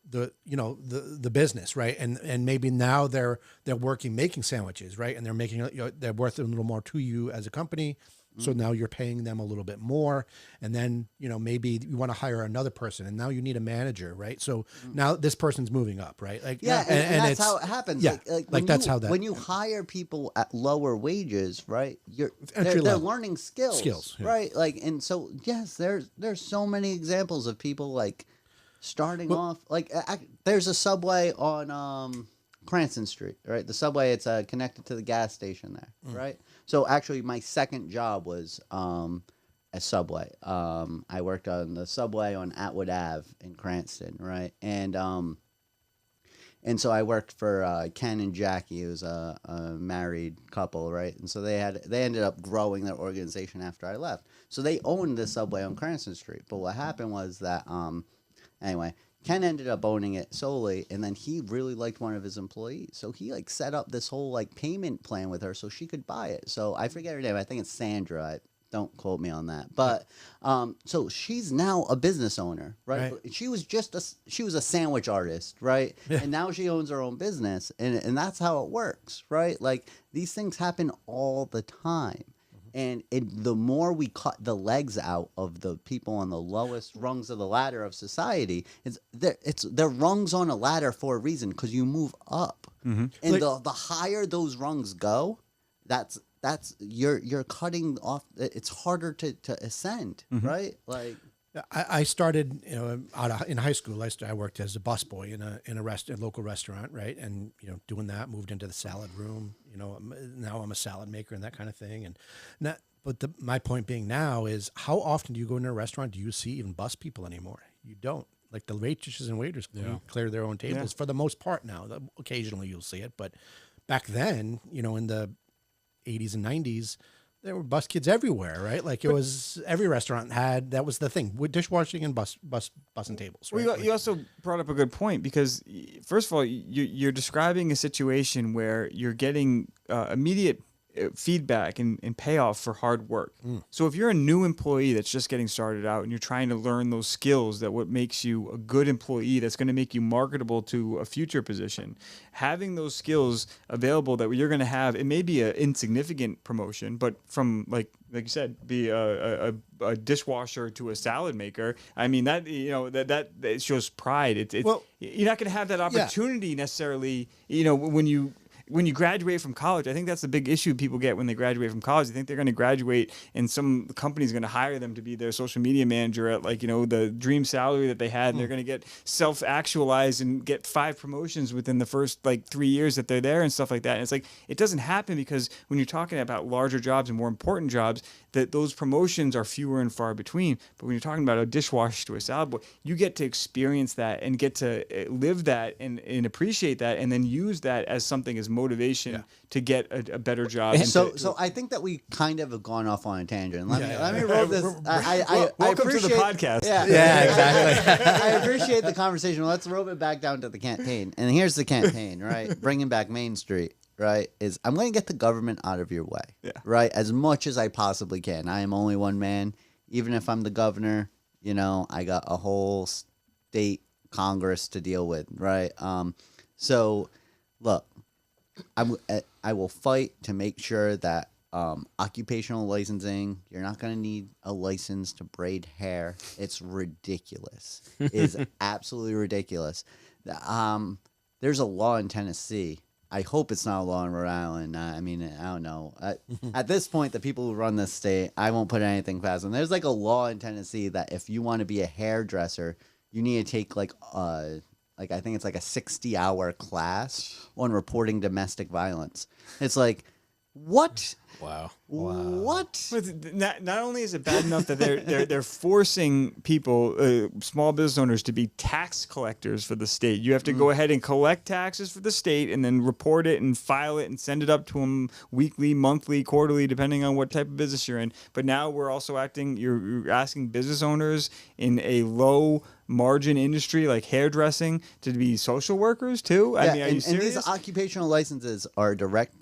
the business, right? And maybe now they're working making sandwiches, right? And they're making they're worth a little more to you as a company. So now you're paying them a little bit more, and then maybe you want to hire another person, and now you need a manager, right? So now this person's moving up, right? Like Yeah, and that's it's, how it happens. Yeah, when that's you, how that. when you hire people at lower wages, right? Entry They're level. learning skills, Yeah. right? Like, and so yes, there's so many examples of people like starting off. Like, there's a Subway on Cranston Street, right? The Subway, it's connected to the gas station there, right? So actually, my second job was a Subway. I worked on the Subway on Atwood Ave in Cranston, right? And so I worked for Ken and Jackie. It was a married couple, right? And so they ended up growing their organization after I left. So they owned the Subway on Cranston Street. But what happened was that anyway, Ken ended up owning it solely, and then he really liked one of his employees. So he like set up this whole like payment plan with her so she could buy it. So I forget her name. I think it's Sandra. Don't quote me on that. But so she's now a business owner, right? She was a sandwich artist, right? Yeah. And now she owns her own business, and that's how it works, right? Like these things happen all the time. And the more we cut the legs out of the people on the lowest rungs of the ladder of society, they're rungs on a ladder for a reason, because you move up. Mm-hmm. And like, the higher those rungs go, that's you're cutting off. It's harder to ascend, mm-hmm. right? Like I started in high school. I worked as a busboy in a local restaurant, right? And doing that, moved into the salad room. Now I'm a salad maker and that kind of thing. And But my point being now is, how often do you go into a restaurant? Do you see even bus people anymore? You don't. Like the waitresses and waiters clear their own tables for the most part now. Occasionally you'll see it, but back then, in the 80s and 90s, there were bus kids everywhere, right? Like it was every restaurant that was the thing with dishwashing and busing tables. Right? Well, you also brought up a good point because, first of all, you're describing a situation where you're getting immediate feedback and payoff for hard work. So if you're a new employee that's just getting started out and you're trying to learn those skills that what makes you a good employee that's going to make you marketable to a future position, having those skills available that you're going to have, it may be an insignificant promotion, but from like you said, be a dishwasher to a salad maker. I mean that that it shows pride. You're not going to have that opportunity necessarily. When you graduate from college, I think that's the big issue people get when they graduate from college. They think they're going to graduate and some company's going to hire them to be their social media manager at the dream salary that they had. And they're going to get self-actualized and get 5 promotions within the first 3 years that they're there and stuff like that. And it's like, it doesn't happen because when you're talking about larger jobs and more important jobs, that those promotions are fewer and far between. But when you're talking about a dishwasher to a salad boy, you get to experience that and get to live that and appreciate that and then use that as something as motivation to get a better job. So I think that we kind of have gone off on a tangent. Let me roll this. Welcome to the podcast. Yeah, exactly. I appreciate the conversation. Let's roll it back down to the campaign. And here's the campaign, right? Bringing back Main Street. Right, is I'm going to get the government out of your way, right, as much as I possibly can. I am only one man. Even if I'm the governor, I got a whole state Congress to deal with, right? So, look, I will fight to make sure that occupational licensing, you're not going to need a license to braid hair. It's ridiculous. It's absolutely ridiculous. There's a law in Tennessee. I hope it's not a law in Rhode Island. I mean, I don't know. At this point, the people who run this state, I won't put anything past them. There's a law in Tennessee that if you want to be a hairdresser, you need to take I think it's a 60-hour class on reporting domestic violence. It's like, what? Wow. What? But not only is it bad enough that they're forcing people, small business owners, to be tax collectors for the state. You have to go ahead and collect taxes for the state and then report it and file it and send it up to them weekly, monthly, quarterly, depending on what type of business you're in. But now we're also you're asking business owners in a low margin industry like hairdressing to be social workers too. I mean, are you serious? And these occupational licenses are a direct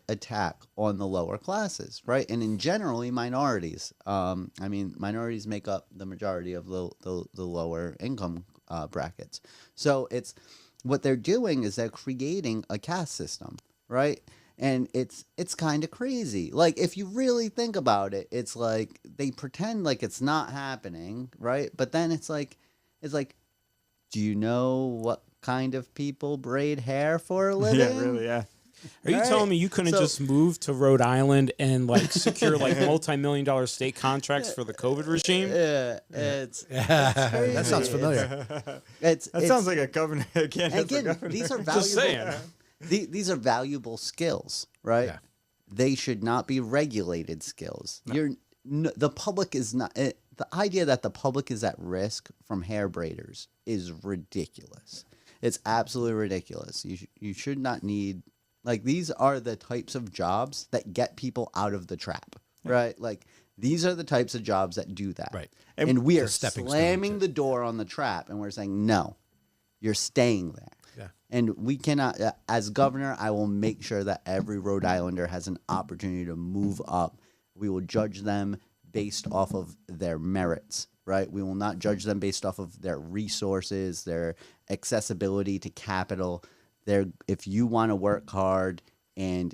attack on the lower classes, right? And in generally minorities. Minorities make up the majority of the lower income brackets. So it's what they're doing is they're creating a caste system, right? And it's kind of crazy. Like, if you really think about it, it's like they pretend like it's not happening, right? But then it's like, do you know what kind of people braid hair for a living? Yeah, really, yeah. Are you telling me you couldn't just move to Rhode Island and secure multi-million-dollar state contracts for the COVID regime? Yeah, it's crazy. That sounds familiar. That sounds like a governor. Again, these are valuable. Just saying. These are valuable skills, right? Yeah. They should not be regulated skills. The public is not. The idea that the public is at risk from hair braiders is ridiculous. It's absolutely ridiculous. You should not need. These are the types of jobs that get people out of the trap, right? These are the types of jobs that do that. Right. And we are stepping slamming the door on the trap, and we're saying, no, you're staying there. Yeah. And we cannot, as governor, I will make sure that every Rhode Islander has an opportunity to move up. We will judge them based off of their merits, right? We will not judge them based off of their resources, their accessibility to capital. If you want to work hard and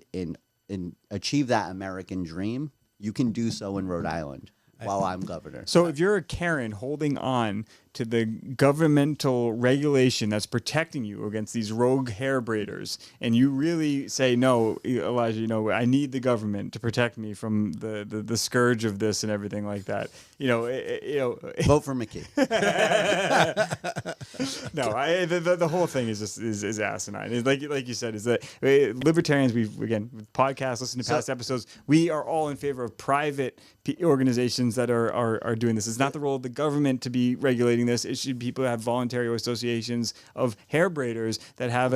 achieve that American dream, you can do so in Rhode Island while I'm governor. So if you're a Karen holding on to the governmental regulation that's protecting you against these rogue hair braiders, and you really say, no, Elijah, I need the government to protect me from the scourge of this and everything like that. Vote for McKee. No, the whole thing is just is asinine. It's like you said, is that libertarians, with podcasts, listen to past episodes, we are all in favor of private organizations that are doing this. It's not the role of the government to be regulating this. It should be people that have voluntary associations of hair braiders that have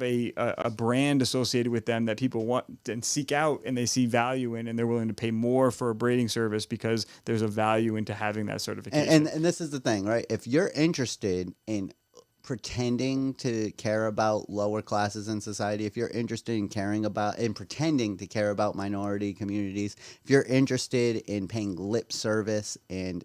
a brand associated with them that people want and seek out, and they see value in, and they're willing to pay more for a braiding service because there's a value into having that certification. And this is the thing, right? If you're interested in pretending to care about lower classes in society, if you're interested in pretending to care about minority communities, if you're interested in paying lip service and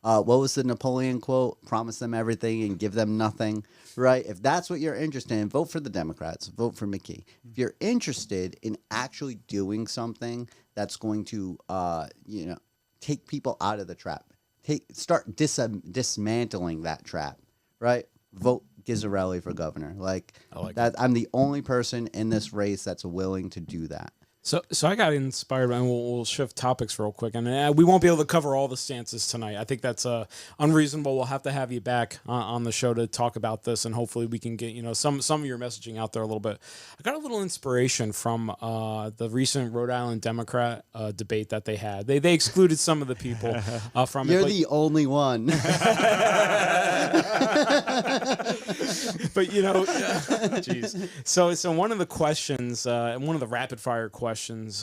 what was the Napoleon quote? Promise them everything and give them nothing, right? If that's what you're interested in, vote for the Democrats, vote for McKee. If you're interested in actually doing something that's going to, take people out of the trap, start dismantling that trap, right? Vote Ghizzarelli for governor. I'm the only person in this race that's willing to do that. So I got inspired, and we'll shift topics real quick, and we won't be able to cover all the stances tonight. I think that's unreasonable. We'll have to have you back on the show to talk about this, and hopefully we can get some of your messaging out there a little bit. I got a little inspiration from the recent Rhode Island Democrat debate that they had. They excluded some of the people from You're it. the only one. But geez. So one of the questions, one of the rapid fire questions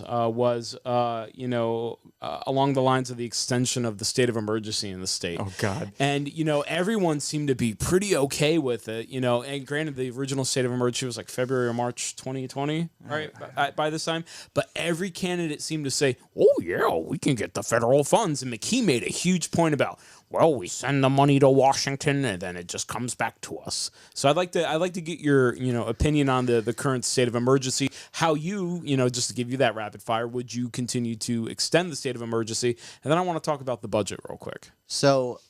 was, along the lines of the extension of the state of emergency in the state. Oh God. And everyone seemed to be pretty okay with it. And granted, the original state of emergency was like February or March 2020, right? By this time, but every candidate seemed to say, "Oh yeah, we can get the federal funds." And McKee made a huge point about, well, we send the money to Washington and then it just comes back to us. So I'd like to get your opinion on the current state of emergency. How you just to give you that rapid fire, would you continue to extend the state of emergency? And then I want to talk about the budget real quick. So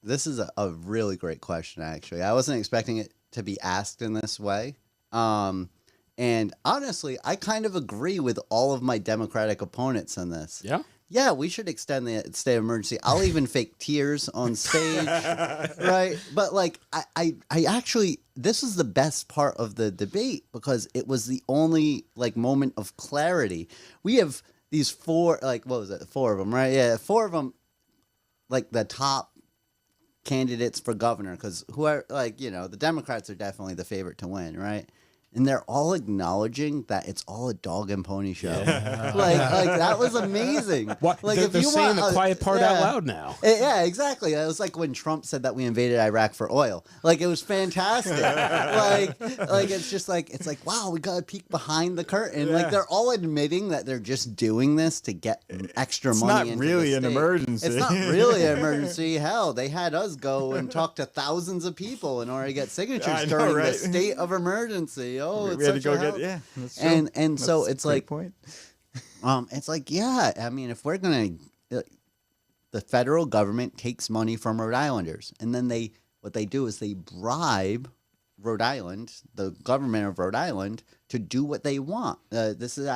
this is a really great question, actually. I wasn't expecting it to be asked in this way. And honestly, I kind of agree with all of my Democratic opponents on this. Yeah? Yeah, we should extend the state of emergency. I'll even fake tears on stage, right? But I actually, this is the best part of the debate because it was the only moment of clarity. We have these four, what was it? 4 of them, right? Yeah, 4 of them, the top candidates for governor, because the Democrats are definitely the favorite to win, right? And they're all acknowledging that it's all a dog and pony show. Yeah. That was amazing. What? They're saying the quiet part out loud now. Yeah, exactly. It was like when Trump said that we invaded Iraq for oil. It was fantastic. It's just wow, we got to peek behind the curtain. Yeah. They're all admitting that they're just doing this to get extra money. It's not really an emergency. It's not really an emergency. Hell, they had us go and talk to thousands of people in order to get signatures during the state of emergency. Oh, we had to go get That's true. And so it's point. if we're gonna, the federal government takes money from Rhode Islanders, and then what they do is they bribe Rhode Island, the government of Rhode Island, to do what they want. This is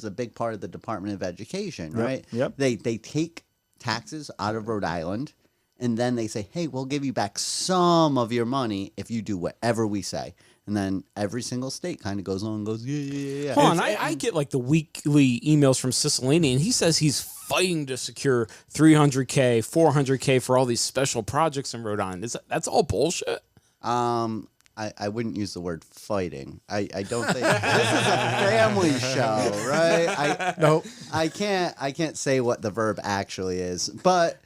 a big part of the Department of Education, right? Yep. They take taxes out of Rhode Island, and then they say, hey, we'll give you back some of your money if you do whatever we say. And then every single state kind of goes on and goes, yeah. Hold on, I get the weekly emails from Cicilline, and he says he's fighting to secure $300K, $400K for all these special projects in Rhode Island. That's all bullshit? I wouldn't use the word fighting. I don't think this is a family show, right? Nope. I can't say what the verb actually is, but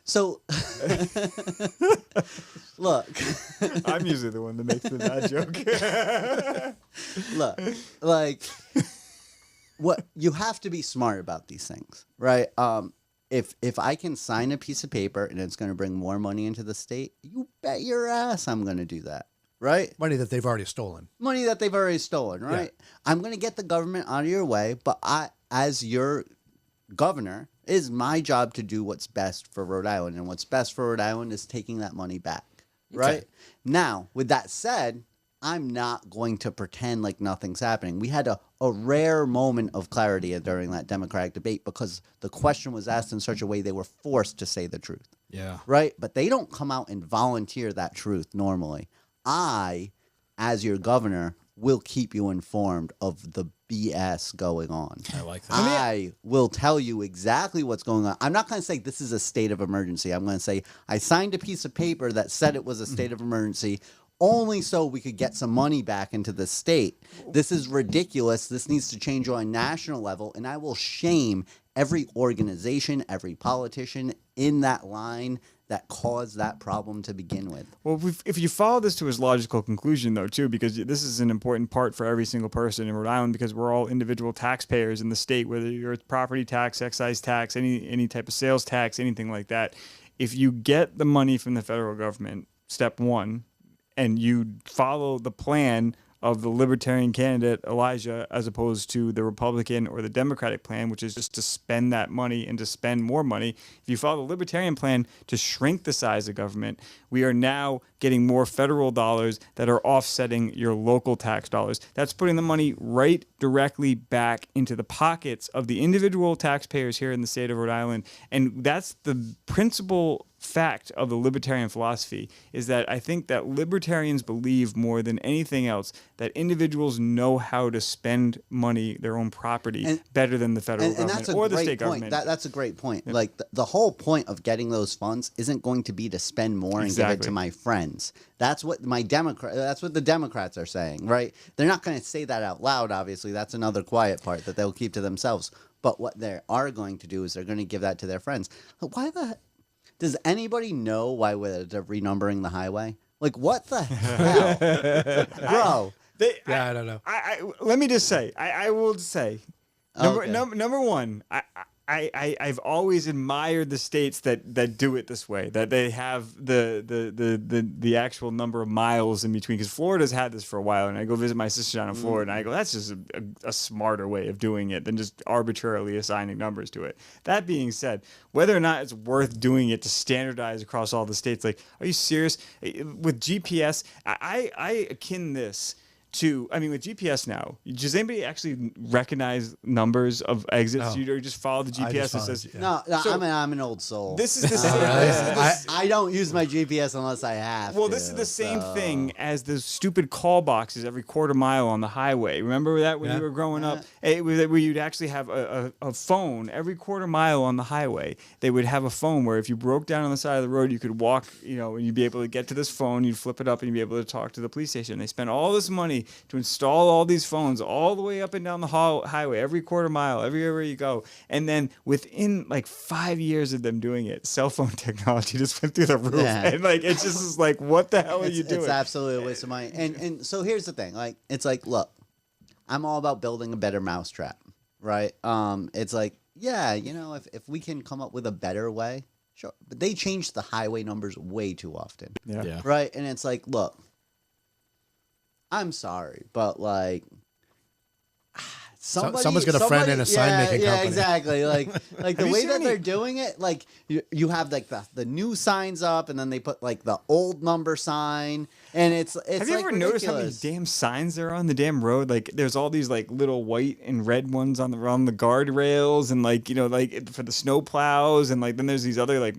so look. I'm usually the one that makes the bad joke. Look, what you have to be smart about these things, right? If I can sign a piece of paper and it's going to bring more money into the state, you bet your ass I'm going to do that, right? Money that they've already stolen. Money that they've already stolen, right? Yeah. I'm going to get the government out of your way, but as your governor, it is my job to do what's best for Rhode Island. And what's best for Rhode Island is taking that money back. Right? Okay. Now, with that said, I'm not going to pretend like nothing's happening. We had a rare moment of clarity during that Democratic debate because the question was asked in such a way they were forced to say the truth. Yeah. Right? But they don't come out and volunteer that truth normally. I, as your governor, will keep you informed of the BS going on. I like that. I will tell you exactly what's going on. I'm not going to say this is a state of emergency. I'm going to say I signed a piece of paper that said it was a state of emergency only so we could get some money back into the state. This is ridiculous. This needs to change on a national level, and I will shame every organization, every politician in that line that caused that problem to begin with. Well, if you follow this to its logical conclusion, though, too, because this is an important part for every single person in Rhode Island, because we're all individual taxpayers in the state, whether you're property tax, excise tax, any type of sales tax, anything like that. If you get the money from the federal government, step one, and you follow the plan of the Libertarian candidate, Elijah, as opposed to the Republican or the Democratic plan, which is just to spend that money and to spend more money. If you follow the Libertarian plan to shrink the size of government, we are now getting more federal dollars that are offsetting your local tax dollars. That's putting the money right directly back into the pockets of the individual taxpayers here in the state of Rhode Island. And that's the principal fact of the libertarian philosophy, is that I think that libertarians believe more than anything else that individuals know how to spend money, their own property, better than the federal government or the state government. That's a great point. Yep. Like the whole point of getting those funds isn't going to be to spend more and give it to my friends. That's what that's what the Democrats are saying, right? They're not going to say that out loud, obviously. That's another quiet part that they'll keep to themselves. But what they are going to do is they're going to give that to their friends. Does anybody know why they're renumbering the highway? Like, what the hell? Bro. I don't know. Let me just say, I will say, number one, I've always admired the states that do it this way, that they have the actual number of miles in between. Because Florida's had this for a while, and I go visit my sister down in Florida, and I go, that's just a smarter way of doing it than just arbitrarily assigning numbers to it. That being said, whether or not it's worth doing it to standardize across all the states, like, are you serious? With GPS, I akin this to, I mean, with GPS now, does anybody actually recognize numbers of exits? No. You just follow the GPS that says... No, So, I'm an old soul. This is the same... I don't use my GPS unless I have to. This is the same thing as the stupid call boxes every quarter mile on the highway. Remember that when you were growing up? It was where you'd actually have a phone every quarter mile on the highway. They would have a phone where if you broke down on the side of the road, you could walk, and you'd be able to get to this phone, you'd flip it up, and you'd be able to talk to the police station. They spent all this money to install all these phones all the way up and down the highway, every quarter mile, everywhere you go. And then within like 5 years of them doing it, cell phone technology just went through the roof. Yeah. And like, it's just like, what the hell are you doing? It's absolutely a waste of money. And so here's the thing. Like, it's like, look, I'm all about building a better mousetrap, right? It's like, yeah, if we can come up with a better way, sure. But they change the highway numbers way too often. Yeah. Right? And it's like, look, I'm sorry, but like, someone's got a friend in a sign-making company. Yeah, exactly. Like the you way seen that any- they're doing it, like you have like the new signs up, and then they put like the old number sign, and it's Have you like ever noticed how many ridiculous. damn signs there are on the damn road? Like, there's all these like little white and red ones on the guardrails, and like like for the snow plows, and like then there's these other like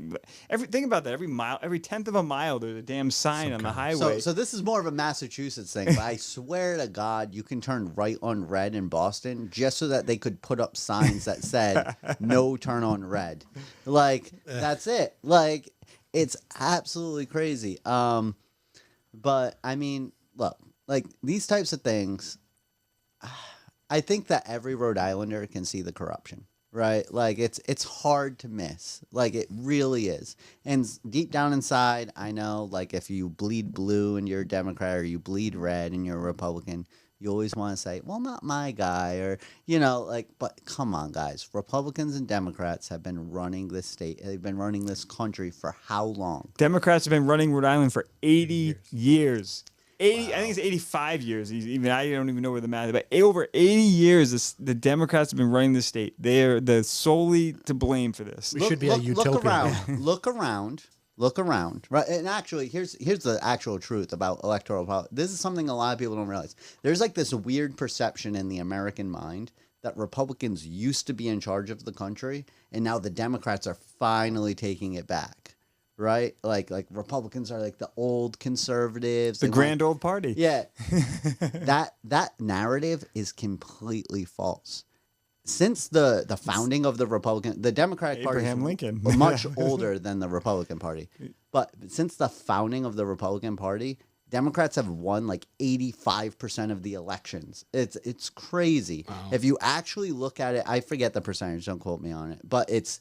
think about that. Every tenth of a mile, there's a damn sign on the highway. So this is more of a Massachusetts thing, but I swear to God, you can turn right on red in Boston just so that they could put up signs that said "No turn on red." Like that's it. Like it's absolutely crazy. But I mean, look, like these types of things, I think that every Rhode Islander can see the corruption, right? Like it's hard to miss. Like it really is. And deep down inside, I know, like if you bleed blue and you're a Democrat or you bleed red and you're a Republican, you always want to say, well, not my guy, or, but come on, guys. Republicans and Democrats have been running this state. They've been running this country for how long? Democrats have been running Rhode Island for 80 years. 80. I think it's 85 years. Even I don't even know where the math is, but over 80 years, the Democrats have been running the state. They're solely to blame for this. We should be a utopia. Look around. Right, and actually, here's the actual truth about electoral politics. This is something a lot of people don't realize. There's like this weird perception in the American mind that Republicans used to be in charge of the country, and now the Democrats are finally taking it back. Right? Like Republicans are like the old conservatives. The grand old party. Yeah. that narrative is completely false. Since the founding of the Democratic Party Abraham Lincoln. much older than the Republican Party. But since the founding of the Republican Party, Democrats have won like 85% of the elections. It's crazy. Wow. If you actually look at it, I forget the percentage, don't quote me on it, but it's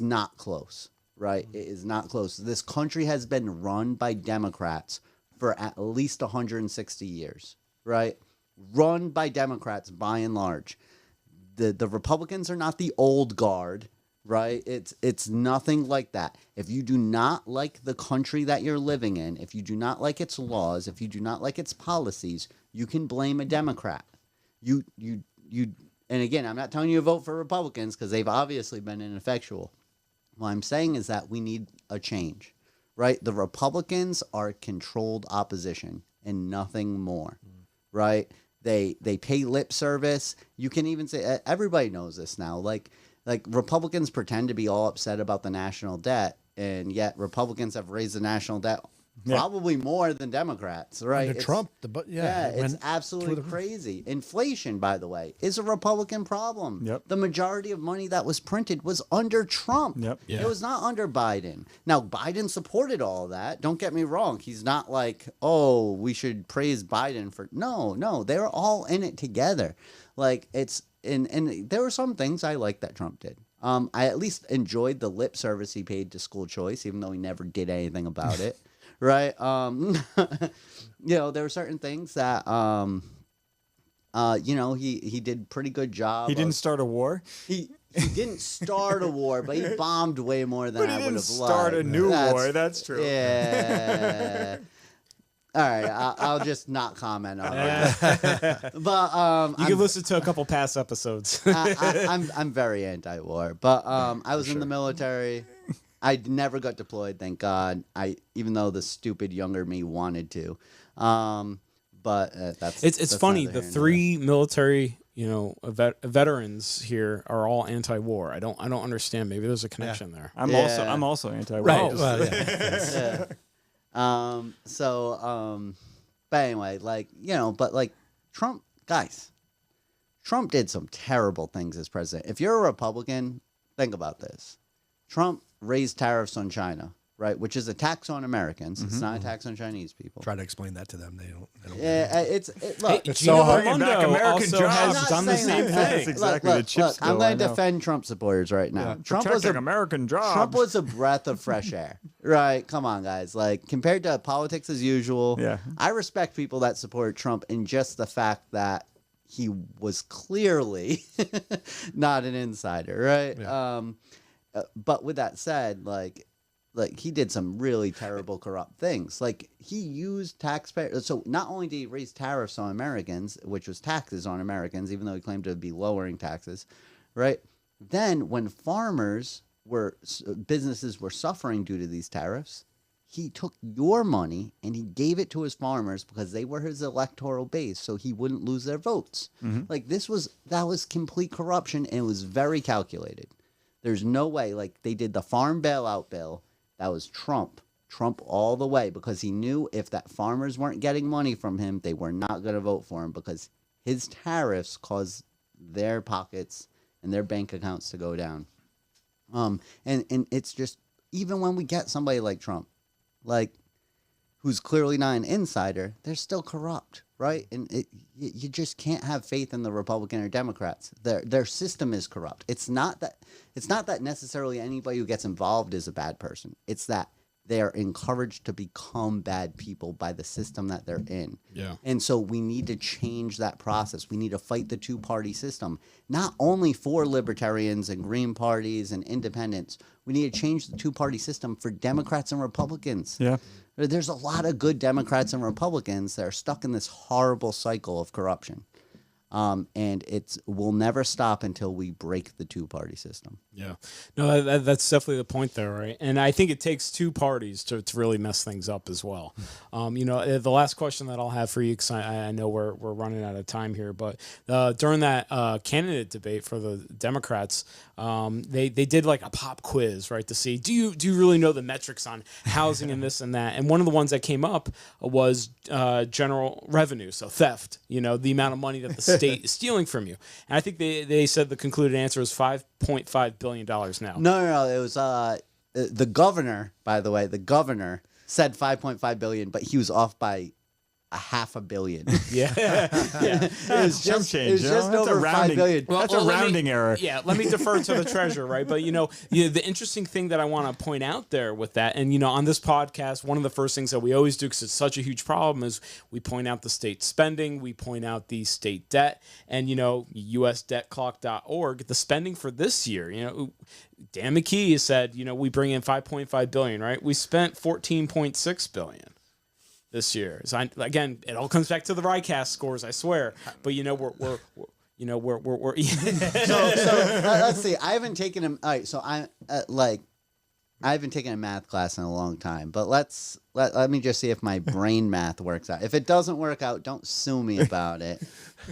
not close, right? It is not close. This country has been run by Democrats for at least 160 years, right? Run by Democrats by and large. The Republicans are not the old guard, right? It's nothing like that. If you do not like the country that you're living in, if you do not like its laws, if you do not like its policies, you can blame a Democrat. You and again, I'm not telling you to vote for Republicans because they've obviously been ineffectual. What I'm saying is that we need a change, right? The Republicans are controlled opposition and nothing more, right? They pay lip service. You can even say, everybody knows this now. Like Republicans pretend to be all upset about the national debt, and yet Republicans have raised the national debt probably more than Democrats, right? Under Trump, it's absolutely crazy. Inflation, by the way, is a Republican problem. Yep. The majority of money that was printed was under Trump. Yep. It was not under Biden. Now, Biden supported all of that. Don't get me wrong. He's not like, oh, we should praise Biden for... No. They were all in it together. Like, it's... And there were some things I liked that Trump did. I at least enjoyed the lip service he paid to school choice, even though he never did anything about it. Right. There were certain things that, he did pretty good job. He didn't start a war. He didn't start a war, but he bombed way more than I would have liked. Start a new war. That's true. Yeah. All right, I'll just not comment on it. But you can listen to a couple past episodes. I'm very anti-war, but I was in the military. I never got deployed, thank God. Even though the stupid younger me wanted to, but that's funny. The three military, veterans here are all anti-war. I don't understand. Maybe there's a connection there. I'm also anti-war. Right. Well, yeah. But anyway, Trump, guys, Trump did some terrible things as president. If you're a Republican, think about this. Trump raised tariffs on China, right? Which is a tax on Americans. It's not a tax on Chinese people. Try to explain that to them. They don't. Yeah, look. It's Gina so hard. Raimondo American also jobs. has done the same thing. That's exactly the chips. I'm going to defend Trump supporters right now. Trump was American jobs. Trump was a breath of fresh air, right? Come on, guys. Like compared to politics as usual, I respect people that support Trump in just the fact that he was clearly not an insider, right? Yeah. But with that said, like he did some really terrible, corrupt things. Like he used taxpayers. So not only did he raise tariffs on Americans, which was taxes on Americans, even though he claimed to be lowering taxes, right? Then when businesses were suffering due to these tariffs, he took your money and he gave it to his farmers because they were his electoral base, so he wouldn't lose their votes. Like that was complete corruption, and it was very calculated. There's no way. Like they did the farm bailout bill. That was Trump all the way, because he knew if that farmers weren't getting money from him, they were not going to vote for him because his tariffs caused their pockets and their bank accounts to go down. And it's just, even when we get somebody like Trump, like who's clearly not an insider, they're still corrupt, right? And you just can't have faith in the Republican or Democrats. Their system is corrupt. It's not that necessarily anybody who gets involved is a bad person. It's that they are encouraged to become bad people by the system that they're in. Yeah. And so we need to change that process. We need to fight the two-party system, not only for libertarians and green parties and independents. We need to change the two-party system for Democrats and Republicans. Yeah. There's a lot of good Democrats and Republicans that are stuck in this horrible cycle of corruption. And will never stop until we break the two-party system. Yeah, no, that's definitely the point there, right? And I think it takes two parties to really mess things up as well. The last question that I'll have for you, because I know we're running out of time here, but during that candidate debate for the Democrats, they did like a pop quiz, right, to see do you really know the metrics on housing and this and that. And one of the ones that came up was general revenue, so theft. The amount of money that the state is stealing from you. And I think they said the concluded answer was $5.5 billion now. No. It was the governor, by the way. The governor said 5.5 billion, but he was off by $500 million. Yeah. It was just, change, it was just over 5 billion. That's a rounding error. Yeah, let me defer to the treasurer, right? But the interesting thing that I want to point out there with that, and on this podcast, one of the first things that we always do, because it's such a huge problem, is we point out the state spending, we point out the state debt, and USDebtClock.org, the spending for this year. Dan McKee said, we bring in 5.5 billion, right? We spent 14.6 billion. This year. So again, it all comes back to the RICAST scores, I swear. But we're so let's see. I haven't taken a all right. So I haven't taken a math class in a long time. But let me just see if my brain math works out. If it doesn't work out, don't sue me about it,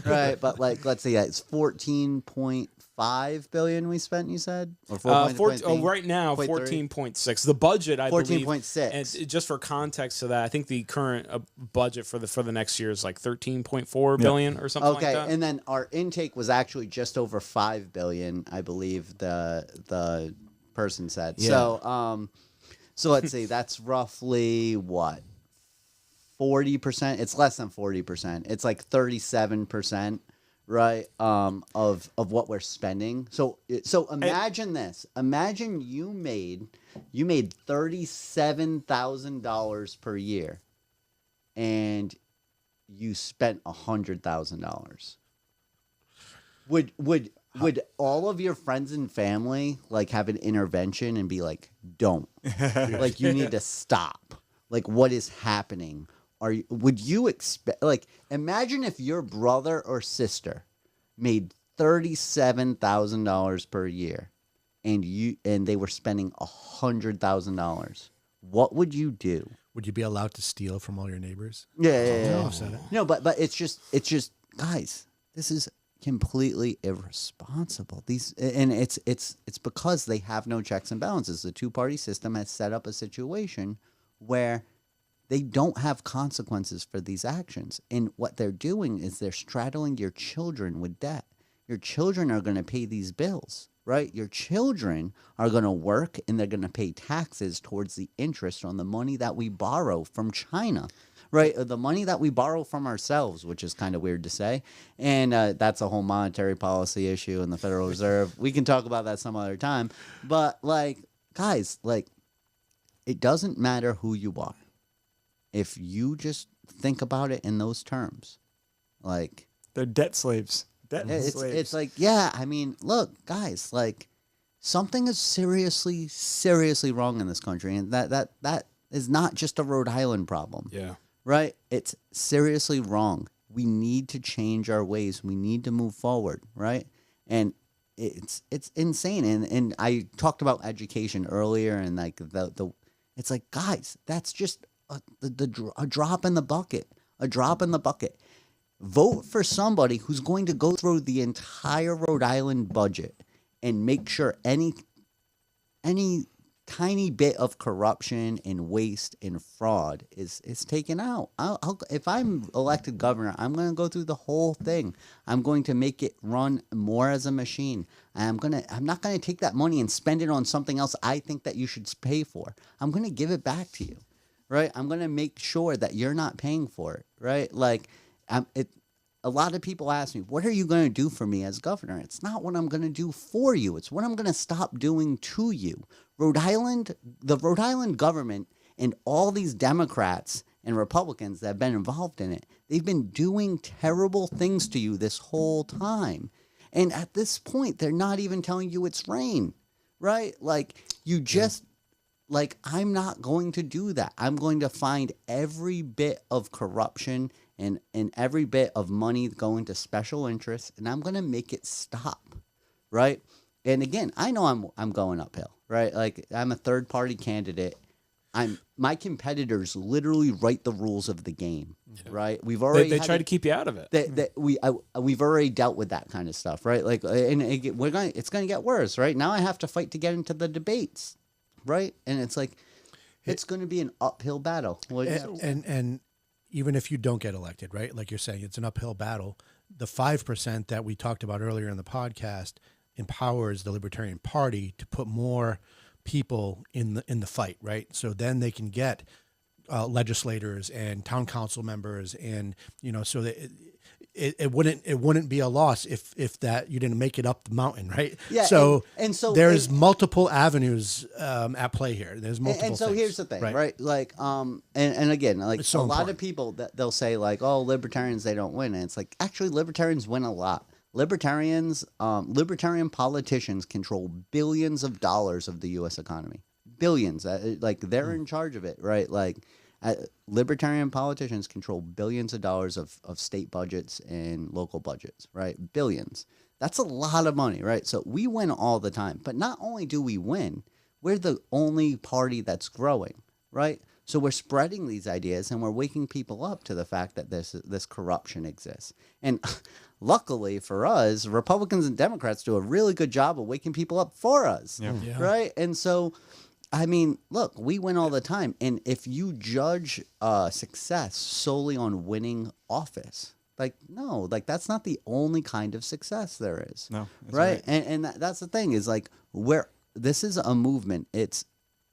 right? But let's see. It's 14.5 billion we spent. You said, or right now 14.6. The budget, I believe, 14.6. And just for context to that, I think the current budget for the next year is like 13.4 billion or something like that. Okay, and then our intake was actually just over 5 billion, I believe the person said. Yeah. So let's see, that's roughly what? 40%? It's less than 40%. It's like 37%, right? Of what we're spending. So imagine this. Imagine you made $37,000 per year and you spent $100,000. Would all of your friends and family have an intervention and be like, don't, you need to stop, what is happening? Would you expect, imagine if your brother or sister made $37,000 per year and they were spending $100,000. What would you do? Would you be allowed to steal from all your neighbors? Yeah. Offset it. No, but it's just guys, this is completely irresponsible. It's because they have no checks and balances. The two-party system has set up a situation where they don't have consequences for these actions. And what they're doing is they're straddling your children with debt. Your children are going to pay these bills, right? Your children are going to work and they're going to pay taxes towards the interest on the money that we borrow from China. Right, the money that we borrow from ourselves, which is kind of weird to say, and that's a whole monetary policy issue in the Federal Reserve. We can talk about that some other time. But guys, it doesn't matter who you are. If you just think about it in those terms, they're debt slaves. It's I mean, look, guys, something is seriously wrong in this country, and that is not just a Rhode Island problem. Yeah. Right? It's seriously wrong. We need to change our ways. We need to move forward, right? And it's insane. And I talked about education earlier, and it's guys, that's just a drop in the bucket. A drop in the bucket. Vote for somebody who's going to go through the entire Rhode Island budget and make sure any tiny bit of corruption and waste and fraud is taken out. If I'm elected governor, I'm going to go through the whole thing. I'm going to make it run more as a machine. I'm not going to take that money and spend it on something else I think that you should pay for. I'm going to give it back to you, right? I'm going to make sure that you're not paying for it, right? A lot of people ask me, what are you going to do for me as governor? It's not what I'm going to do for you. It's what I'm going to stop doing to you. The Rhode Island government And all these Democrats and Republicans that have been involved in it, they've been doing terrible things to you this whole time. And at this point, they're not even telling you it's rain, right? Like, you just, like, I'm not going to do that. I'm going to find every bit of corruption and every bit of money going to special interests, and I'm going to make it stop, right? And again, I know I'm going uphill, right? Like, I'm a third-party candidate. My competitors literally write the rules of the game, right? We've already They try to keep you out of it. We've already dealt with that kind of stuff, right? Like, and it's going to get worse, right? Now I have to fight to get into the debates, right? And it's like, it's going to be an uphill battle. And even if you don't get elected, right? Like you're saying, it's an uphill battle. The 5% that we talked about earlier in the podcast empowers the Libertarian Party to put more people in the fight, right? So then they can get legislators and town council members, and so that it wouldn't be a loss if that you didn't make it up the mountain, right? Yeah. So so there's multiple avenues at play here. There's multiple. And so things, here's the thing, right? Like, and again, like, It's so a lot important. of people that they'll say like, oh, libertarians, they don't win, and it's like, actually, libertarians win a lot. Libertarian politicians control billions of dollars of the U.S. economy. Billions. Like, they're in charge of it, right? Like, libertarian politicians control billions of dollars of state budgets and local budgets, right? Billions. That's a lot of money, right? So we win all the time. But not only do we win, we're the only party that's growing, right? So we're spreading these ideas, and we're waking people up to the fact that this corruption exists. And luckily for us, Republicans and Democrats do a really good job of waking people up for us, right? And so, I mean, look, we win all the time. And if you judge success solely on winning office, like, no, like, that's not the only kind of success there is. No, right? And that's the thing is, like, this is a movement.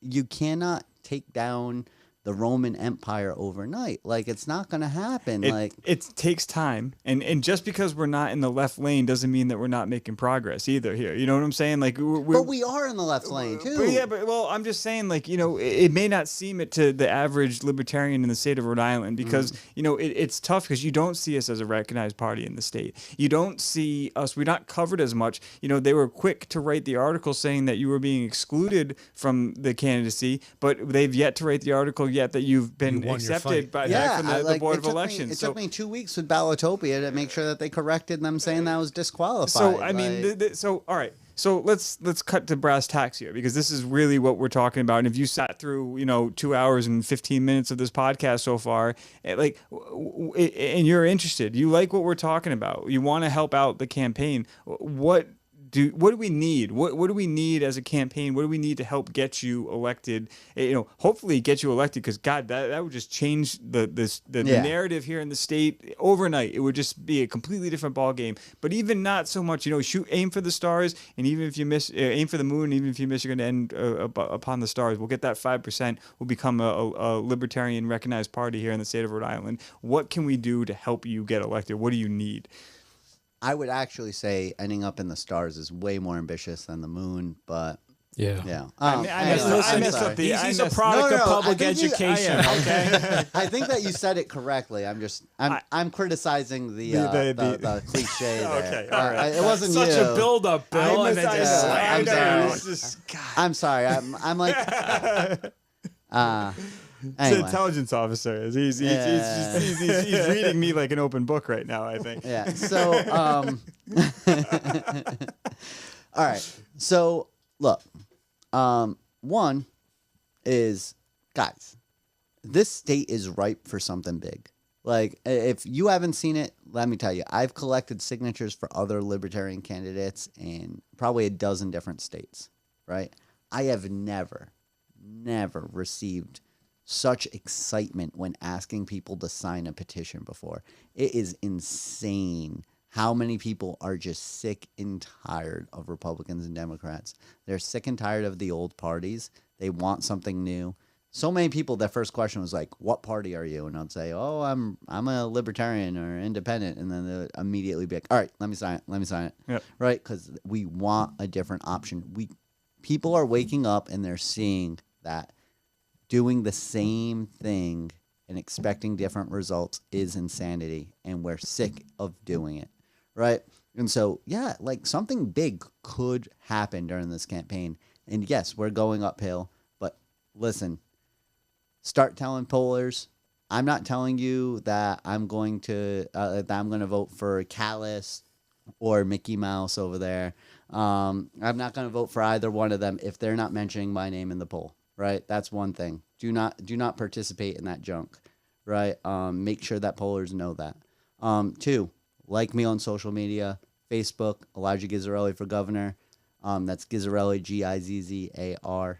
You cannot take down the Roman Empire overnight. Like, it's not going to happen. It takes time, and just because we're not in the left lane doesn't mean that we're not making progress either. Here, you know what I'm saying? Like, but we are in the left lane too. Well, I'm just saying, like, it may not seem it to the average libertarian in the state of Rhode Island because it's tough because you don't see us as a recognized party in the state. You don't see us. We're not covered as much. They were quick to write the article saying that you were being excluded from the candidacy, but they've yet to write the article yet that you've been accepted by from the Board of Elections. It took me 2 weeks with Ballotopia to make sure that they corrected them saying that I was disqualified. So I mean, all right. So let's cut to brass tacks here, because this is really what we're talking about. And if you sat through 2 hours and 15 minutes of this podcast so far, and you're interested, you like what we're talking about, you want to help out the campaign, what do we need? What do we need as a campaign? What do we need to help get you elected? Hopefully get you elected, because God, that would just change the narrative here in the state overnight. It would just be a completely different ball game. But even not so much, aim for the stars, and even if you miss, aim for the moon. Even if you miss, you're going to end upon the stars. We'll get that 5%. We'll become a libertarian recognized party here in the state of Rhode Island. What can we do to help you get elected? What do you need? I would actually say ending up in the stars is way more ambitious than the moon, but yeah. He's a product of public education. Okay, I think that you said it correctly. I'm criticizing the cliche there. Okay, all right. It wasn't such you. a build-up, Bill, and then just slammed I'm sorry. I'm like. It's Anyway. an intelligence officer. He's reading me like an open book right now, I think. Yeah. So, all right. So, look, one is, guys, this state is ripe for something big. Like, if you haven't seen it, let me tell you, I've collected signatures for other libertarian candidates in probably a dozen different states, right? I have never received such excitement when asking people to sign a petition before. It is insane how many people are just sick and tired of Republicans and Democrats. They're sick and tired of the old parties. They want something new. So many people, their first question was like, what party are you? And I'd say, oh, I'm a libertarian or independent. And then they'll immediately be like, all right, let me sign it. Yep. Right? Because we want a different option. People are waking up and they're seeing that, doing the same thing and expecting different results is insanity, and we're sick of doing it, right? And so, yeah, like something big could happen during this campaign. And yes, we're going uphill, but listen, start telling pollers. I'm not telling you that I'm going to vote for Callus or Mickey Mouse over there. I'm not going to vote for either one of them if they're not mentioning my name in the poll, right? That's one thing. Do not participate in that junk, right? Make sure that pollers know that. 2, like me on social media, Facebook, Elijah Gizzarelli for governor. That's Gizzarelli, Gizzarelli.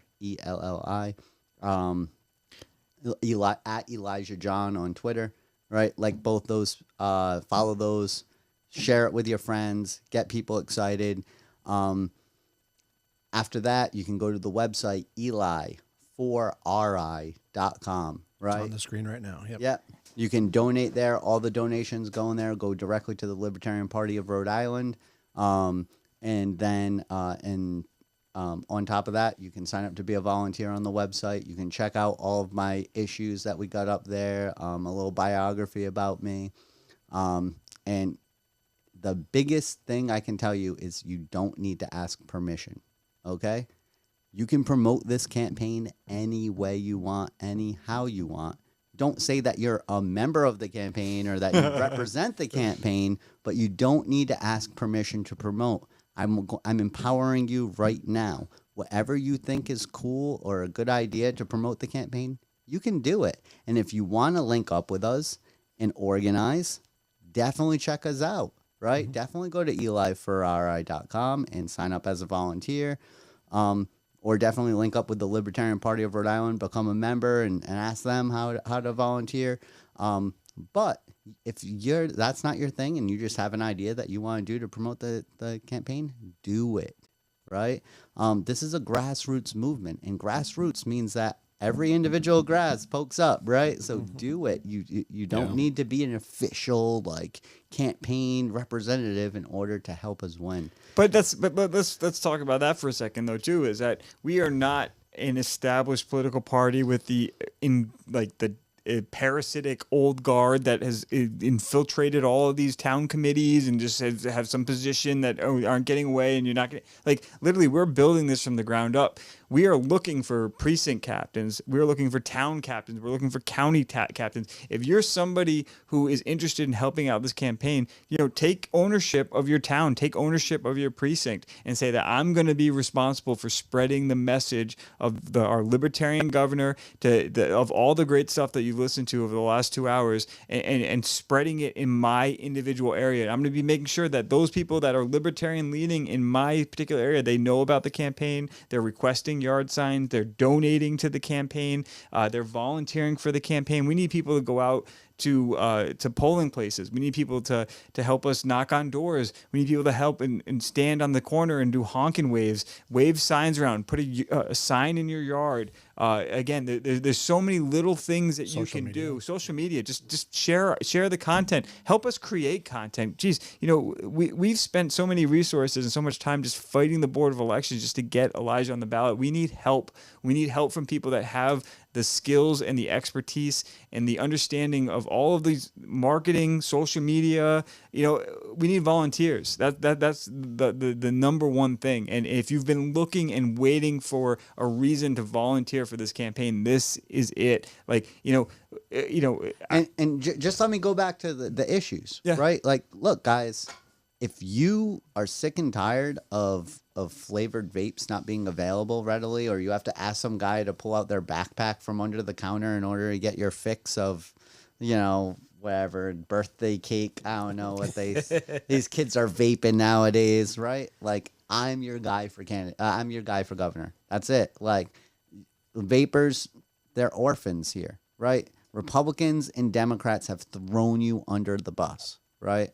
At Elijah John on Twitter, right? Like both those, follow those, share it with your friends, get people excited. After that, you can go to the website eli4ri.com, right? It's on the screen right now. Yep. Yeah. You can donate there. All the donations going there go directly to the Libertarian Party of Rhode Island. And then on top of that, you can sign up to be a volunteer on the website. You can check out all of my issues that we got up there, a little biography about me. And the biggest thing I can tell you is you don't need to ask permission, okay? You can promote this campaign any way you want, anyhow you want. Don't say that you're a member of the campaign or that you represent the campaign, but you don't need to ask permission to promote. I'm empowering you right now. Whatever you think is cool or a good idea to promote the campaign, you can do it. And if you want to link up with us and organize, definitely check us out, right? Mm-hmm. Definitely go to eli4ri.com and sign up as a volunteer. Or definitely link up with the Libertarian Party of Rhode Island, become a member, and ask them how to volunteer. But if that's not your thing and you just have an idea that you want to do to promote the campaign, do it, right? This is a grassroots movement, and grassroots means that every individual grass pokes up, right? So do it. You don't need to be an official campaign representative in order to help us win. But let's talk about that for a second though too. Is that we are not an established political party with the parasitic old guard that has infiltrated all of these town committees and just have some position that aren't getting away, and you're not getting literally we're building this from the ground up. We are looking for precinct captains. We're looking for town captains. We're looking for county captains. If you're somebody who is interested in helping out this campaign, take ownership of your town, take ownership of your precinct, and say that I'm going to be responsible for spreading the message of our Libertarian governor of all the great stuff that you've listened to over the last 2 hours, and spreading it in my individual area. I'm going to be making sure that those people that are Libertarian leaning in my particular area, they know about the campaign. They're requesting yard signs. They're donating to the campaign. They're volunteering for the campaign. We need people to go out to polling places. We need people to help us knock on doors. We need people to help and stand on the corner and do honking waves, wave signs around, put a sign in your yard. Again, there's so many little things that you can do. Social media, just share the content. Help us create content. Geez, we've spent so many resources and so much time just fighting the Board of Elections just to get Elijah on the ballot. We need help. We need help from people that have the skills and the expertise and the understanding of all of these marketing, social media. We need volunteers. That's the number one thing. And if you've been looking and waiting for a reason to volunteer for this campaign, this is it. Just let me go back to the issues, right? Look, guys, if you are sick and tired of flavored vapes not being available readily, or you have to ask some guy to pull out their backpack from under the counter in order to get your fix of, whatever, birthday cake, I don't know what these kids are vaping nowadays, right? I'm your guy for I'm your guy for governor. That's it. Vapors, they're orphans here, right? Republicans and Democrats have thrown you under the bus, right?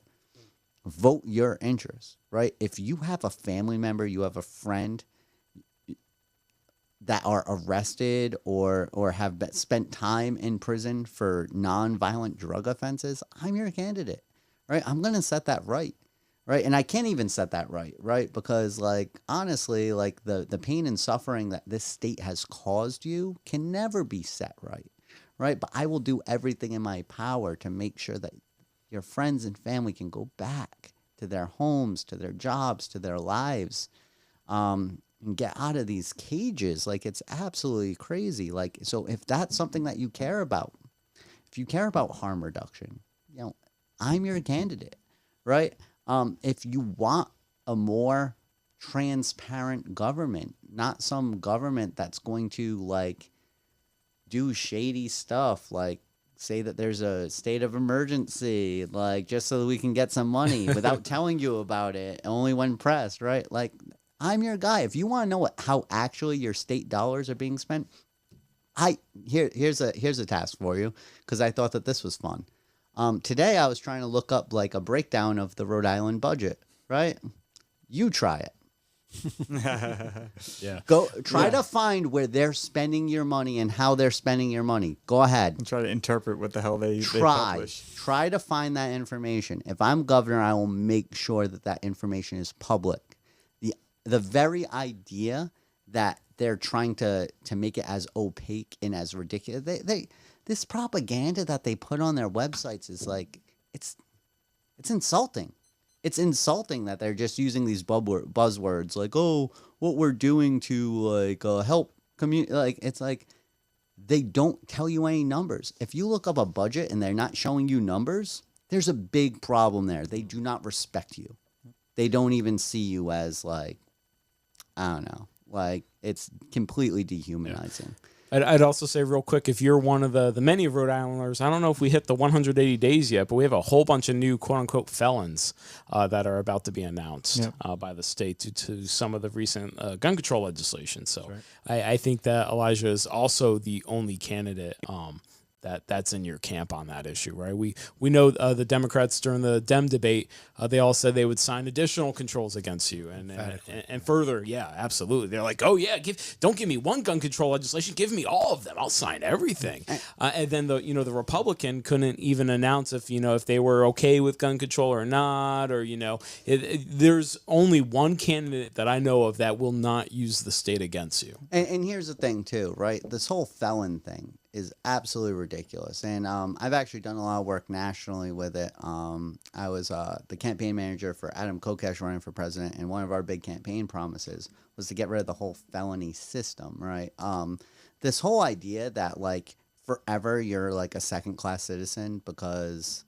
Vote your interests, right? If you have a family member, you have a friend that are arrested or have spent time in prison for non-violent drug offenses, I'm your candidate, right? I'm going to set that right? right? And I can't even set that right? Because, like, honestly, like, the pain and suffering that this state has caused you can never be set right? But I will do everything in my power to make sure that your friends and family can go back to their homes, to their jobs, to their lives, and get out of these cages. Like, it's absolutely crazy. Like, so if that's something that you care about, if you care about harm reduction, I'm your candidate, right? If you want a more transparent government, not some government that's going to, like, do shady stuff, like say that there's a state of emergency, like, just so that we can get some money without telling you about it, only when pressed, right? Like, I'm your guy. If you want to know how actually your state dollars are being spent, here's a task for you, because I thought that this was fun. Today I was trying to look up, like, a breakdown of the Rhode Island budget, right? You try it. Yeah. Go try to find where they're spending your money and how they're spending your money. Go ahead. And try to interpret what the hell they publish. Try to find that information. If I'm governor, I will make sure that information is public. The very idea that they're trying to make it as opaque and as ridiculous, this propaganda that they put on their websites is like, it's insulting. It's insulting that they're just using these buzzwords like, oh, what we're doing to, like, help community. Like, it's like they don't tell you any numbers. If you look up a budget and they're not showing you numbers, there's a big problem there. They do not respect you. They don't even see you as, like, I don't know, like, it's completely dehumanizing. I'd also say real quick, if you're one of the many Rhode Islanders, I don't know if we hit the 180 days yet, but we have a whole bunch of new quote-unquote felons that are about to be announced by the state due to some of the recent gun control legislation. So I think that Elijah is also the only candidate that's in your camp on that issue, right? We know the Democrats during the Dem debate, they all said they would sign additional controls against you, and further, yeah, absolutely. They're like, oh yeah, don't give me one gun control legislation, give me all of them. I'll sign everything. And then the Republican couldn't even announce if they were okay with gun control or not, or there's only one candidate that I know of that will not use the state against you. And here's the thing too, right? This whole felon thing is absolutely ridiculous. And I've actually done a lot of work nationally with it. I was the campaign manager for Adam Kokesh running for president, and one of our big campaign promises was to get rid of the whole felony system, right? This whole idea that, like, forever you're, like, a second-class citizen because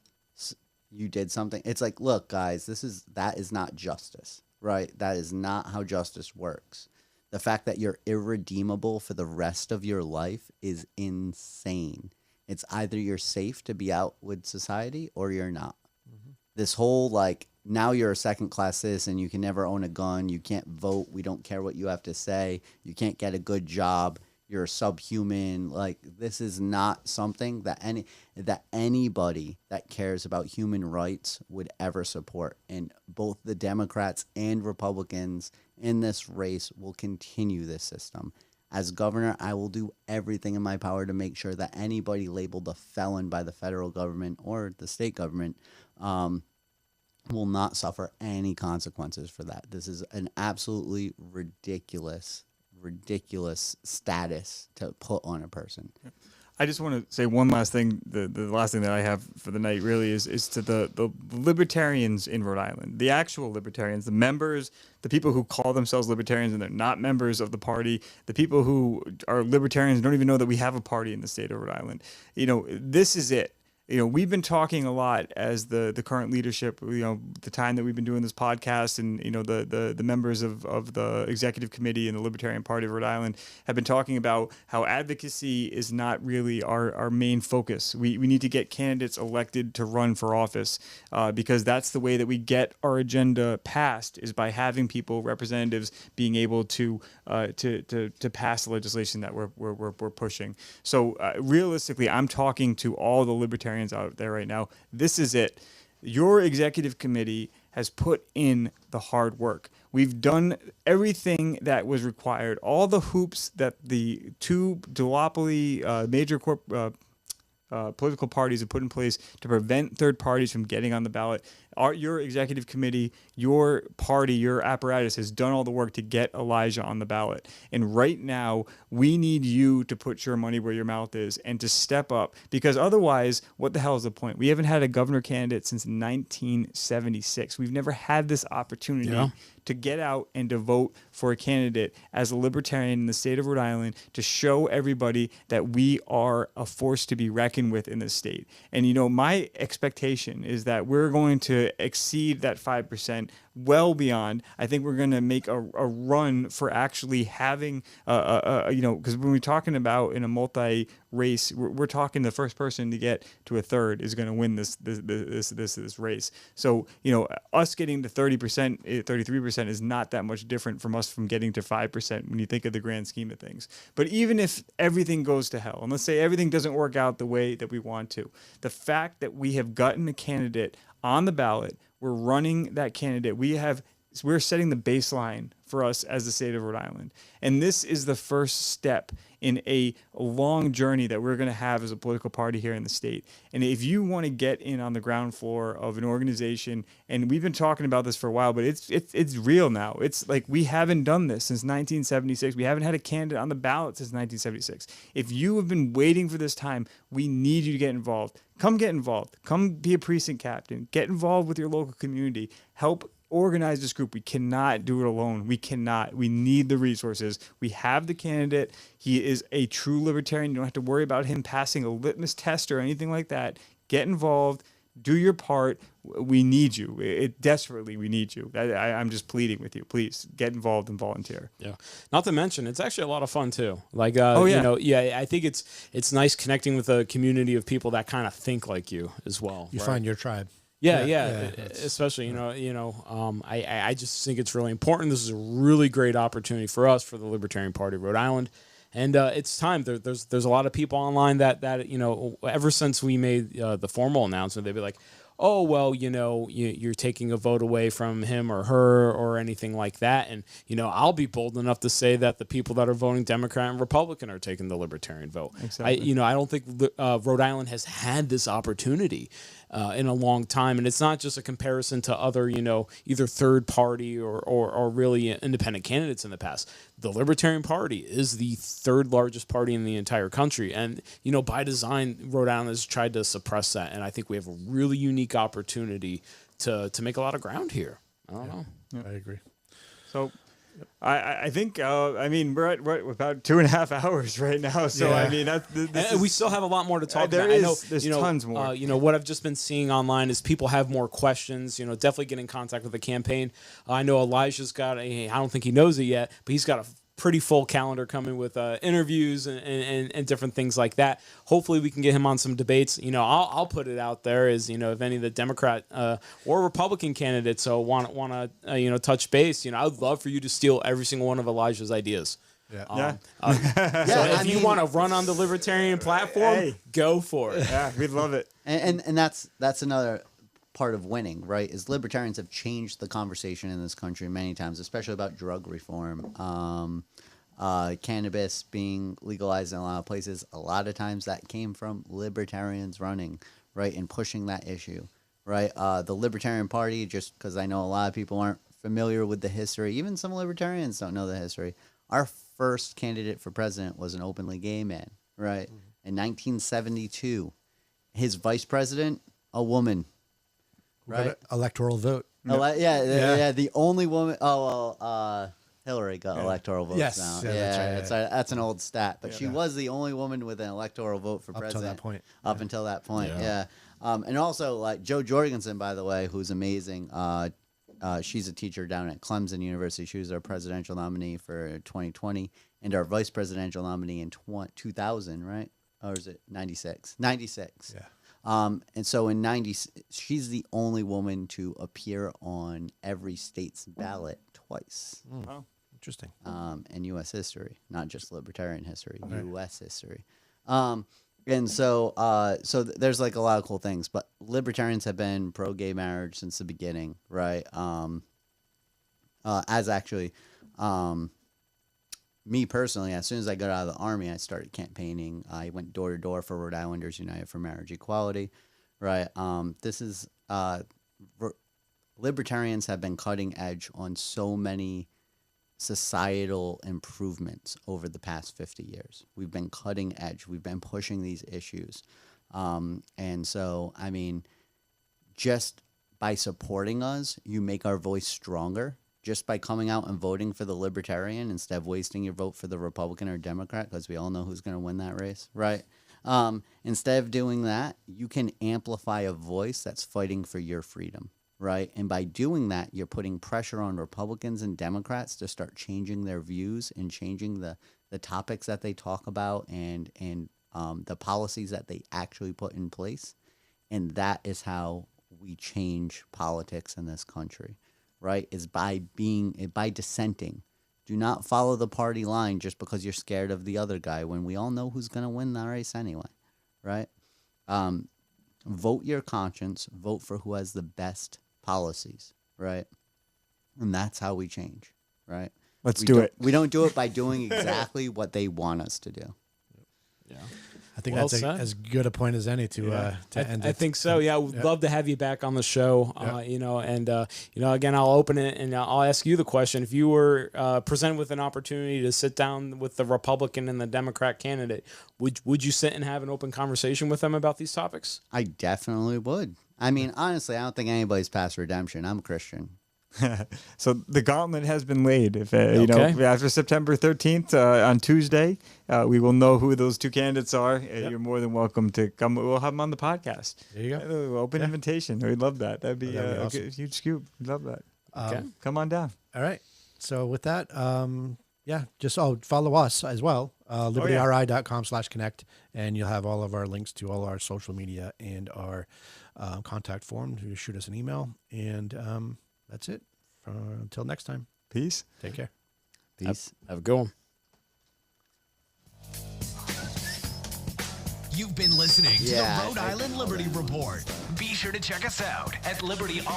you did something. It's like, look, guys, that is not justice, right? That is not how justice works. The fact that you're irredeemable for the rest of your life is insane. It's either you're safe to be out with society or you're not. Mm-hmm. This whole, like, now you're a second-class citizen, you can never own a gun, you can't vote, we don't care what you have to say, you can't get a good job, you're a subhuman. Like, this is not something that anybody that cares about human rights would ever support. And both the Democrats and Republicans in this race will continue this system. As governor, I will do everything in my power to make sure that anybody labeled a felon by the federal government or the state government will not suffer any consequences for that. This is an absolutely ridiculous status to put on a person. I just want to say one last thing. The last thing that I have for the night really is to the libertarians in Rhode Island, the actual libertarians, the members, the people who call themselves libertarians and they're not members of the party, the people who are libertarians and don't even know that we have a party in the state of Rhode Island. This is it. We've been talking a lot as the current leadership, the time that we've been doing this podcast, and, the members of the executive committee and the Libertarian Party of Rhode Island have been talking about how advocacy is not really our main focus. We need to get candidates elected to run for office because that's the way that we get our agenda passed, is by having people, representatives, being able to pass the legislation that we're pushing. So realistically, I'm talking to all the libertarians out there right now. This is it. Your executive committee has put in the hard work. We've done everything that was required. All the hoops that the two duopoly major political parties have put in place to prevent third parties from getting on the ballot. Your executive committee, your party, your apparatus has done all the work to get Elijah on the ballot. And right now, we need you to put your money where your mouth is and to step up, because otherwise, what the hell is the point? We haven't had a governor candidate since 1976. We've never had this opportunity to get out and to vote for a candidate as a libertarian in the state of Rhode Island, to show everybody that we are a force to be reckoned with in this state. And, you know, my expectation is that we're going to exceed that 5%, well beyond. I think we're going to make a run for actually having, you know, because when we're talking about in a multi-race, we're talking the first person to get to a third is going to win this race. So, you know, us getting to 30%, 33% is not that much different from us from getting to 5% when you think of the grand scheme of things. But even if everything goes to hell, and let's say everything doesn't work out the way that we want to, the fact that we have gotten a candidate on the ballot, we're running that candidate, we're setting the baseline for us as the state of Rhode Island. And this is the first step in a long journey that we're going to have as a political party here in the state. And if you want to get in on the ground floor of an organization, and we've been talking about this for a while, but it's real now. It's like we haven't done this since 1976. We haven't had a candidate on the ballot since 1976. If you have been waiting for this time, we need you to get involved. Come get involved. Come be a precinct captain. Get involved with your local community. Help organize this group. We cannot do it alone. We cannot. We need the resources. We have the candidate. He is a true libertarian. You don't have to worry about him passing a litmus test or anything like that. Get involved. Do your part. We need you. Desperately, we need you. I'm just pleading with you. Please get involved and volunteer. Yeah. Not to mention, it's actually a lot of fun too. Like, Oh, yeah. you know, yeah, I think it's nice connecting with a community of people that kind of think like you as well. You right? find your tribe. Yeah. Especially, I just think it's really important. This is a really great opportunity for us, for the Libertarian Party of Rhode Island. And it's time. There's a lot of people online that you know, ever since we made the formal announcement, they'd be like, oh, well, you know, you're taking a vote away from him or her or anything like that. And, you know, I'll be bold enough to say that the people that are voting Democrat and Republican are taking the Libertarian vote. Exactly. I don't think Rhode Island has had this opportunity in a long time. And it's not just a comparison to other, you know, either third party or really independent candidates in the past. The Libertarian Party is the third largest party in the entire country. And, you know, by design, Rhode Island has tried to suppress that. And I think we have a really unique opportunity to make a lot of ground here. I don't know. I agree. So I think, we're at about 2.5 hours right now. So, Yeah. I mean, And we still have a lot more to talk there about. is- there's you know, tons more. You know, what I've just been seeing online is people have more questions. You know, definitely get in contact with the campaign. I know Elijah's got I don't think he knows it yet, but he's got a pretty full calendar coming with interviews and different things like that. Hopefully we can get him on some debates. You know, I'll put it out there as, you know, if any of the Democrat or Republican candidates want to touch base, you know, I would love for you to steal every single one of Elijah's ideas. Yeah. So if you want to run on the Libertarian platform, go for it. Yeah, we'd love it. And that's another part of winning, right? Is libertarians have changed the conversation in this country many times, especially about drug reform, cannabis being legalized in a lot of places. A lot of times that came from libertarians running, right, and pushing that issue, right? The Libertarian Party, just because I know a lot of people aren't familiar with the history, even some libertarians don't know the history. Our first candidate for president was an openly gay man, right? In 1972, his vice president, a woman. Right, Electoral vote. Yeah. The only woman. Hillary got electoral votes Yes, now. that's right, That's an old stat, but she was the only woman with an electoral vote for president Up to that point. Up until that point, yeah. And also, like Joe Jorgensen, by the way, who's amazing. She's a teacher down at Clemson University. She was our presidential nominee for 2020 and our vice presidential nominee in 2000, right? Or is it 96? 96. Yeah. And so in 90, she's the only woman to appear on every state's ballot twice. Wow. Interesting. In U.S. history, not just libertarian history, U.S. history. And so there's like a lot of cool things, but libertarians have been pro-gay marriage since the beginning, right? As actually, me personally, as soon as I got out of the Army, I started campaigning. I went door to door for Rhode Islanders United for Marriage Equality, right? This is libertarians have been cutting edge on so many societal improvements over the past 50 years. We've been cutting edge. We've been pushing these issues. And so, I mean, just by supporting us, you make our voice stronger. Just by coming out and voting for the Libertarian instead of wasting your vote for the Republican or Democrat, because we all know who's going to win that race, right? Instead of doing that, you can amplify a voice that's fighting for your freedom, right? And by doing that, you're putting pressure on Republicans and Democrats to start changing their views and changing the topics that they talk about and the policies that they actually put in place. And that is how we change politics in this country. Right, is by dissenting. Do not follow the party line just because you're scared of the other guy when we all know who's going to win the race anyway, right? Vote your conscience. Vote for who has the best policies, right? And that's how we change, right? Let's do it. We don't do it by doing exactly what they want us to do. Yeah. I think Well that's said. as good a point as any to end it. I think so. Yeah, we'd love to have you back on the show. Again, I'll open it and I'll ask you the question: if you were presented with an opportunity to sit down with the Republican and the Democrat candidate, would you sit and have an open conversation with them about these topics? I definitely would. I mean, honestly, I don't think anybody's past redemption. I'm a Christian. So the gauntlet has been laid. If Okay. after September 13th on Tuesday, we will know who those two candidates are. You're more than welcome to come. We'll have them on the podcast. There you go. Open invitation. We'd love that. That'd be, That'd be a awesome. huge scoop. We'd love that. Okay. Come on down. All right. So with that, just follow us as well, libertyri.com/connect, and you'll have all of our links to all our social media and our contact form. You shoot us an email, and that's it. Until next time. Peace. Take care. Peace. Have a good one. You've been listening to Yeah, the Rhode I Island know Liberty that. Report. Be sure to check us out at libertyri.com.